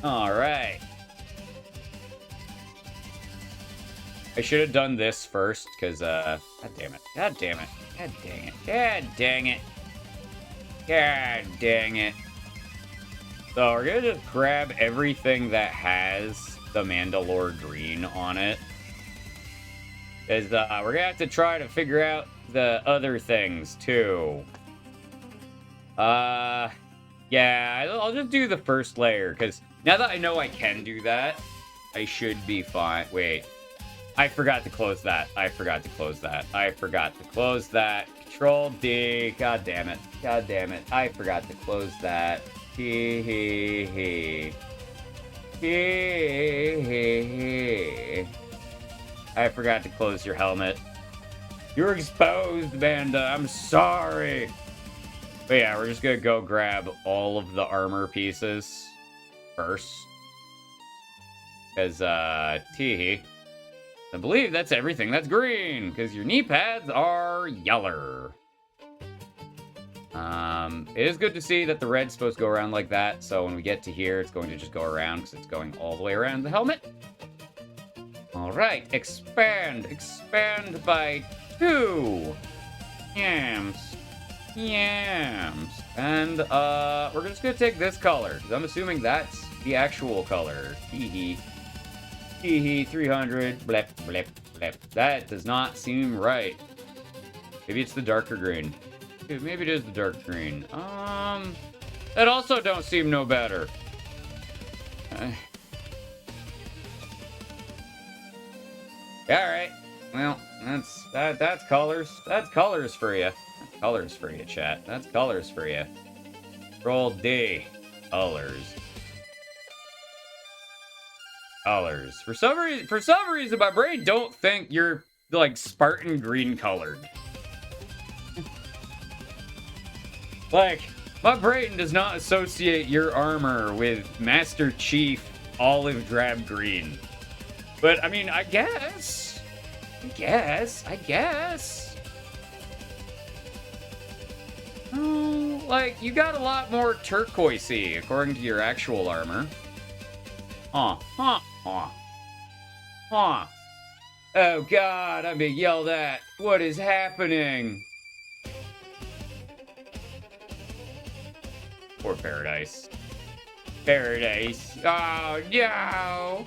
Alright. I should have done this first, because, God damn it. God damn it. God dang it. God dang it. God dang it. So we're gonna just grab everything that has the Mandalore green on it. Because we're gonna have to try to figure out the other things, too. Yeah, I'll just do the first layer, because now that I know I can do that, I should be fine. Wait. I forgot to close that. I forgot to close that. I forgot to close that. Control D. God damn it. God damn it. I forgot to close that. Hee hee hee. Hee hee hee. I forgot to close your helmet. You're exposed, Banda. I'm sorry. But yeah, we're just gonna go grab all of the armor pieces first. Because, tee. I believe that's everything that's green, because your knee pads are yeller. It is good to see that the red's supposed to go around like that, so when we get to here, it's going to just go around, because it's going all the way around the helmet. Alright, expand. Expand by 2. Yams. Yams. And, we're just gonna take this color, because I'm assuming that's the actual color. Hee-hee. Hee-hee, 300, blep, blep, blep. That does not seem right. Maybe it's the darker green. Dude, maybe it is the dark green. That also don't seem no better. Alright. Well, that's colors. That's colors for you. That's colors for you, chat. That's colors for you. Roll D. Colors. Colors. For some reason, my brain don't think you're, like, Spartan green colored. Like, my brain does not associate your armor with Master Chief olive drab green. But, I mean, I guess. Oh, like, you got a lot more turquoisey, according to your actual armor. Huh. Oh, God, I'm being yelled at. What is happening? Poor Paradise. Paradise. Oh, no!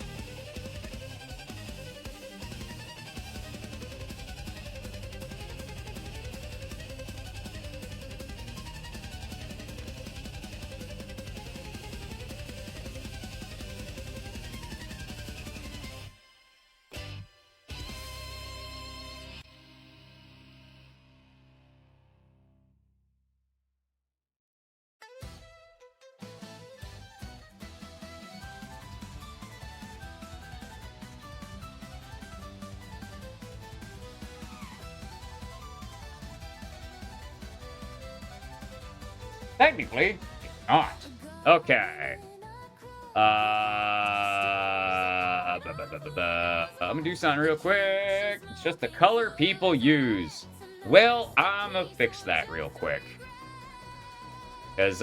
Technically, it's not. Okay. I'm gonna do something real quick. It's just the color people use. Well, I'm gonna fix that real quick. Because,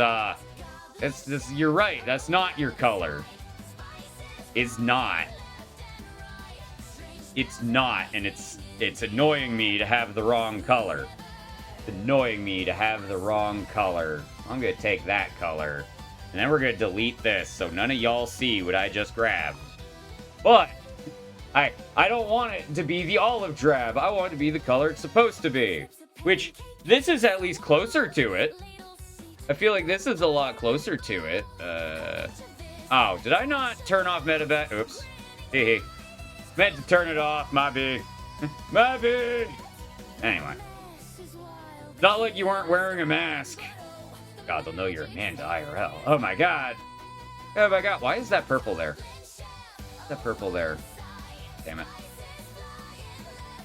you're right. That's not your color. It's not. It's not, and it's annoying me to have the wrong color. It's annoying me to have the wrong color. I'm gonna take that color, and then we're gonna delete this so none of y'all see what I just grabbed. But I don't want it to be the olive drab. I want it to be the color it's supposed to be, which this is at least closer to it. I feel like this is a lot closer to it. Oh, did I not turn off medevac? Oops. Hey, meant to turn it off. My bad. My bad. Anyway. Not like you weren't wearing a mask. God, they'll know you're Amanda IRL. Oh my god. Oh my god. Why is that purple there? What's that purple there? Damn it.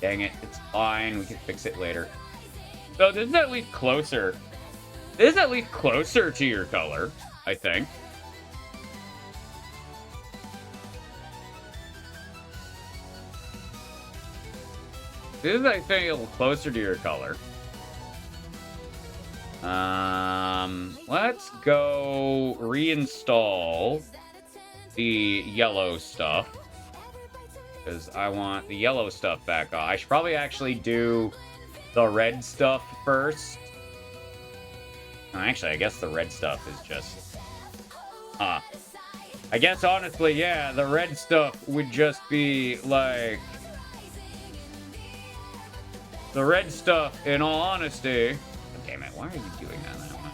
Dang it. It's fine. We can fix it later. So this is at least closer. This is at least closer to your color, I think. This is, I think, a little closer to your color. Let's go reinstall the yellow stuff. Because I want the yellow stuff back on. I should probably actually do the red stuff first. Actually, I guess the red stuff is just... I guess, honestly, yeah, the red stuff would just be, like... The red stuff, in all honesty... Oh, damn it, why are you doing that one?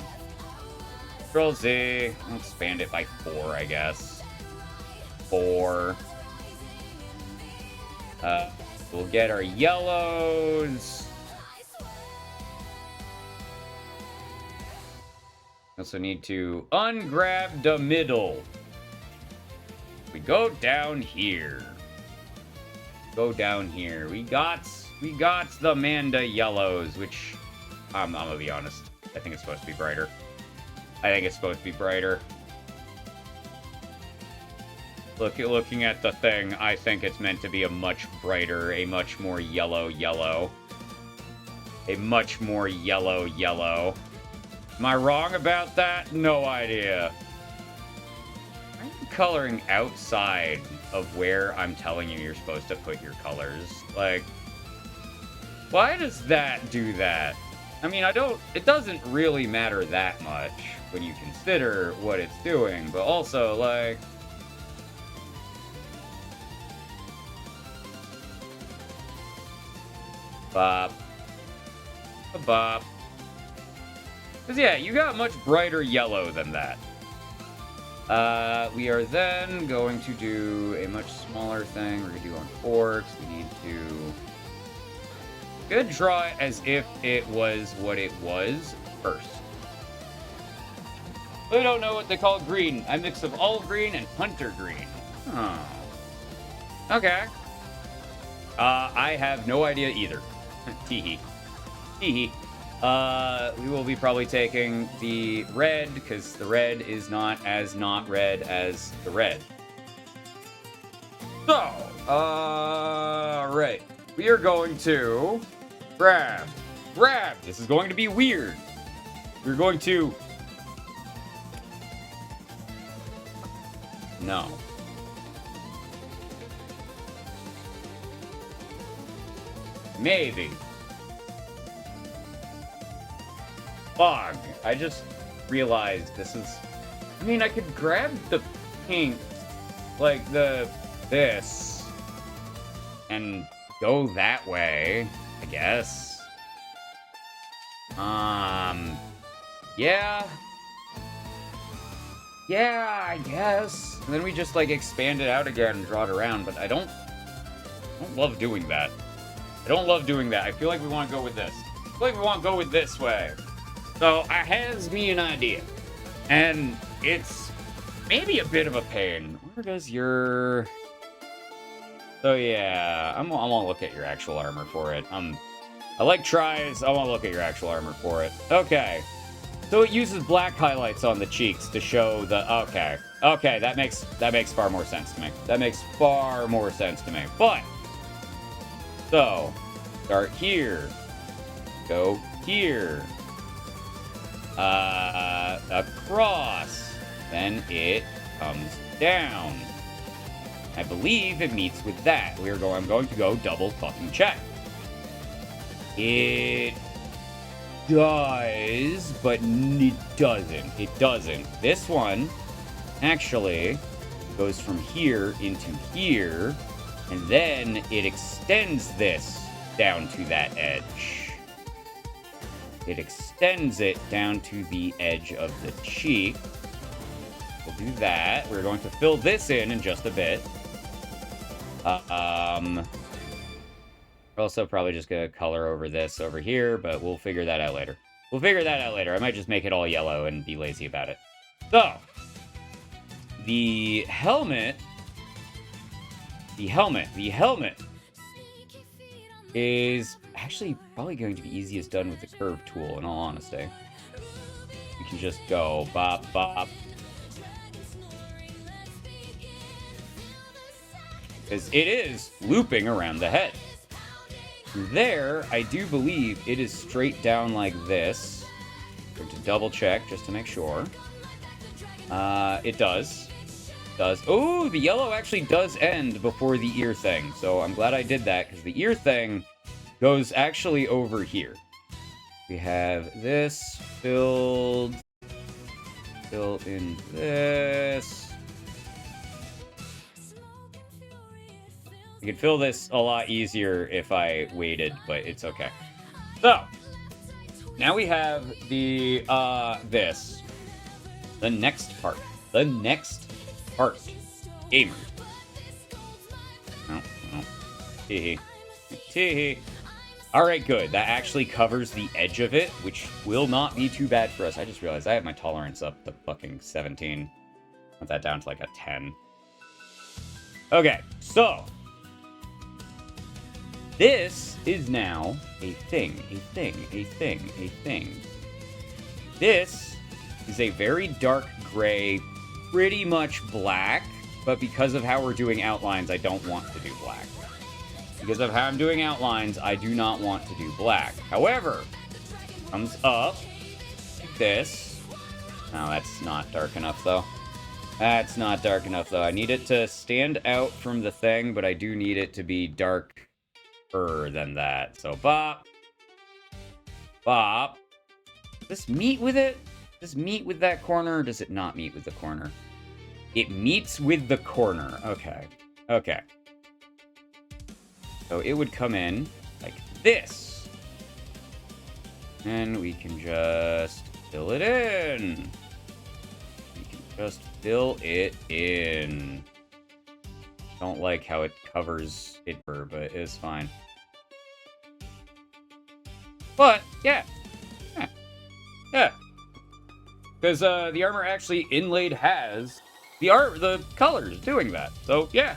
Control Z. I'll expand it by 4, I guess. 4. We'll get our yellows. Also need to ungrab the middle. We go down here. Go down here. We got the Amanda yellows, which I'm gonna be honest. I think it's supposed to be brighter. I think it's supposed to be brighter. Looking at the thing, I think it's meant to be a much brighter, a much more yellow. A much more yellow. Am I wrong about that? No idea. Why are you coloring outside of where I'm telling you you're supposed to put your colors? Like, why does that do that? I mean, it doesn't really matter that much when you consider what it's doing, but also, like... Bop. Bop. Because, yeah, you got much brighter yellow than that. We are then going to do a much smaller thing. We're going to do on forks. We need to... Good, draw it as if it was what it was first. I don't know what they call green. A mix of olive green and hunter green. Oh. Okay. I have no idea either. Teehee. Teehee. We will be probably taking the red, because the red is not as not red as the red. So, right. We are going to grab. This is going to be weird. We're going to... No. Maybe. Fog. I just realized this is... I mean, I could grab the pink, like this, and go that way, I guess. Yeah. Yeah, I guess. And then we just, like, expand it out again and draw it around, but I don't love doing that. I don't love doing that. I feel like we want to go with this. I feel like we want to go with this way. So, it has me an idea. And it's maybe a bit of a pain. Where does your... So, yeah. I'm gonna look at your actual armor for it. I like tries. I want to look at your actual armor for it. Okay. So it uses black highlights on the cheeks to show the... Okay. Okay, that makes far more sense to me. That makes far more sense to me. But... So, start here. Go here. Across. Then it comes down. I believe it meets with that. I'm going to go double fucking check. It does, but it doesn't. It doesn't. This one actually goes from here into here, and then it extends this down to that edge. It extends it down to the edge of the cheek. We'll do that. We're going to fill this in just a bit. We're also probably just going to color over this over here, but we'll figure that out later. We'll figure that out later. I might just make it all yellow and be lazy about it. So, the helmet is actually probably going to be easiest done with the curve tool, in all honesty. You can just go bop, bop. Because it is looping around the head. There, I do believe it is straight down like this. I'm going to double check just to make sure. It does. Oh, the yellow actually does end before the ear thing. So I'm glad I did that, because the ear thing goes actually over here. We have this filled in this. I could fill this a lot easier if I waited, but it's okay. So, now we have the, the next part. Gamer. Oh. Tee-hee. Tee-hee. Alright, good. That actually covers the edge of it, which will not be too bad for us. I just realized I have my tolerance up to fucking 17. Put that down to like a 10. Okay, so this is now a thing. This is a very dark gray, pretty much black, but because of how we're doing outlines, I don't want to do black. Because of how I'm doing outlines, I do not want to do black. However, comes up like this. No, that's not dark enough, though. That's not dark enough, though. I need it to stand out from the thing, but I do need it to be darker than that. So, bop. Bop. Does this meet with it? Does this meet with that corner, or does it not meet with the corner? It meets with the corner. Okay. Okay. So it would come in like this. And we can just fill it in. Don't like how it covers it, but it's fine. But, yeah. Because the armor actually inlaid has the colors doing that. So, yeah,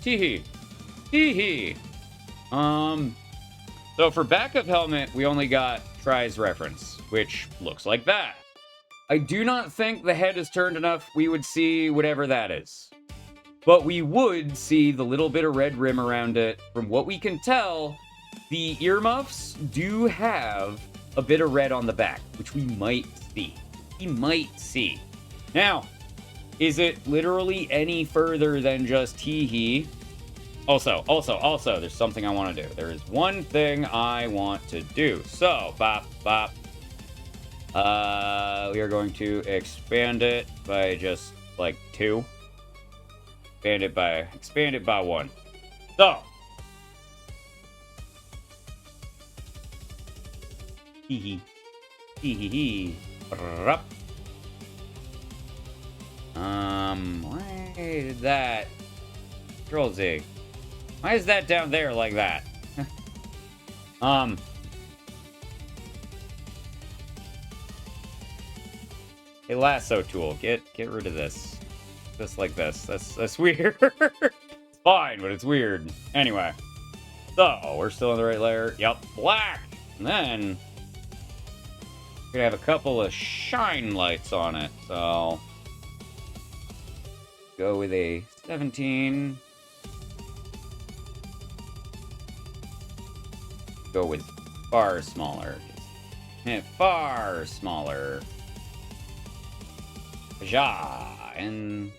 tee-hee. So for backup helmet, we only got Try's reference, which looks like that. I do not think the head is turned enough we would see whatever that is. But we would see the little bit of red rim around it. From what we can tell, the earmuffs do have a bit of red on the back, which we might see. Now, is it literally any further than just tee-hee? Also, there's something I want to do. There is one thing I want to do. So, bop. We are going to expand it by just, like, 2. Expand it by 1. So. Hee. Why did that... Control Z. Why is that down there like that? A lasso tool. Get rid of this. Just like this. That's weird. It's fine, but it's weird. Anyway. So, we're still in the right layer. Yep, black. And then we're gonna have a couple of shine lights on it. So go with a 17. Go with far smaller. Far smaller. Ja, and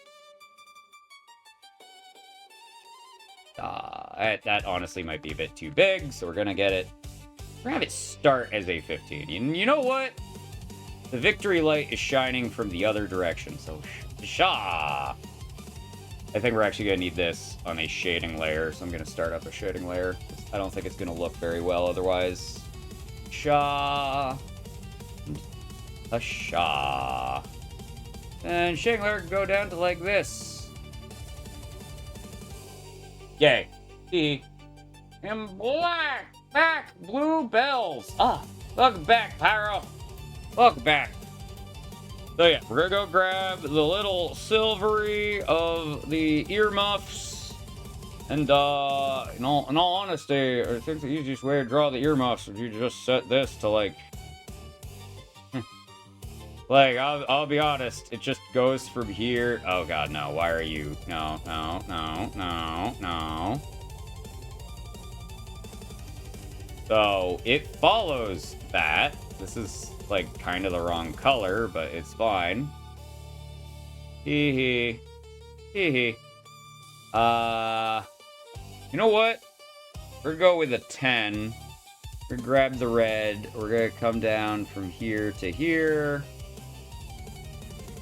that honestly might be a bit too big, so we're gonna get it. We're gonna have it start as a 15. You know what? The victory light is shining from the other direction, so I think we're actually gonna need this on a shading layer, so I'm gonna start up a shading layer. I don't think it's gonna look very well otherwise. And shading layer can go down to like this. Yay. And black blue bells. Welcome back, Pyro. Welcome back. So yeah, we're gonna go grab the little silvery of the earmuffs. And in all honesty, I think the easiest way to draw the earmuffs is you just set this to like like, I'll be honest, it just goes from here. Oh god, no, why are you? No. So, it follows that. This is, like, kind of the wrong color, but it's fine. Hee hee. Hee hee. You know what? We're gonna go with a 10. We're gonna grab the red. We're gonna come down from here to here.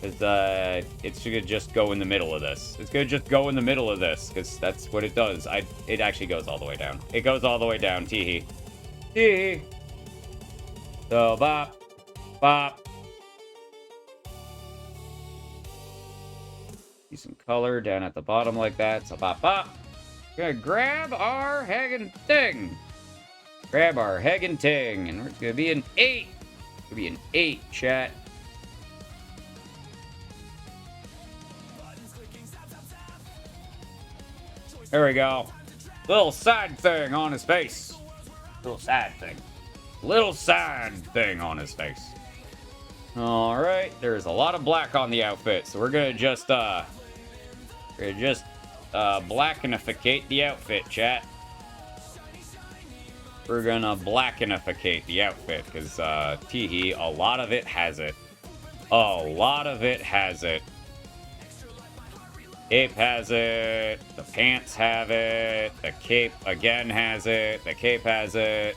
Because, it's gonna just go in the middle of this. It's gonna just go in the middle of this, because that's what it does. It actually goes all the way down. It goes all the way down, tee-hee. Tee-hee. So, bop. Bop. See some color down at the bottom like that. So, bop, bop. We're gonna grab our Hagen Ting. Grab our Hagen Ting. And it's gonna be an 8. It's gonna be an 8, chat. There we go. Little side thing on his face. Little side thing. Little side thing on his face. Alright, there's a lot of black on the outfit, so we're gonna just blackenificate the outfit, chat. We're gonna blackenificate the outfit, because, tee-hee, a lot of it has it. A lot of it has it. Cape has it, the pants have it, the cape again has it, the cape has it.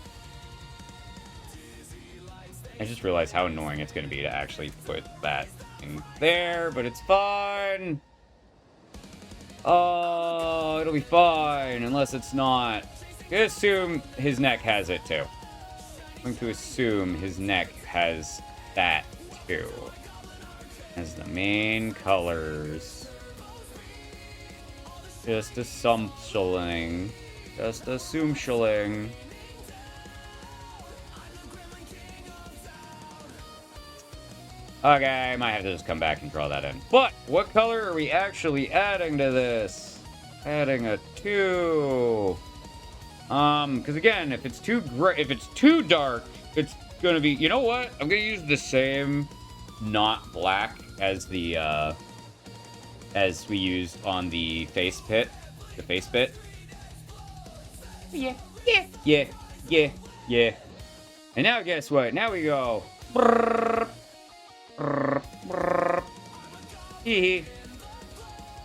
I just realized how annoying it's going to be to actually put that in there, but it's fine. Oh, it'll be fine, unless it's not. I'm going to assume his neck has it too. I'm going to assume his neck has that too. As the main colors. Just assuming. Just assuming. Okay, I might have to just come back and draw that in. But what color are we actually adding to this? Adding a 2. Because again, if it's too dark, it's gonna be. You know what? I'm gonna use the same, not black as the as we used on the face pit. The face pit. Yeah. And now guess what? Now we go. Hee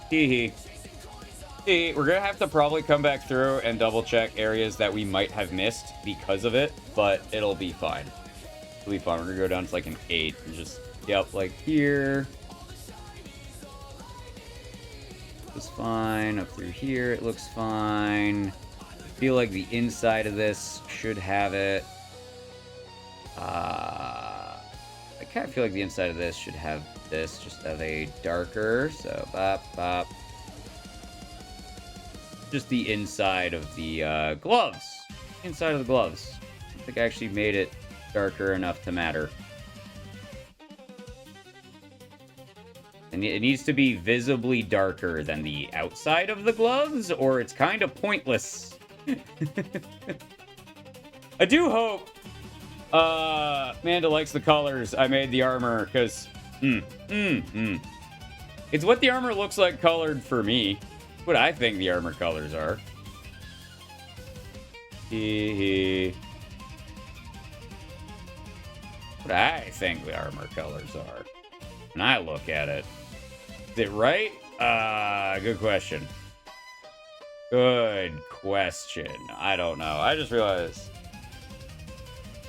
hee. We're gonna have to probably come back through and double check areas that we might have missed because of it, but it'll be fine. It'll be fine. We're gonna go down to like an 8 and just, yep, like here. It's fine. Up through here, it looks fine. I feel like the inside of this should have it. I kind of feel like the inside of this should have this, just have a darker. So, bop, bop. Just the inside of the gloves. Inside of the gloves. I think I actually made it darker enough to matter. And it needs to be visibly darker than the outside of the gloves, or it's kind of pointless. I do hope Amanda likes the colors I made the armor, because it's what the armor looks like colored for me. What I think the armor colors are. What I think the armor colors are. When I look at it. Is it right? Good question. Good question. I don't know. I just realized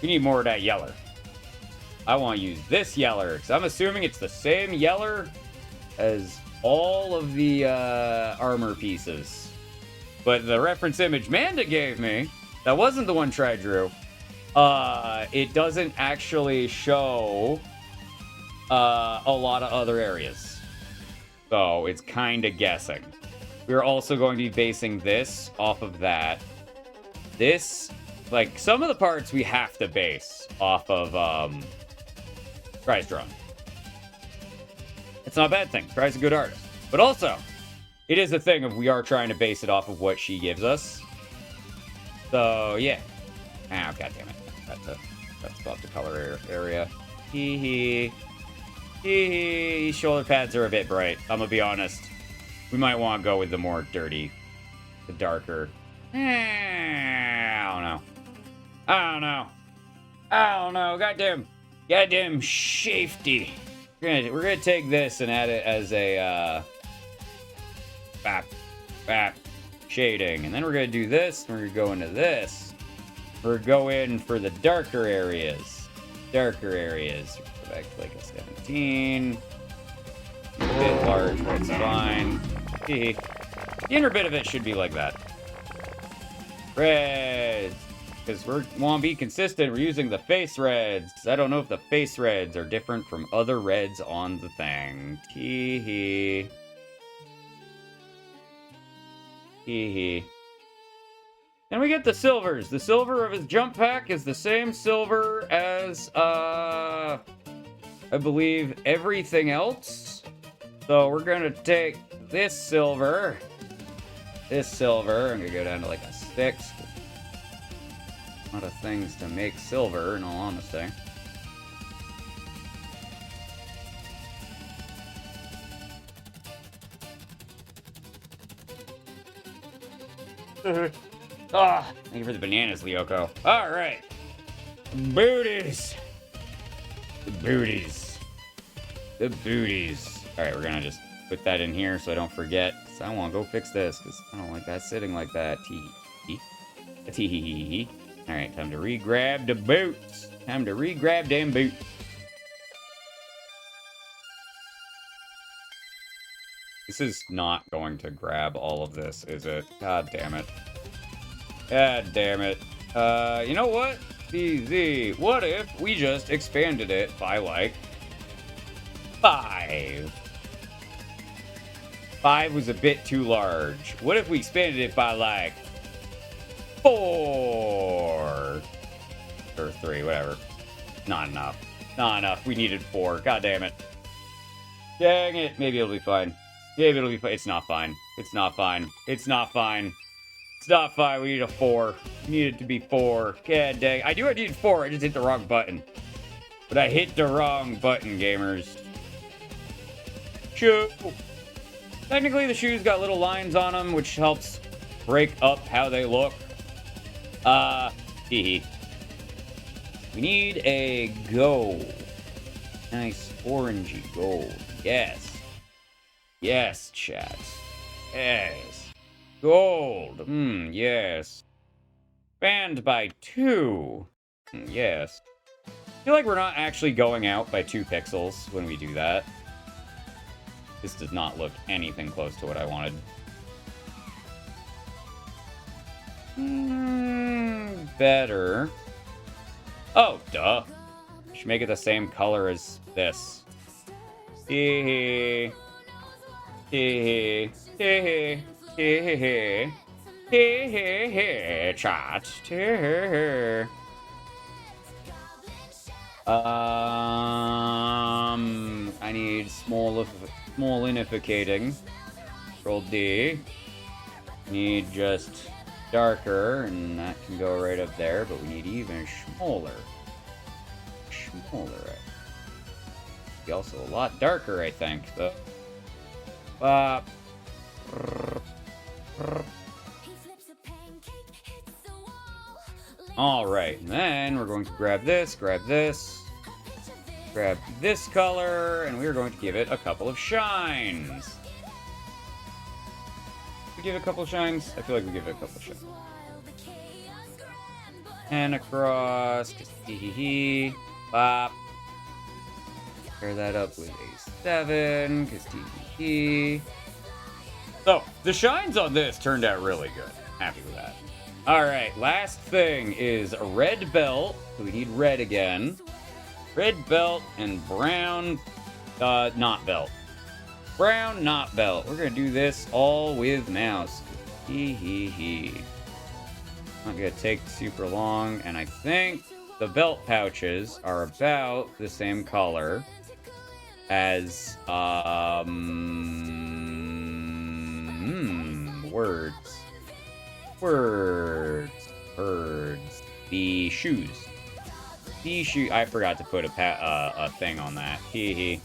we need more of that yeller. I want to use this yeller, because I'm assuming it's the same yeller as all of the armor pieces. But the reference image Manda gave me, that wasn't the one Try drew, it doesn't actually show a lot of other areas. So it's kind of guessing. We're also going to be basing this off of that. This Like, some of the parts we have to base off of, Try's drawing. It's not a bad thing. Try's a good artist. But also, it is a thing of we are trying to base it off of what she gives us. So, yeah. Ah, god damn it. That's about the color area. Hee hee. Hee hee. Shoulder pads are a bit bright. I'm gonna be honest. We might want to go with the more dirty, the darker. I don't know. I don't know. Goddamn safety. We're gonna take this and add it as a bap shading, and then we're gonna do this. And we're gonna go into this. We're going for the darker areas. Go back to like a 17. A bit large, but it's fine. The inner bit of it should be like that. Reds. Because we want to be consistent, we're using the face reds. Because I don't know if the face reds are different from other reds on the thing. Tee hee. Hee hee. And we get the silvers. The silver of his jump pack is the same silver as, I believe, everything else. So we're going to take this silver. I'm going to go down to like a 6. A lot of things to make silver, in all honesty. Ah, thank you for the bananas, Lyoko. All right. Booties. The booties. All right, we're going to just put that in here so I don't forget. Because I want to go fix this, because I don't like that sitting like that. Tee-hee-hee. All right, time to re-grab the boots. Time to re-grab them boots. This is not going to grab all of this, is it? God damn it. You know what? Easy. What if we just expanded it by, like, 5? 5 was a bit too large. What if we expanded it by, like, 4? Or 3, whatever. Not enough. We needed 4. God damn it. Dang it. Maybe it'll be fine. It's not fine. We need a 4. We need it to be 4. God dang. I need 4. I just hit the wrong button. But I hit the wrong button, gamers. Shoe. Technically, the shoes got little lines on them, which helps break up how they look. Hee. We need a gold. Nice orangey gold. Yes, chat. Yes. Gold. Yes. Banned by 2. Yes. I feel like we're not actually going out by 2 pixels when we do that. This does not look anything close to what I wanted. Better. Oh, duh. Should make it the same color as this. Chat. I need small unificating. Control D. Need just darker, and that can go right up there, but we need even smaller. Be also a lot darker, I think. So, all right, and then we're going to grab this color, and we're going to give it a couple of shines. We give it a couple of shines? I feel like we give it a couple of shines. And across, just hee. Bop. Pair that up with a 7, because hee. So, the shines on this turned out really good. Happy with that. Alright, last thing is a red belt. So we need red again. Red belt and brown, not belt. Brown, not belt. We're gonna do this all with mouse. Hee. Not gonna take super long, and I think the belt pouches are about the same color as words. The shoes. I forgot to put a thing on that. Hee hee.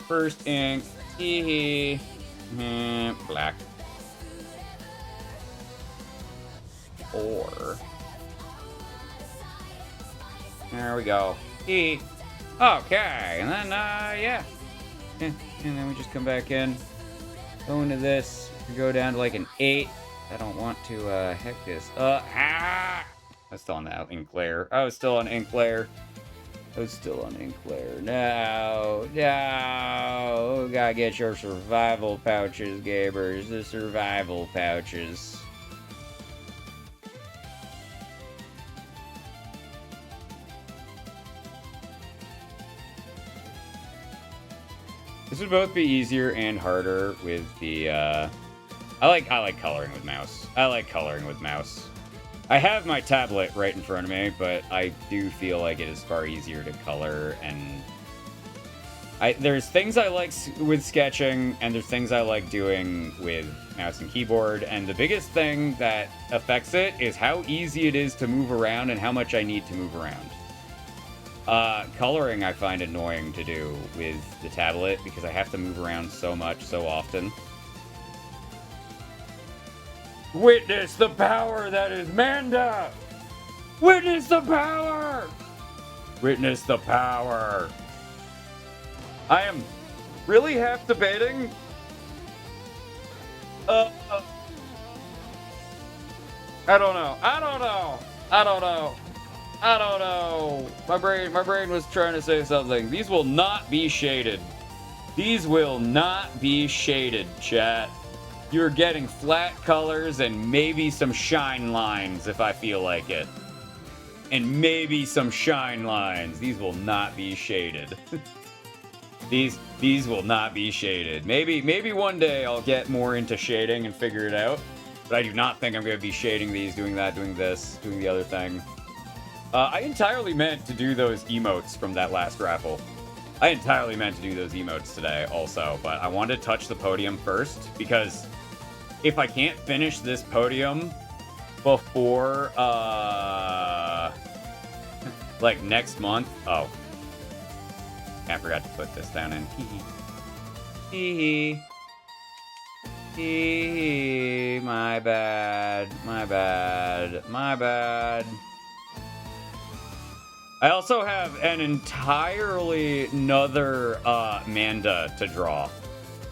First ink. Hee hee. Black. Or there we go. Hee. Okay, and then yeah. And then we just come back in. Go into this. We go down to like an 8. I don't want to heck this. I was still on that ink layer. I was still on ink layer. No. Gotta get your survival pouches, gamers. The survival pouches. This would both be easier and harder with the, I like coloring with mouse. I have my tablet right in front of me, but I do feel like it is far easier to color, and there's things I like with sketching, and there's things I like doing with mouse and keyboard, and the biggest thing that affects it is how easy it is to move around and how much I need to move around. Coloring I find annoying to do with the tablet because I have to move around so much, so often. Witness the power that is Manda! Witness the power! Witness the power! I am really half debating. I don't know. My brain was trying to say something. These will not be shaded. Chat. You're getting flat colors and maybe some shine lines if I feel like it. And maybe some shine lines. These will not be shaded. These will not be shaded. Maybe one day I'll get more into shading and figure it out. But I do not think I'm going to be shading these, doing that, doing this, doing the other thing. I entirely meant to do those emotes from that last raffle. I entirely meant to do those emotes today also, but I wanted to touch the podium first, because if I can't finish this podium before, like next month... Oh. I forgot to put this down in. Hee hee. My bad. I also have an entirely another Manda to draw.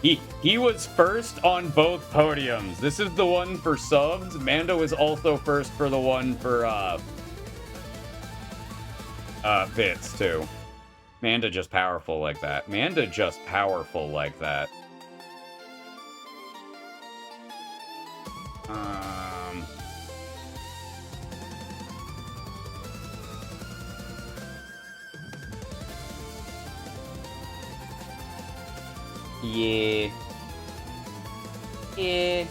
He was first on both podiums. This is the one for subs. Manda was also first for the one for bits too. Manda just powerful like that. Yeah.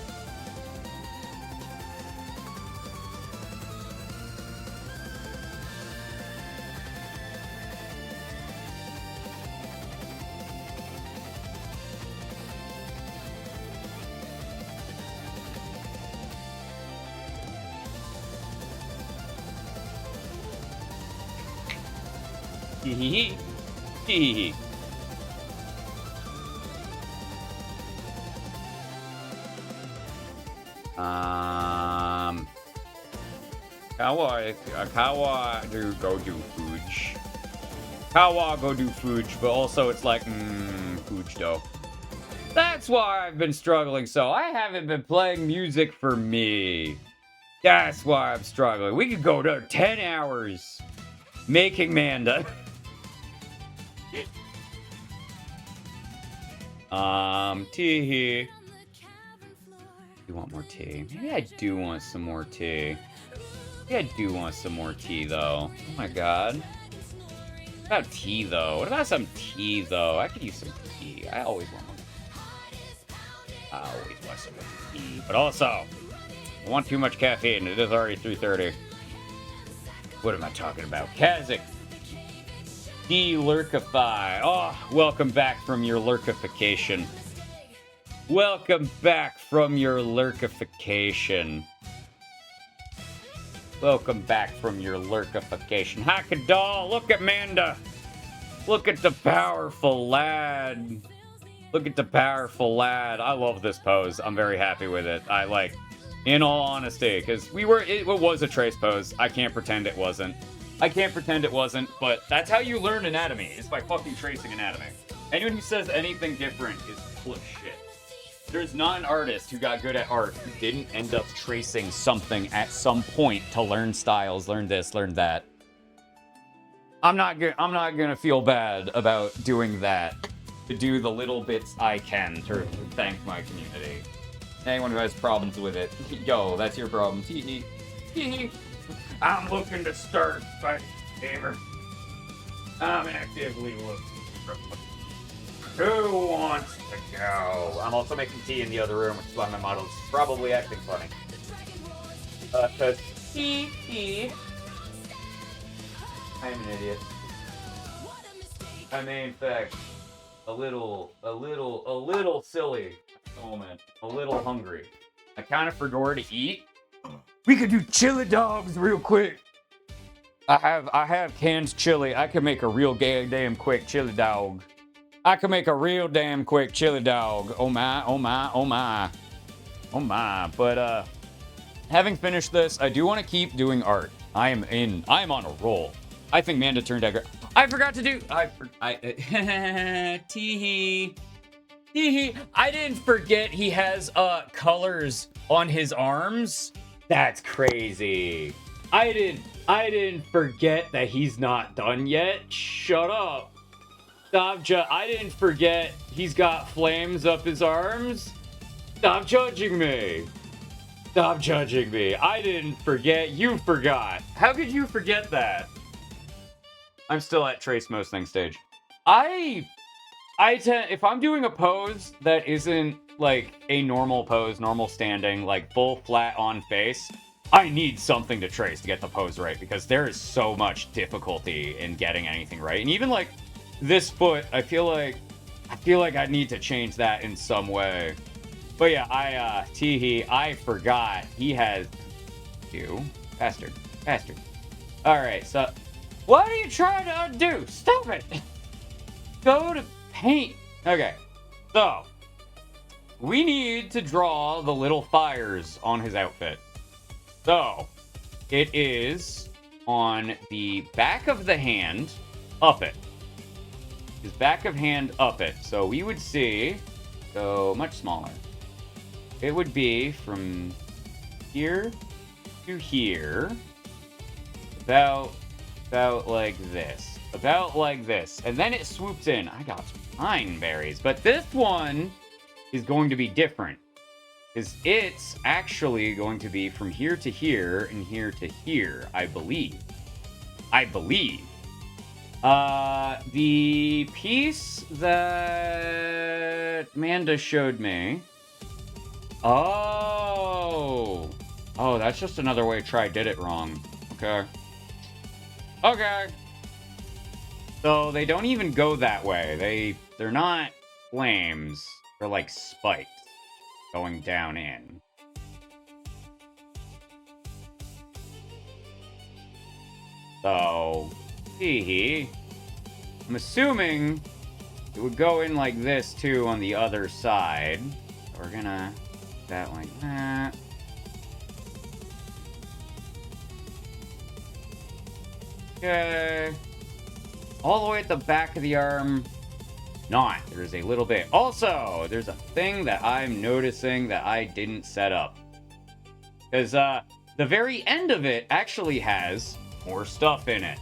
Hee hee. Kawa go do Fuj. Kawa go do Fuj, but also it's like, Fuj though. That's why I've been struggling so. I haven't been playing music for me. That's why I'm struggling. We could go to 10 hours making Manda. Tea. You want more tea? Maybe I do want some more tea. Maybe I do want some more tea, though. Oh my god. What about tea, though? What about some tea, though? I could use some tea. I always want more tea. I always want some more tea. But also, I want too much caffeine. It is already 3:30. What am I talking about? Kazik. De-lurkify. Oh, welcome back from your lurkification. Welcome back from your lurkification. Welcome back from your lurkification. Hackadol, look at Manda. Look at the powerful lad. Look at the powerful lad. I love this pose. I'm very happy with it. I like, in all honesty, because it was a trace pose. I can't pretend it wasn't. But that's how you learn anatomy, is by fucking tracing anatomy. Anyone who says anything different is full of shit. There's not an artist who got good at art who didn't end up tracing something at some point to learn styles, learn this, learn that. I'm not gonna feel bad about doing that. To do the little bits I can to thank my community. Anyone who has problems with it, yo, that's your problem. Tee hee. I'm looking to start, but gamer. I'm actively looking. Who wants to go? I'm also making tea in the other room, which is why my model's probably acting funny. Cause hee. I'm an idiot. I mean, in fact, a little silly at the moment. A little hungry. I kind of forgot to eat. We could do chili dogs real quick. I have canned chili. I could make a real damn quick chili dog. But having finished this, I do want to keep doing art. I'm on a roll. I think Manda turned out great. I forgot to do. Tee hee. I didn't forget he has colors on his arms. That's crazy. I didn't forget that he's not done yet. Shut up. I didn't forget he's got flames up his arms. Stop judging me. I didn't forget. You forgot. How could you forget that? I'm still at trace most things stage. If I'm doing a pose that isn't like a normal pose, normal standing, like full flat on face, I need something to trace to get the pose right, because there is so much difficulty in getting anything right. And even like this foot, I feel like I need to change that in some way. But yeah, I forgot he has you bastard. All right, so what are you trying to undo? Stop it. Go to paint. Okay, so we need to draw the little fires on his outfit. So it is on the back of the hand, up it. His back of hand, up it. So we would see, so much smaller. It would be from here to here, about like this. And then it swoops in. I got some pine berries. But this one is going to be different, because it's actually going to be from here to here and here to here, I believe. The piece that Manda showed me. Oh, that's just another way to try did it wrong. Okay. So they don't even go that way. They're not flames. They're like spikes going down in. So, I'm assuming it would go in like this too on the other side. We're gonna do that like that. Okay. All the way at the back of the arm. Not. There's a little bit. Also, there's a thing that I'm noticing that I didn't set up. Because the very end of it actually has more stuff in it.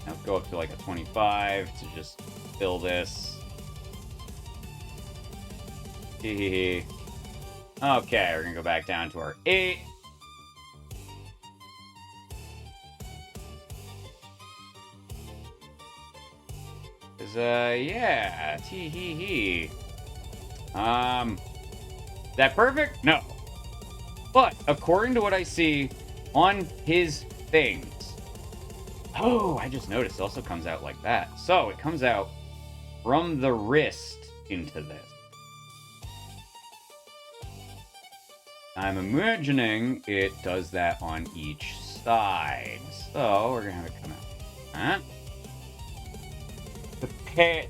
Let's go up to like a 25 to just fill this. Okay, we're gonna go back down to our 8. Yeah, Is that perfect? No. But according to what I see on his things, oh, I just noticed it also comes out like that. So it comes out from the wrist into this. I'm imagining it does that on each side. So we're gonna have it come out.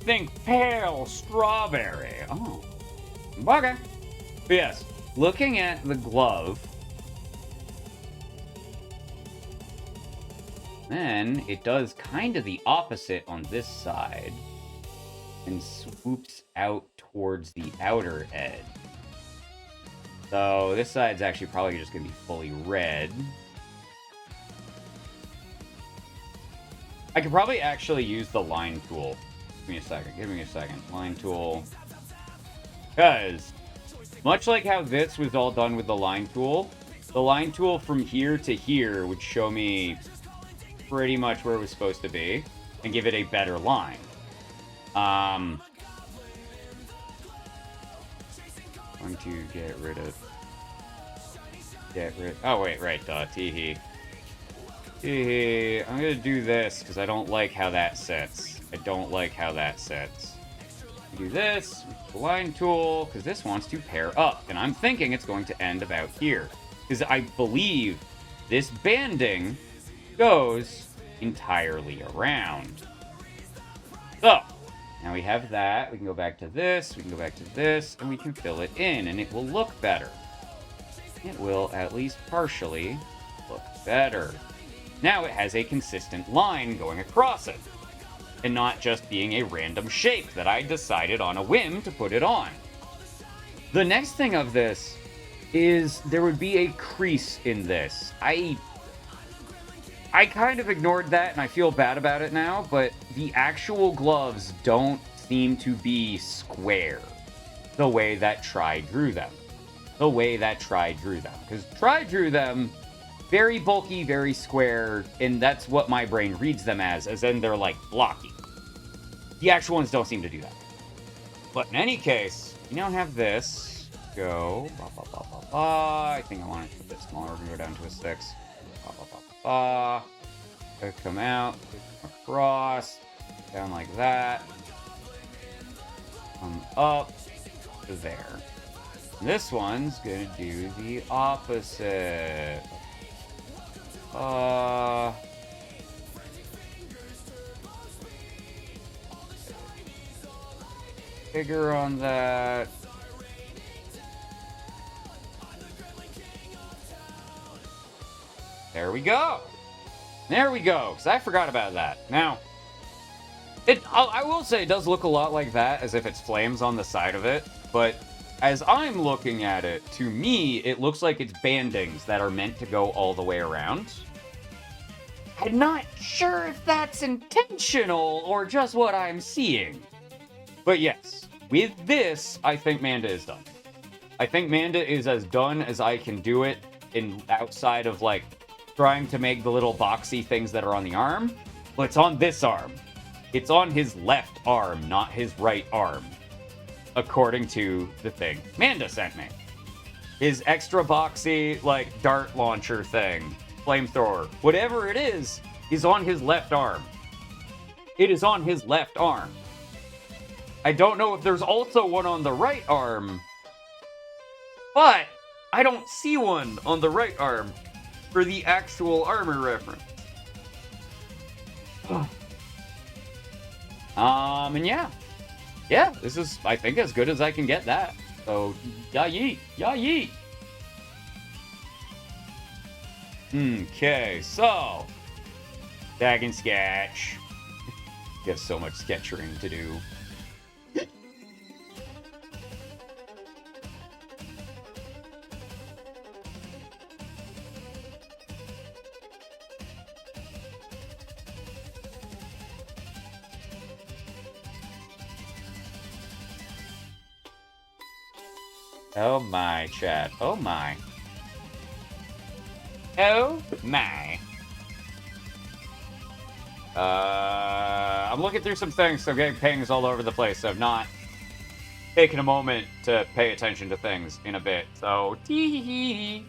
Think pale strawberry. Oh, okay. But yes, looking at the glove, then it does kind of the opposite on this side and swoops out towards the outer edge. So this side's actually probably just going to be fully red. I could probably actually use the line tool. Give me a second. Give me a second. Line tool. Because, much like how this was all done with the line tool from here to here would show me pretty much where it was supposed to be and give it a better line. Going to get rid of... Oh, wait, right, teehee. I'm gonna do this, because I don't like how that sits. I don't like how that sits. Do this, the line tool, because this wants to pair up, and I'm thinking it's going to end about here. Because I believe this banding goes entirely around. So, now we have that. We can go back to this, we can go back to this, and we can fill it in, and it will look better. It will at least partially look better. Now it has a consistent line going across it, and not just being a random shape that I decided on a whim to put it on. The next thing of this is there would be a crease in this. I kind of ignored that, and I feel bad about it now, but the actual gloves don't seem to be square the way that Tri drew them. Because Tri drew them very bulky, very square, and that's what my brain reads them as in they're, like, blocky. The actual ones don't seem to do that. But in any case, you now have this. Go. I think I want it a bit smaller. We're going to go down to a 6. Come out. Across. Down like that. Come up to there. And this one's going to do the opposite. Bigger on that. There we go. There we go. Because I forgot about that. Now, I will say it does look a lot like that, as if it's flames on the side of it. But as I'm looking at it, to me, it looks like it's bandings that are meant to go all the way around. I'm not sure if that's intentional or just what I'm seeing. But yes, with this, I think Manda is done. I think Manda is as done as I can do it outside of, like, trying to make the little boxy things that are on the arm. But it's on this arm. It's on his left arm, not his right arm. According to the thing Manda sent me. His extra boxy, like, dart launcher thing. Flamethrower. Whatever it is on his left arm. It is on his left arm. I don't know if there's also one on the right arm. But I don't see one on the right arm for the actual armor reference. And yeah. Yeah, this is, I think, as good as I can get that. So, ya yeet. Ya yeet. Okay, so. Tag and sketch. You have so much sketching to do. Oh my, chat. Oh my. Oh my. I'm looking through some things, so I'm getting pings all over the place, so I've not taken a moment to pay attention to things in a bit. So, tee.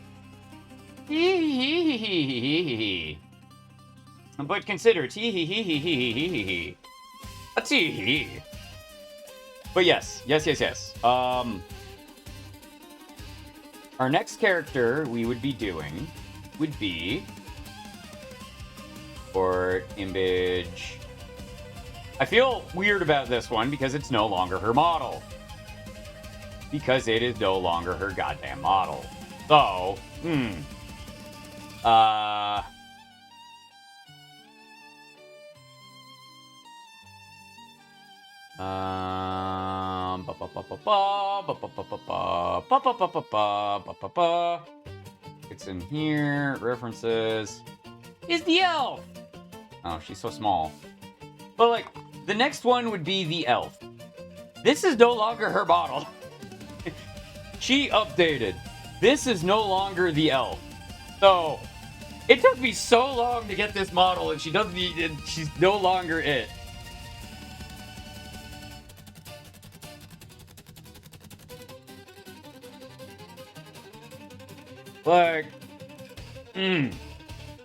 But consider tee-hee-hee-hee-hee-hee-hee. A tee-hee. But yes. Our next character we would be doing would be Port Image. I feel weird about this one because it's no longer her model. Because it is no longer her goddamn model. So, it's in here. References. Is the elf. Oh, she's so small. But like, the next one would be the elf. This is no longer her model. She updated. This is no longer the elf. So, it took me so long to get this model, and she's no longer it. Like, I'm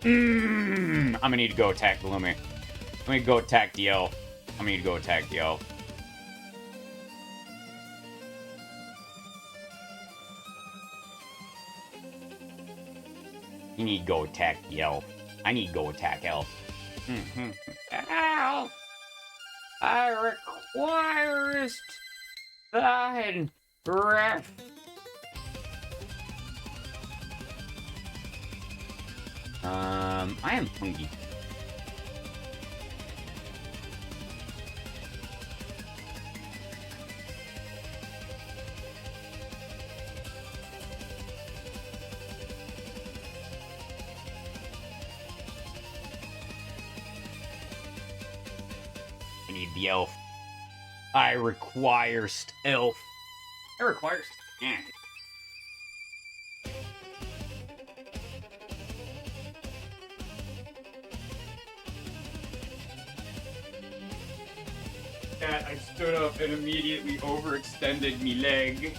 gonna need to go attack Gloomy. Let me go attack the elf. I'm gonna need to go attack the elf. You need to go attack the elf. I need to go attack elf. Elf! I requirest thine breath. I am hungry. I need the elf. I requirest elf. I requirest. Yeah. I stood up and immediately overextended me leg.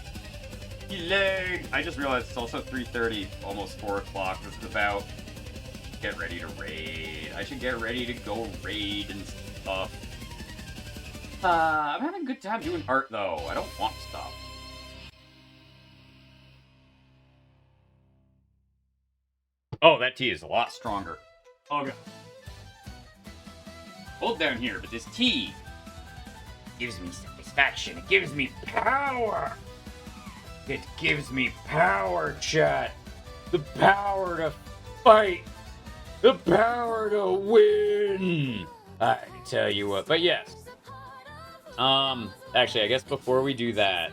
Me leg! I just realized it's also 3:30, almost 4 o'clock. This is about get ready to raid. I should get ready to go raid and stuff. I'm having a good time doing art though. I don't want stuff. Oh, that tea is a lot stronger. Oh god. Hold down here, but this tea gives me satisfaction. It gives me power. It gives me power, chat. The power to fight. The power to win. I can tell you what. But yes. Actually, I guess before we do that,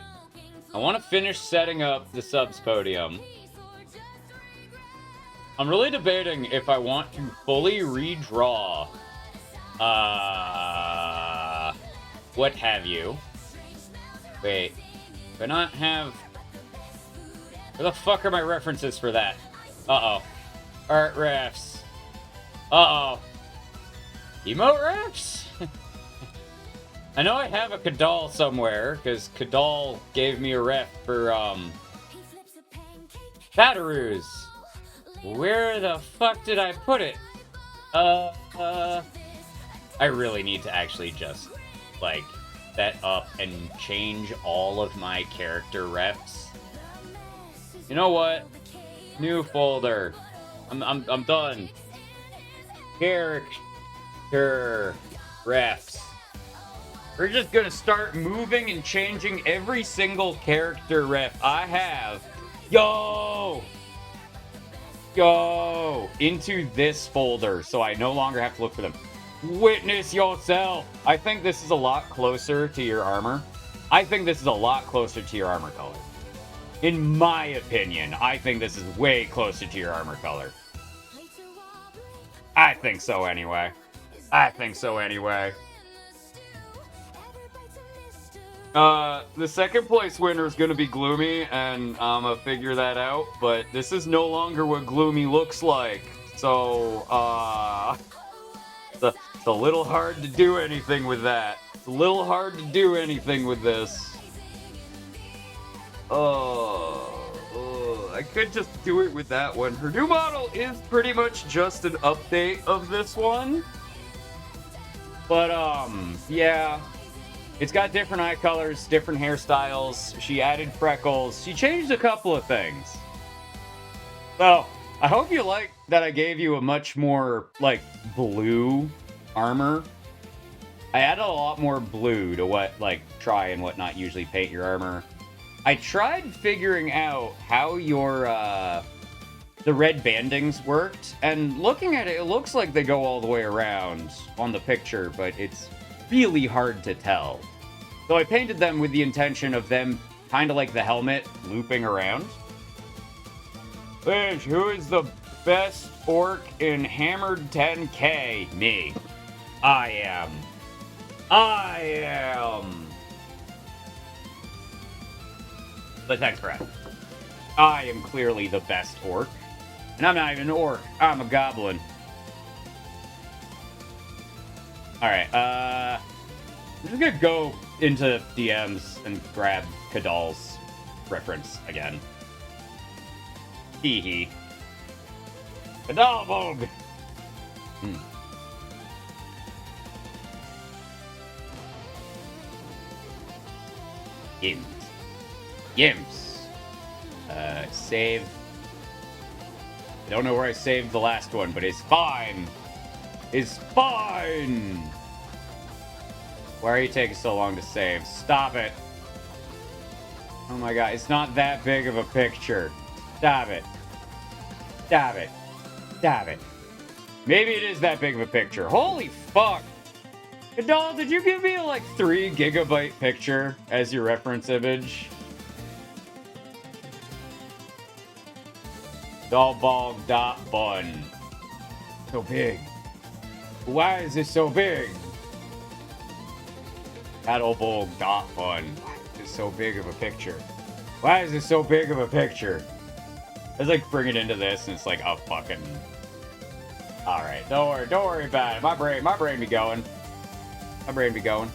I want to finish setting up the subs podium. I'm really debating if I want to fully redraw what have you. Wait, do I not have... Where the fuck are my references for that? Uh-oh. Art refs. Uh-oh. Emote refs? I know I have a Kadal somewhere, because Kadal gave me a ref for, Bataroos. Where the fuck did I put it? I really need to actually just, like, set up and change all of my character refs. You know what? New folder. I'm done. Character refs. We're just gonna start moving and changing every single character ref I have. Yo! Into this folder, so I no longer have to look for them. Witness yourself! I think this is a lot closer to your armor. I think this is a lot closer to your armor color. In my opinion, I think this is way closer to your armor color. I think so anyway. The second place winner is going to be Gloomy, and I'm going to figure that out, but this is no longer what Gloomy looks like, so, it's a little hard to do anything with that. It's a little hard to do anything with this. I could just do it with that one. Her new model is pretty much just an update of this one. But, yeah. It's got different eye colors, different hairstyles. She added freckles. She changed a couple of things. So, I hope you like that I gave you a much more, like, blue armor. I added a lot more blue to what, like, try and whatnot usually paint your armor. I tried figuring out how your, the red bandings worked, and looking at it, it looks like they go all the way around on the picture, but it's really hard to tell. So I painted them with the intention of them kind of like the helmet looping around. Bitch, who is the best orc in Hammered 10K? Me. I am. But thanks, Brad. I am clearly the best orc. And I'm not even an orc. I'm a goblin. Alright, I'm just gonna go into DMs and grab Kadal's reference again. Hee hee. Kadalbog! Yimps. Save. I don't know where I saved the last one, but it's fine. It's fine. Why are you taking so long to save? Stop it. Oh my god, it's not that big of a picture. Stop it. Stop it. Stop it. Maybe it is that big of a picture. Holy fuck. Kadal, did you give me a, like, 3 gigabyte picture as your reference image? Dollball.bun. So big. Why is this so big? Paddleball.bun. Why is this so big of a picture? Why is this so big of a picture? Let's, like, bring it into this, and it's like, oh, fucking... Alright, don't worry about it. My brain be going. My brain be going.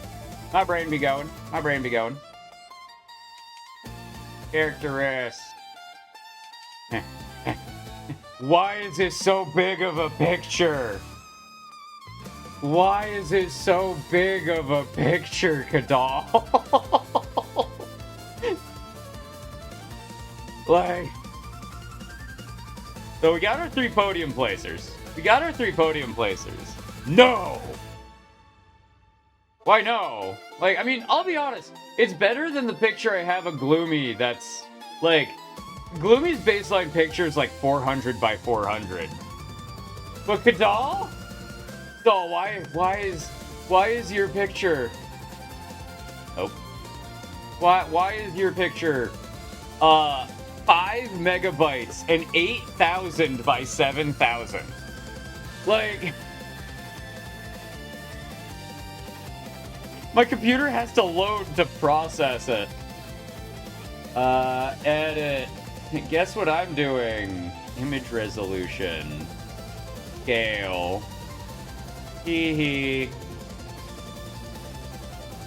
My brain be going. My brain be going. Characterist. Why is it so big of a picture? Why is it so big of a picture, Kadal? Like... So we got our 3 podium placers. No! Why no? Like, I mean, I'll be honest. It's better than the picture I have of Gloomy that's, like... Gloomy's baseline picture is like 400 by 400. But Kadal? So why is your picture... Nope. Why is your picture 5 megabytes and 8,000 by 7,000? Like... My computer has to load to process it. Edit. Guess what I'm doing? Image resolution. Scale. Hee hee.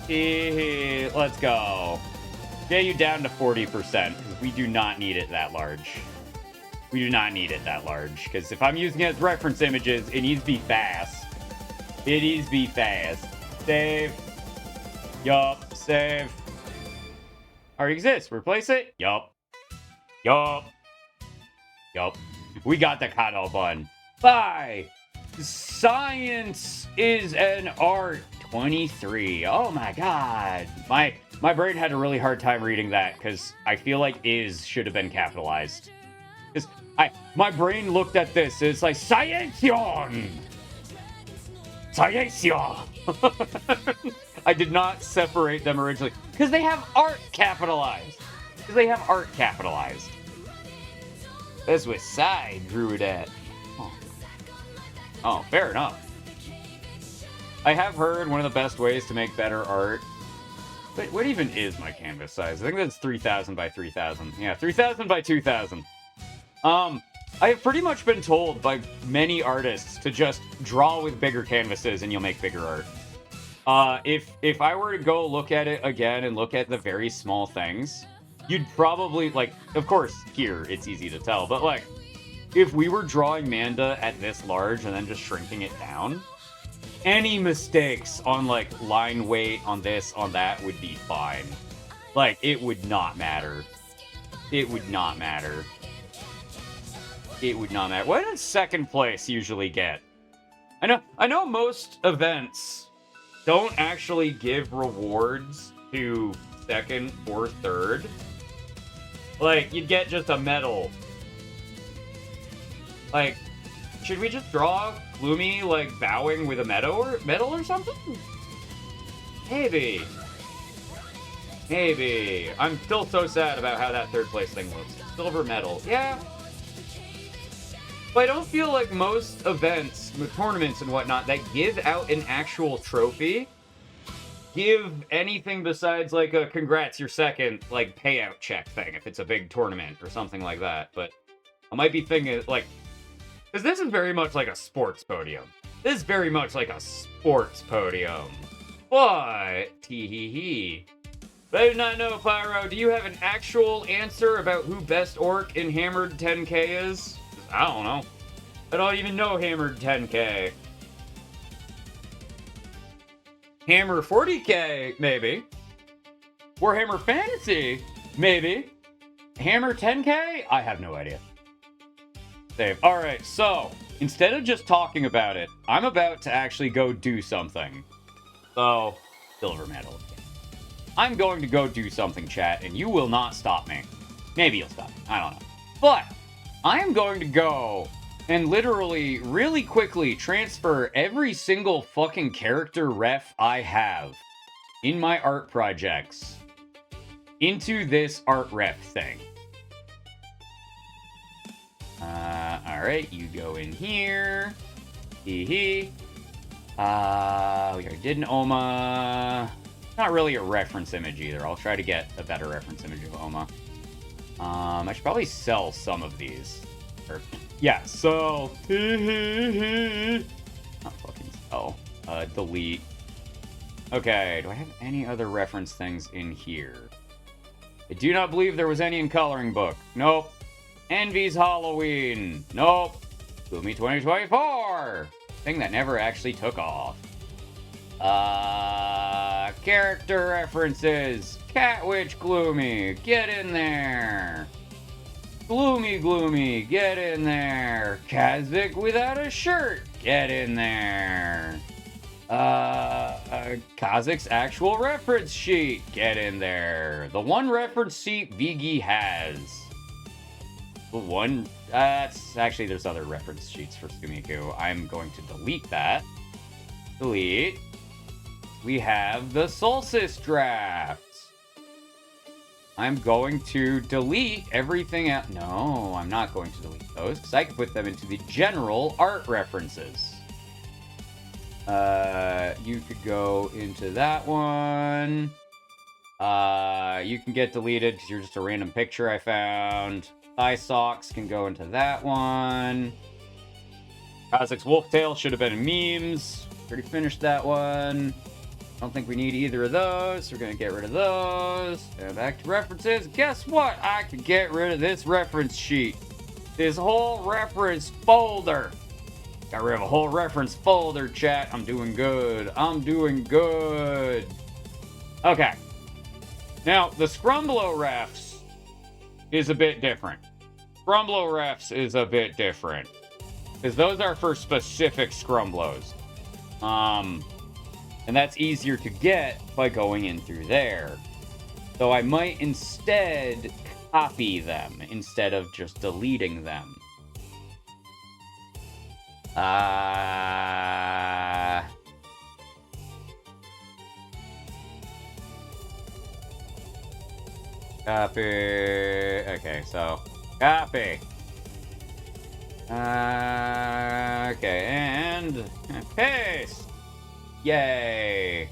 Hee hee. Let's go. Get you down to 40%, because we do not need it that large. We do not need it that large, because if I'm using it as reference images, it needs to be fast. It needs to be fast. Save. Yup. Save. Already exists. Replace it? Yup. Yup. Yup. We got the cuddle bun. Bye. Science is an art. 23. Oh my god. My brain had a really hard time reading that because I feel like is should have been capitalized. Because my brain looked at this. It's like Scienceon. Scienceon. I did not separate them originally because they have art capitalized. That's what Psy drew it at. Oh, fair enough. I have heard one of the best ways to make better art. But what even is my canvas size? I think that's 3,000 by 3,000. Yeah, 3,000 by 2,000. I have pretty much been told by many artists to just draw with bigger canvases and you'll make bigger art. If I were to go look at it again and look at the very small things, you'd probably, like, of course, here, it's easy to tell, but, like, if we were drawing Manda at this large and then just shrinking it down, any mistakes on, like, line weight, on this, on that, would be fine. Like, it would not matter. It would not matter. It would not matter. What does second place usually get? I know most events don't actually give rewards to second or third. Like, you'd get just a medal. Like, should we just draw Gloomy, like, bowing with a medal or something? Maybe. Maybe. I'm still so sad about how that third place thing looks. Silver medal. Yeah. But I don't feel like most events, tournaments and whatnot, that give out an actual trophy give anything besides, like, a congrats, you're second, like, payout check thing, if it's a big tournament or something like that. But I might be thinking, like, because this is very much like a sports podium. This is very much like a sports podium. But, tee-hee-hee. But I do not know, Pyro, do you have an actual answer about who best orc in Hammered 10K is? I don't know. I don't even know Hammered 10K. Hammer 40K, maybe. Warhammer Fantasy, maybe. Hammer 10K? I have no idea. Save. Alright, so, instead of just talking about it, I'm about to actually go do something. So, silver medal. I'm going to go do something, chat, and you will not stop me. Maybe you'll stop me. I don't know. But, I am going to go and literally, really quickly transfer every single fucking character ref I have in my art projects into this art ref thing. Alright, you go in here. Hee-hee. We already did an Oma. Not really a reference image either. I'll try to get a better reference image of Oma. I should probably sell some of these. Or, yeah, so... Not fucking sell. Delete. Okay, do I have any other reference things in here? I do not believe there was any in Coloring Book. Nope. Envy's Halloween. Nope. Gloomy 2024. Thing that never actually took off. Character references. Catwitch Gloomy. Get in there. Gloomy, get in there. Kazik without a shirt, get in there. Kazik's actual reference sheet, get in there. The one reference sheet Vigi has. The one, actually there's other reference sheets for Sumiku. I'm going to delete that. Delete. We have the Solstice draft. I'm going to delete everything out. No, I'm not going to delete those, because I can put them into the general art references. You could go into that one. You can get deleted, because you're just a random picture I found. Thigh socks can go into that one. Kazak's wolf tail should have been in memes. Already finished that one. I don't think we need either of those. We're going to get rid of those. And back to references. Guess what? I could get rid of this reference sheet. This whole reference folder. Got rid of a whole reference folder, chat. I'm doing good. I'm doing good. Okay. Now, the Scrumblo refs is a bit different. Scrumblo refs is a bit different. Because those are for specific Scrumblos. And that's easier to get by going in through there. So I might instead copy them instead of just deleting them. Copy. Okay, so copy. Okay, and paste. Yay.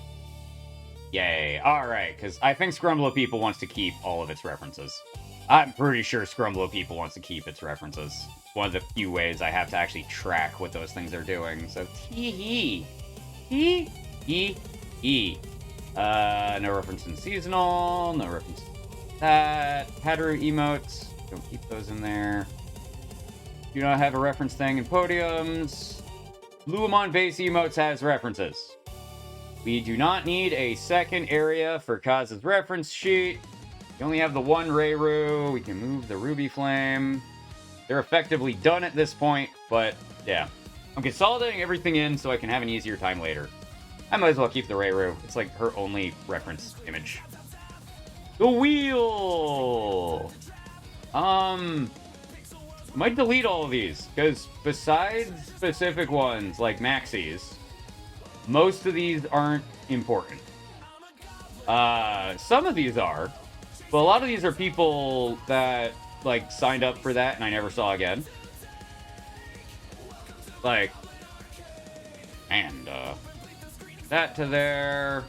Yay. Alright, because I think Scrumblo People wants to keep all of its references. I'm pretty sure Scrumblo People wants to keep its references. One of the few ways I have to actually track what those things are doing. So, tee-hee. Tee-hee-hee. No reference in seasonal. No reference in that. Hateru emotes. Don't keep those in there. Do not have a reference thing in podiums. Bluemon base emotes has references. We do not need a second area for Kaz's reference sheet. We only have the one Reiru. We can move the Ruby Flame. They're effectively done at this point, but yeah. I'm consolidating everything in so I can have an easier time later. I might as well keep the Reiru. It's like her only reference image. The wheel! Might delete all of these, because besides specific ones like Maxie's, most of these aren't important. Some of these are, but a lot of these are people that like signed up for that and I never saw again. Like, and that to there.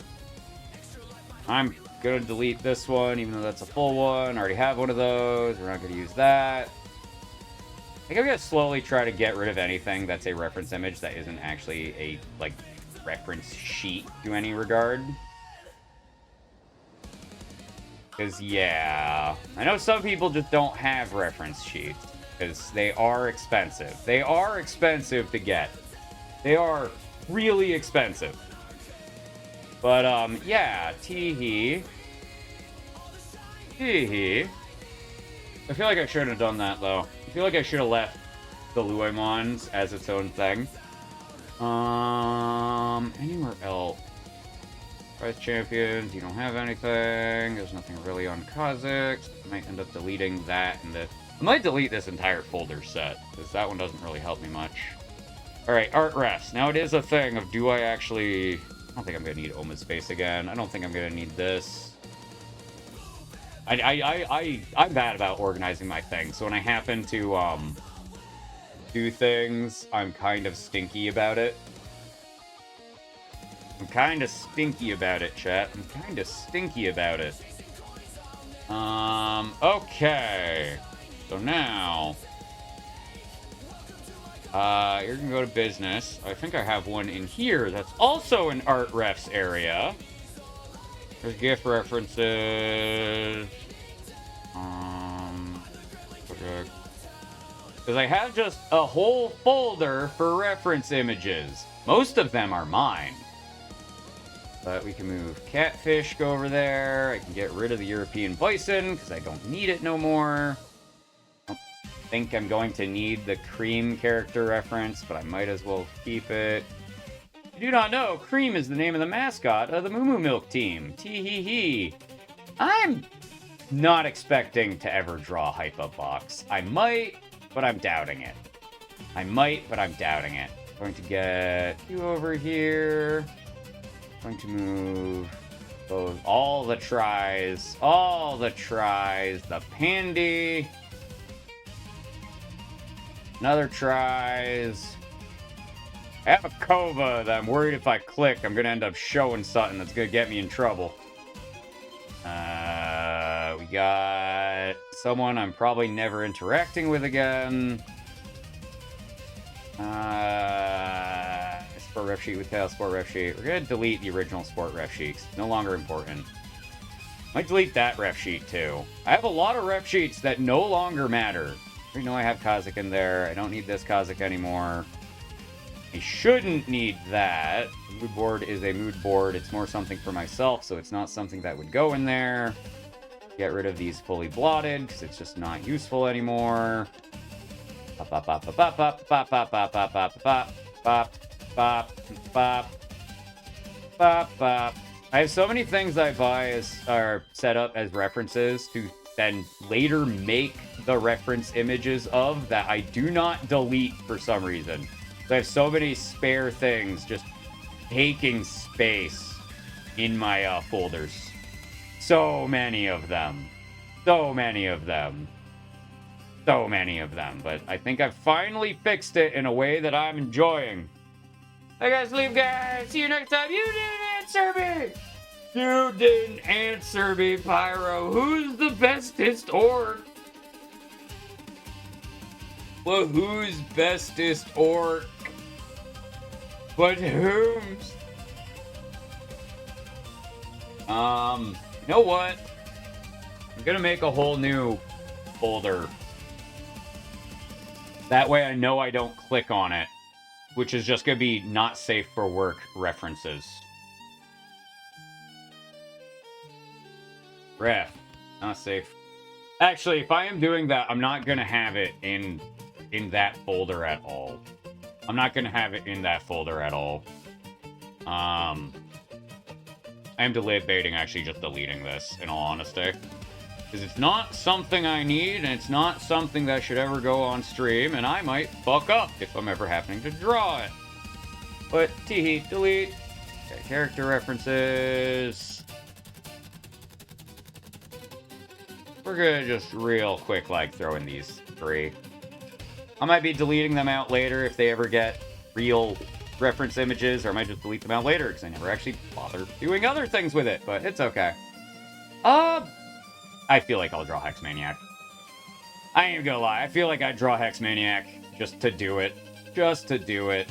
I'm gonna delete this one, even though that's a full one. I already have one of those. We're not gonna use that. I think I'm gonna slowly try to get rid of anything that's a reference image that isn't actually a like reference sheet to any regard. Because yeah, I know some people just don't have reference sheets because they are expensive. They are expensive to get. They are really expensive. But yeah, teehee. Teehee. I feel like I shouldn't have done that though. I feel like I should have left the Luemons as its own thing. Anywhere else? Prize champions, you don't have anything. There's nothing really on Kazakhs. I might end up deleting that and this. I might delete this entire folder set, because that one doesn't really help me much. Alright, art refs. Now it is a thing of do I actually... I don't think I'm going to need Oma's face again. I don't think I'm going to need this. I'm bad about organizing my things, so when I happen to do things, I'm kind of stinky about it. I'm kind of stinky about it, chat. I'm kind of stinky about it. Okay. So now... you're gonna go to business. I think I have one in here that's also an art refs area. There's gift references. Because I have just a whole folder for reference images. Most of them are mine. But we can move Catfish, go over there. I can get rid of the European Bison, because I don't need it no more. I think I'm going to need the Cream character reference, but I might as well keep it. If you do not know, Cream is the name of the mascot of the Moo Moo Milk team. Tee-hee-hee. I'm not expecting to ever draw a hype-up box. I might, but I'm doubting it. I might, but I'm doubting it. I'm going to get you over here. I'm going to move those, all the tries, the Pandy. Another tries. I have a Kova that I'm worried if I click, I'm going to end up showing something that's going to get me in trouble. We got someone I'm probably never interacting with again. Sport ref sheet with tail, sport ref sheet. We're going to delete the original sport ref sheets. No longer important. Might delete that ref sheet too. I have a lot of ref sheets that no longer matter. I know I have Kazakh in there. I don't need this Kazakh anymore. I shouldn't need that. The mood board is a mood board. It's more something for myself, so it's not something that would go in there. Get rid of these fully blotted, because it's just not useful anymore. Bop, bop, bop, bop, bop, bop, bop, bop, bop, bop, bop, bop, bop, bop, bop, bop. I have so many things I buy as are set up as references to then later make the reference images of that I do not delete for some reason. So I have so many spare things just taking space in my folders. So many of them. So many of them. So many of them. But I think I've finally fixed it in a way that I'm enjoying. I gotta sleep, guys. See you next time. You didn't answer me. You didn't answer me, Pyro. Who's the bestest orc? Well, who's bestest orc? But whom's? You know what? I'm gonna make a whole new folder. That way I know I don't click on it, which is just gonna be not safe for work references. Ref. Not safe. Actually, if I am doing that, I'm not gonna have it in that folder at all. I'm not gonna have it in that folder at all. I am debating actually just deleting this, in all honesty. Because it's not something I need, and it's not something that should ever go on stream, and I might fuck up if I'm ever happening to draw it. But, teehee, delete. Okay, character references. We're gonna just real quick, like, throw in these 3. I might be deleting them out later if they ever get real reference images, or I might just delete them out later because I never actually bother doing other things with it, but it's okay. I feel like I'll draw Hex Maniac. I ain't even gonna lie, I feel like I'd draw Hex Maniac just to do it. Just to do it.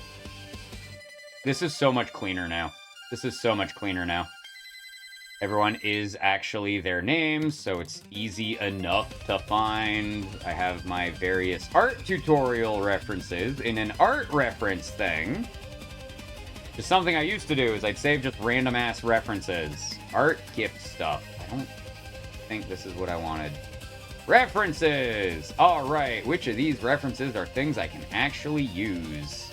This is so much cleaner now. This is so much cleaner now. Everyone is actually their names, so it's easy enough to find. I have my various art tutorial references in an art reference thing. Just something I used to do is I'd save just random ass references. Art gift stuff. I don't think this is what I wanted. References! Alright, which of these references are things I can actually use?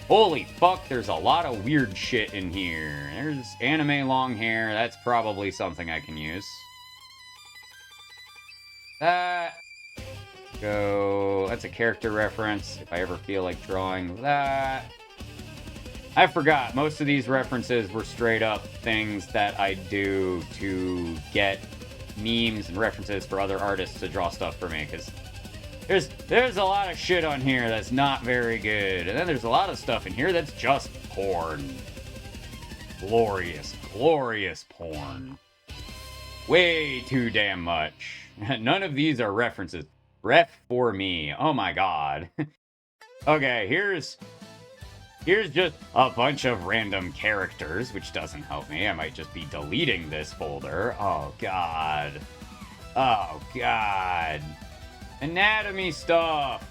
Holy fuck, there's a lot of weird shit in here. There's anime long hair. That's probably something I can use. That. Go. That's a character reference if I ever feel like drawing that. I forgot. Most of these references were straight up things that I do to get memes and references for other artists to draw stuff for me, because there's a lot of shit on here that's not very good. And then there's a lot of stuff in here that's just porn. Glorious, glorious porn. Way too damn much. None of these are references. Ref for me. Oh my god. Okay, here's just a bunch of random characters, which doesn't help me. I might just be deleting this folder. Oh god. Oh god. Anatomy stuff.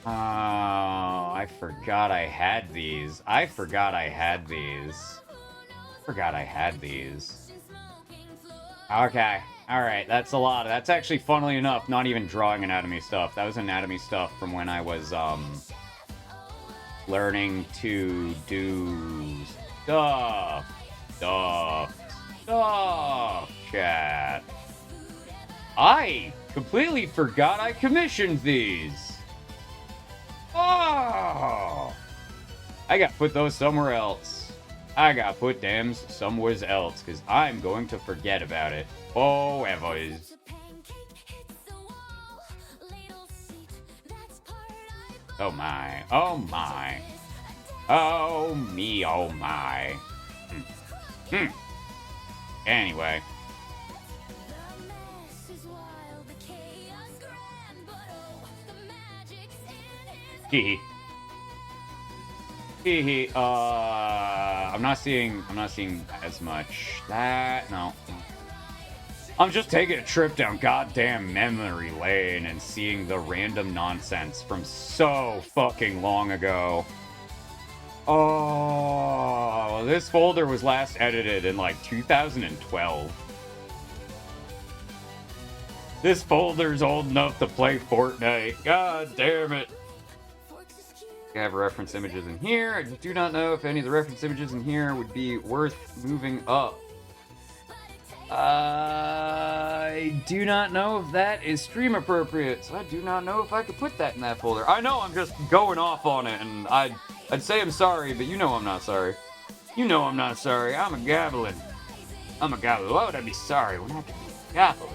Oh, I forgot I had these. I forgot I had these. Okay. Alright, that's a lot. That's actually, funnily enough, not even drawing anatomy stuff. That was anatomy stuff from when I was, learning to do stuff, chat. I completely forgot I commissioned these. Oh! I gotta put those somewhere else. I gotta put them somewhere else, because I'm going to forget about it. Forever. Oh my. Oh my. Oh me, oh my. Anyway. Hee hee. I'm not seeing as much. That, no. I'm just taking a trip down goddamn memory lane and seeing the random nonsense from so fucking long ago. Oh, this folder was last edited in like 2012. This folder's old enough to play Fortnite. God damn it. I have reference images in here. I do not know if any of the reference images in here would be worth moving up. I do not know if that is stream appropriate, so I do not know if I could put that in that folder. I know I'm just going off on it, and I'd say I'm sorry, but you know I'm not sorry. You know I'm not sorry. I'm a goblin. Why would I be sorry when I can be goblin?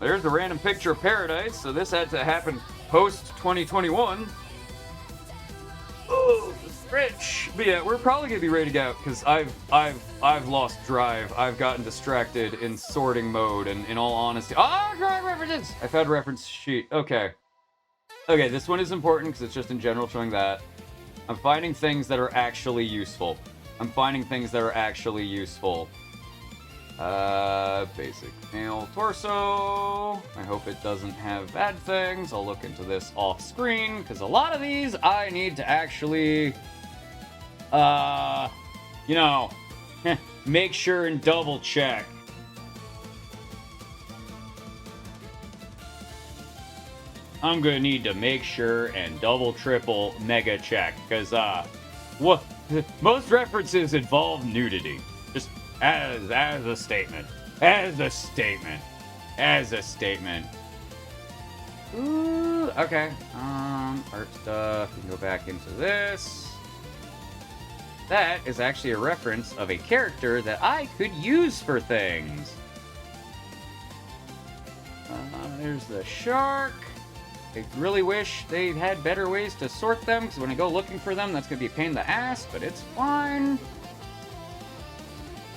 There's a random picture of paradise, so this had to happen post 2021. Oh, rich. But yeah, we're probably gonna be rating out because I've lost drive. I've gotten distracted in sorting mode, and in all honesty, drawing references. I found a reference sheet. Okay, this one is important because it's just in general showing that I'm finding things that are actually useful. Basic male torso. I hope it doesn't have bad things. I'll look into this off screen, because a lot of these I need to actually, you know, make sure and double check. I'm gonna need to make sure and double, triple, mega check, because, what most references involve nudity. Just as a statement. As a statement. As a statement. Ooh, okay. Art stuff. We can go back into this. That is actually a reference of a character that I could use for things. There's the shark. I really wish they had better ways to sort them, because when I go looking for them, that's going to be a pain in the ass, but it's fine.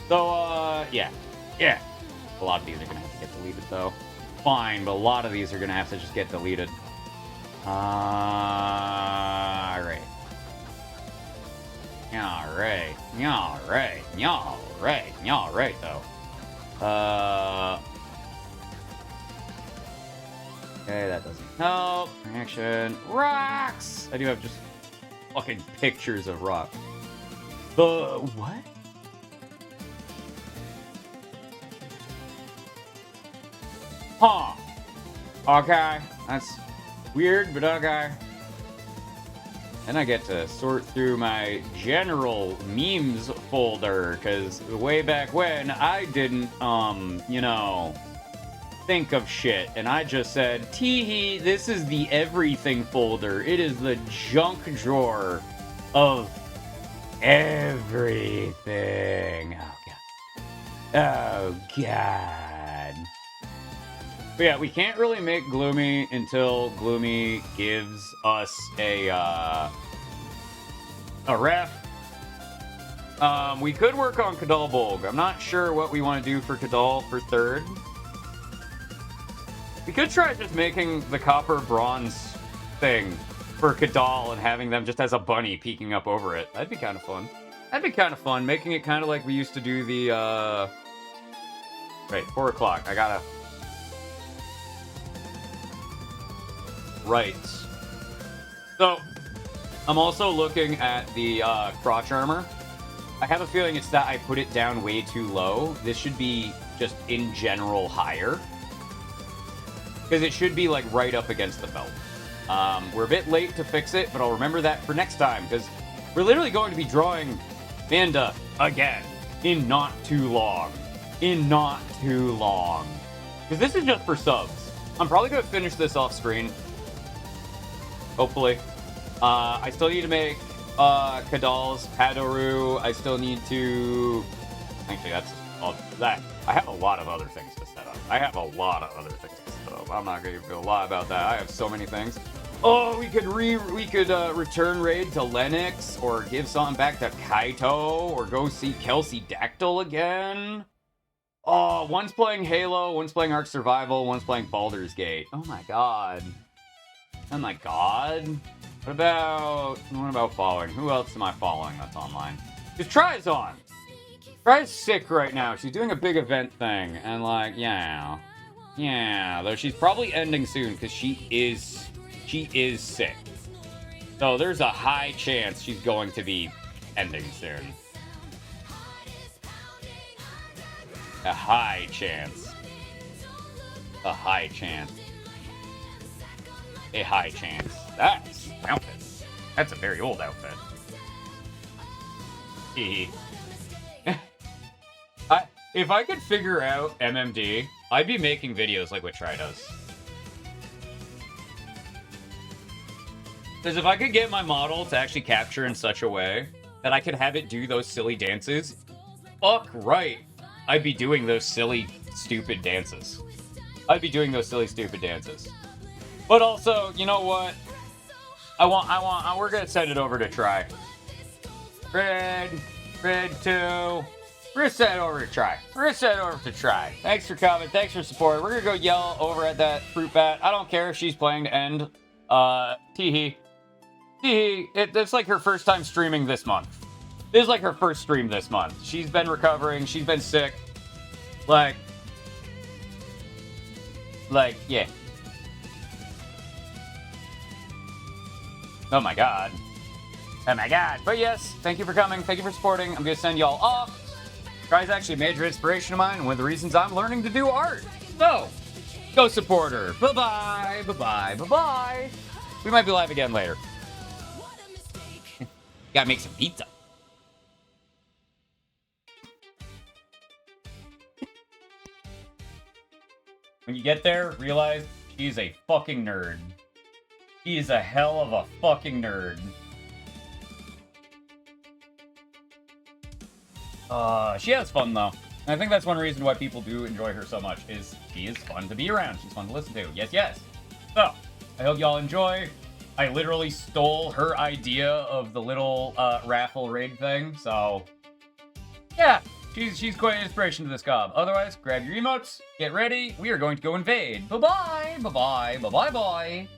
So, yeah. Yeah. A lot of these are going to have to get deleted, though. Fine, but a lot of these are going to have to just get deleted. Alright. Alright. Alright. Alright. Alright, though. Okay, that doesn't help. Reaction. Rocks! I do have just fucking pictures of rocks. What? Huh. Okay. That's weird, but okay. Then I get to sort through my general memes folder, because way back when, I didn't, you know, think of shit, and I just said, tee-hee, this is the everything folder. It is the junk drawer of everything. Oh, God. Oh, God. But yeah, we can't really make Gloomy until Gloomy gives us a ref. We could work on Kadal Bolg. I'm not sure what we want to do for Kadal for third. We could try just making the copper bronze thing for Kadal and having them just as a bunny peeking up over it. That'd be kind of fun. That'd be kind of fun, making it kind of like we used to do the, Wait, 4 o'clock. I gotta... Right. So, I'm also looking at the, crotch armor. I have a feeling it's that I put it down way too low. This should be just, in general, higher. Because it should be, like, right up against the belt. We're a bit late to fix it, but I'll remember that for next time, because we're literally going to be drawing Manda again in not too long. In not too long. Because this is just for subs. I'm probably going to finish this off screen. Hopefully. I still need to make Kadal's Padoru. I still need to... Actually, that's all that. I have a lot of other things to set up. I'm not going to lie about that. I have so many things. Oh, we could return raid to Lennox, or give something back to Kaito, or go see Kelsey Dactyl again. Oh, one's playing Halo, one's playing Ark Survival, one's playing Baldur's Gate. Oh my god. Oh my god. What about following? Who else am I following that's online? Because Try's on. Try's sick right now. She's doing a big event thing, and like, yeah. Yeah, though she's probably ending soon, because she is sick. So there's a high chance she's going to be ending soon. A high chance. A high chance. A high chance. That's an outfit. That's a very old outfit. If I could figure out MMD, I'd be making videos like what Try does. Because if I could get my model to actually capture in such a way that I could have it do those silly dances, fuck right, I'd be doing those silly, stupid dances. I'd be doing those silly, stupid dances. But also, you know what? We're gonna send it over to Try. Red 2. We're gonna send it over to Try. Thanks for coming. Thanks for support. We're gonna go yell over at that fruit bat. I don't care if she's playing to end. Teehee. It's like her first time streaming this month. This is like her first stream this month. She's been recovering. She's been sick. Like, yeah. Oh my god. Oh my god. But yes, thank you for coming. Thank you for supporting. I'm gonna send y'all off. Try's actually a major inspiration of mine and one of the reasons I'm learning to do art. So, go support her. Bye-bye. Bye-bye. Bye-bye. We might be live again later. Gotta make some pizza. When you get there, realize she's a fucking nerd. She is a hell of a fucking nerd. She has fun, though. And I think that's one reason why people do enjoy her so much, is she is fun to be around. She's fun to listen to. Yes, yes. So, I hope y'all enjoy. I literally stole her idea of the little raffle raid thing, so... yeah, she's quite an inspiration to this gob. Otherwise, grab your emotes, get ready, we are going to go invade. Bye-bye, bye-bye, bye-bye-bye.